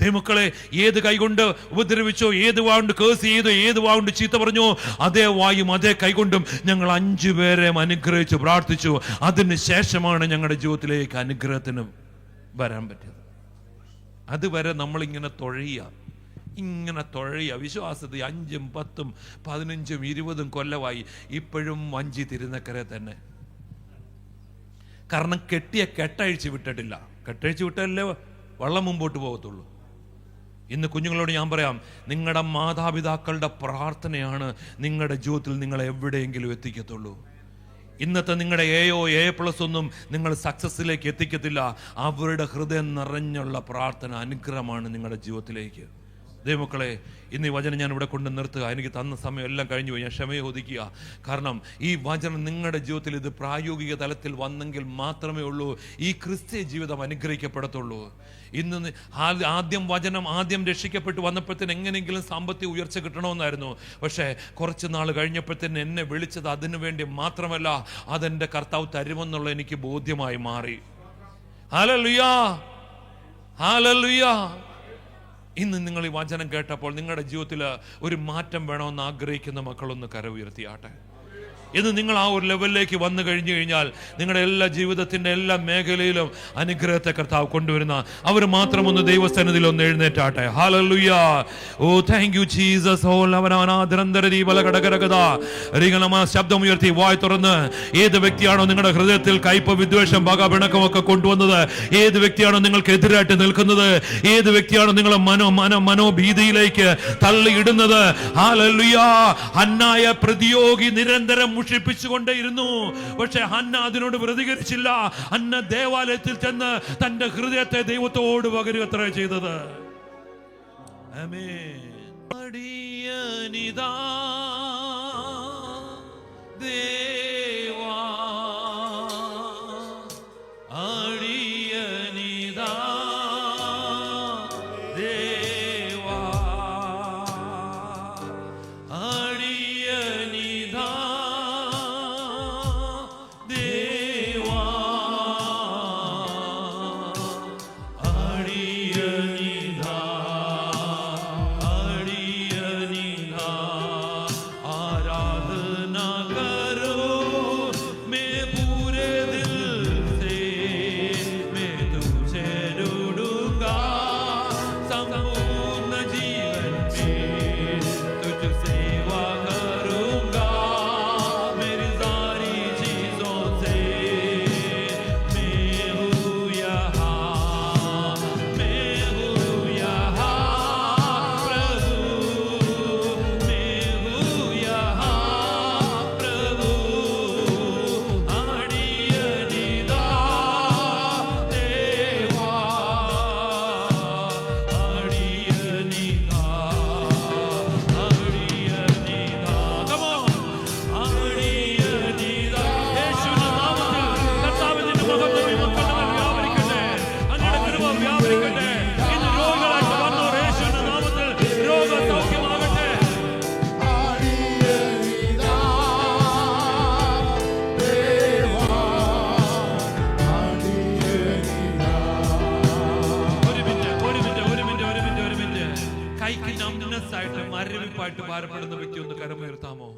ദൈവമക്കളെ, ഏത് കൈകൊണ്ട് ഉപദ്രവിച്ചോ, ഏത് വാണ്ട് കേസ് ചെയ്തോ, ഏത് വാണ്ട് ചീത്ത പറഞ്ഞോ, അതേ വായും അതേ കൈകൊണ്ടും ഞങ്ങൾ 5 പേരെ അനുഗ്രഹിച്ച് പ്രാർത്ഥിച്ചു. അതിന് ശേഷമാണ് ഞങ്ങളുടെ ജീവിതത്തിലേക്ക് അനുഗ്രഹത്തിന് വരാൻ പറ്റിയത്. അതുവരെ നമ്മളിങ്ങനെ തുഴയുക വിശ്വാസത്തിൽ 5, 10, 15, 20 കൊല്ലമായി ഇപ്പോഴും വഞ്ചി തിരുനക്കരെ തന്നെ. കാരണം കെട്ടഴിച്ച് വിട്ടിട്ടില്ല. കെട്ടഴിച്ച് വിട്ടല്ലേ വള്ളം മുമ്പോട്ട് പോകത്തുള്ളൂ. ഇന്ന് കുഞ്ഞുങ്ങളോട് ഞാൻ പറയാം, നിങ്ങളുടെ മാതാപിതാക്കളുടെ പ്രാർത്ഥനയാണ് നിങ്ങളുടെ ജീവിതത്തിൽ നിങ്ങളെ എവിടെയെങ്കിലും എത്തിക്കത്തുള്ളൂ. ഇന്നത്തെ നിങ്ങളുടെ A+ ഒന്നും നിങ്ങൾ സക്സസ്സിലേക്ക് എത്തിക്കത്തില്ല. അവരുടെ ഹൃദയം നിറഞ്ഞുള്ള പ്രാർത്ഥന അനുഗ്രഹമാണ് നിങ്ങളുടെ ജീവിതത്തിലേക്ക്. ദൈവമക്കളെ, ഇന്ന് ഈ വചനം ഞാൻ ഇവിടെ കൊണ്ട് നിർത്തുക. എനിക്ക് തന്ന സമയം എല്ലാം കഴിഞ്ഞു പോയി. ഞാൻ ക്ഷമയെ ഒതുക്കുക. കാരണം ഈ വചനം നിങ്ങളുടെ ജീവിതത്തിൽ ഇത് പ്രായോഗിക തലത്തിൽ വന്നെങ്കിൽ മാത്രമേ ഉള്ളൂ ഈ ക്രിസ്തീയ ജീവിതം അനുഗ്രഹിക്കപ്പെടത്തുള്ളൂ. ഇന്ന് ആദ്യം രക്ഷിക്കപ്പെട്ട് വന്നപ്പോഴത്തേന് എങ്ങനെയെങ്കിലും സാമ്പത്തിക ഉയർച്ച കിട്ടണമെന്നായിരുന്നു. പക്ഷേ കുറച്ച് നാൾ കഴിഞ്ഞപ്പോഴത്തേന് എന്നെ വിളിച്ചത് അതിനു വേണ്ടി മാത്രമല്ല, അതെൻ്റെ കർത്താവ് തരുമെന്നുള്ള എനിക്ക് ബോധ്യമായി മാറി. Hallelujah, hallelujah. ഇന്ന് നിങ്ങൾ ഈ വചനം കേട്ടപ്പോൾ നിങ്ങളുടെ ജീവിതത്തിൽ ഒരു മാറ്റം വേണമെന്ന് ആഗ്രഹിക്കുന്ന മക്കളൊന്ന് കര ഉയർത്തിയാട്ടെ. എന്ന് നിങ്ങൾ ആ ഒരു ലെവലിലേക്ക് വന്നു കഴിഞ്ഞു കഴിഞ്ഞാൽ നിങ്ങളുടെ എല്ലാ ജീവിതത്തിന്റെ എല്ലാ മേഖലയിലും അനുഗ്രഹത്തെ കർത്താവ് കൊണ്ടുവരുന്ന അവർ മാത്രം ഒന്ന് ദൈവസന്നിധിയിൽ ഒന്ന് എഴുന്നേറ്റാട്ടെ. Hallelujah. Oh thank you Jesus. ഓ ശബ്ദം ഉയർത്തി വായ് തുറന്ന് ഏത് വ്യക്തിയാണോ നിങ്ങളുടെ ഹൃദയത്തിൽ കയ്പ്, വിദ്വേഷം, പക, പിണക്കമൊക്കെ കൊണ്ടുവന്നത്, ഏത് വ്യക്തിയാണോ നിങ്ങൾക്ക് എതിരായിട്ട് നിൽക്കുന്നത്, ഏത് വ്യക്തിയാണോ നിങ്ങളെ മനോഭീതിയിലേക്ക് തള്ളിയിടുന്നത്, ഹല്ലേലൂയ. ഹന്നായ പ്രതിയോഗി നിരന്തരം മുഷിപ്പിച്ചുകൊണ്ടേയിരുന്നു. പക്ഷെ ഹന്ന അതിനോട് പ്രതികരിച്ചില്ല. ഹന്ന ദേവാലയത്തിൽ ചെന്ന് തന്റെ ഹൃദയത്തെ ദൈവത്തോട് പകരുകത്ര ചെയ്തത്. ആമേൻ. അടിയനിതാ ദേവാ, അടിയനിതാ ദേവാ, അടിയനിതാ ദേവാ, അടിയനിതാ, അടിയനിതാ. आराधना करो मैं पूरे दिल से, मैं तुझे ढूंढूंगा संपूर्ण जीवन में, तुझ सेवा करूंगा मेरी सारी चीजों से. मैं हूँ यहाँ, मैं हूँ यहाँ प्रभु, मैं हूँ यहाँ प्रभु. अड़ियनिदा देवा, अड़ियनिदा, अड़ियनिदा. Come on. അടിയനിതാ. യേശുവിന്റെ നാമത്തിൽ കർത്താവിന്റെ മഹത്വം ഈ മക്കളുടെ മേൽ വ്യാപരിക്കട്ടെ. അങ്ങയുടെ കൃപ വ്യാപരിക്കട്ടെ. ഇന്ന് രോഗികളായിട്ട് വന്നവർ യേശുവിന്റെ നാമത്തിൽ രോഗസൗഖ്യമാകട്ടെ. ഒരു മിനിറ്റ്. കൈക്ക് നംനെസ് ആയിട്ട് മരവിപ്പായിട്ട് ഭാരപ്പെടുന്ന വ്യക്തി ഒന്ന് കരമുയർത്താമോ?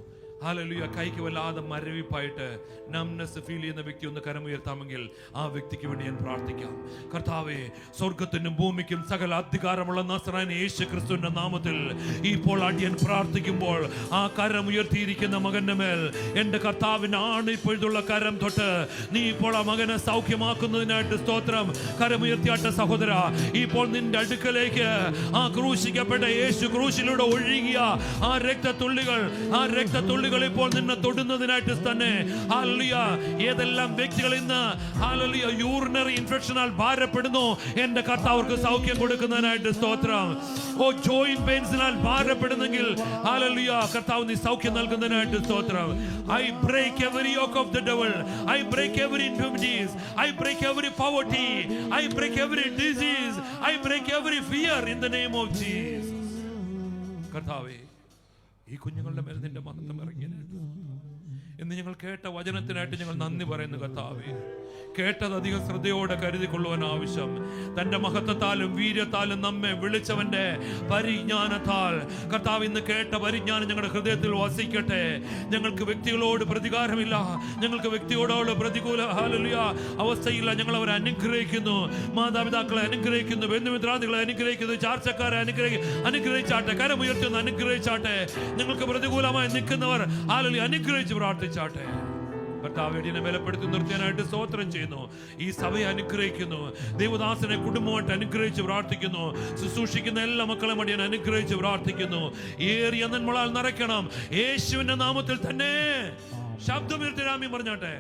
ഹല്ലേലൂയ. കൈക്ക് വല്ലാതെ മരവിപ്പായിട്ട് നംനെസ് ഫീൽ ചെയ്യുന്ന വ്യക്തി ഒന്ന് കരമുയർത്താമെങ്കിൽ ആ വ്യക്തിക്ക് വേണ്ടി ഞാൻ പ്രാർത്ഥിക്കാം. കർത്താവേ, സ്വർഗത്തിനും ഭൂമിക്കും സകല അധികാരമുള്ള നസറായൻ യേശു ക്രിസ്തുവിന്റെ നാമത്തിൽ ഇപ്പോൾ അടിയൻ പ്രാർത്ഥിക്കുമ്പോൾ ആ കരം ഉയർത്തിയിരിക്കുന്ന മകന്റെ മേൽ എന്റെ കർത്താവിന്റെ ഇപ്പോഴുള്ള കരം തൊട്ട് നീ ഇപ്പോൾ ആ മകനെ സൗഖ്യമാക്കുന്നതിനായിട്ട് സ്തോത്രം. കരമുയർത്തിയാട്ട സഹോദര, ഇപ്പോൾ നിന്റെ അടുക്കലേക്ക് ആ ക്രൂശിക്കപ്പെട്ട യേശു ക്രൂശിലൂടെ ഒഴുകിയ ആ രക്തത്തുള്ളികൾ ഇപ്പോൾ നിന്നെ തൊടുന്നതിനായിട്ട് തന്നെ. ഹല്ലേലൂയ. ഏതെല്ലാം വ്യക്തികൾ ഇന്ന് ഹല്ലേലൂയ യൂറിനറി ഇൻഫെക്ഷനാൽ ഭാരപ്പെടുന്നു, എന്റെ കർത്താവർക്ക് സൗഖ്യം കൊടുക്കുന്നതിനായിട്ട് സ്തോത്രം. ഓ ജോയിന്റ് പെയിൻസിനാൽ ഭാരപ്പെടുന്നെങ്കിൽ ഹല്ലേലൂയ കർത്താവ് നീ സൗഖ്യം നൽകുന്നതിനായിട്ട് സ്തോത്രം. I break every yoke of the devil. I break every infirmities. I break every poverty. I break every disease. I break every fear in the name of Jesus. കർത്താവേ, ഈ കുഞ്ഞുങ്ങളുടെ മേൽ നിന്റെ മഹത്വം ഇറങ്ങിയത് എന്ന് ഞങ്ങൾ കേട്ട വചനത്തിനായിട്ട് ഞങ്ങൾ നന്ദി പറയുന്നു കർത്താവേ. കേട്ടത് അധികം ശ്രദ്ധയോടെ കരുതിക്കൊള്ളുവാൻ ആവശ്യം. തന്റെ മഹത്വത്താലും വീര്യത്താലും നമ്മെ വിളിച്ചവന്റെ പരിജ്ഞാനത്താൽ കർത്താവ് ഇന്ന് കേട്ട പരിജ്ഞാനം ഞങ്ങളുടെ ഹൃദയത്തിൽ വസിക്കട്ടെ. ഞങ്ങൾക്ക് വ്യക്തികളോട് പ്രതികാരമില്ല, ഞങ്ങൾക്ക് വ്യക്തികളോട് പ്രതികൂല ഹല്ലേലൂയ അവസ്ഥയില്ല. ഞങ്ങൾ അവരെ അനുഗ്രഹിക്കുന്നു, മാതാപിതാക്കളെ അനുഗ്രഹിക്കുന്നു, ബന്ധുമിത്രാദികളെ അനുഗ്രഹിക്കുന്നു, ചാർച്ചക്കാരെ അനുഗ്രഹിച്ചാട്ടെ, കരമുയർത്തുന്ന അനുഗ്രഹിച്ചാട്ടെ. ഞങ്ങൾക്ക് പ്രതികൂലമായി നിൽക്കുന്നവർ ഹല്ലേലൂയ അനുഗ്രഹിച്ച് പ്രാർത്ഥിച്ചാട്ടെ. കർത്താവേ, അടിയനെ ബലപ്പെടുത്തി നിർത്താനായിട്ട് സ്തോത്രം ചെയ്യുന്നു. ഈ സഭയെ അനുഗ്രഹിക്കുന്നു, ദേവദാസനെ കുടുംബമായിട്ട് അനുഗ്രഹിച്ച് പ്രാർത്ഥിക്കുന്നു. ശുശ്രൂഷിക്കുന്ന എല്ലാ മക്കളെ അടിയൻ അനുഗ്രഹിച്ച് പ്രാർത്ഥിക്കുന്നു. ഏറിയ നന്മകളാൽ നിറയ്ക്കണം യേശുവിന്റെ നാമത്തിൽ തന്നെ. ശബ്ദമുയർത്തി ആമേൻ പറഞ്ഞാട്ടെ.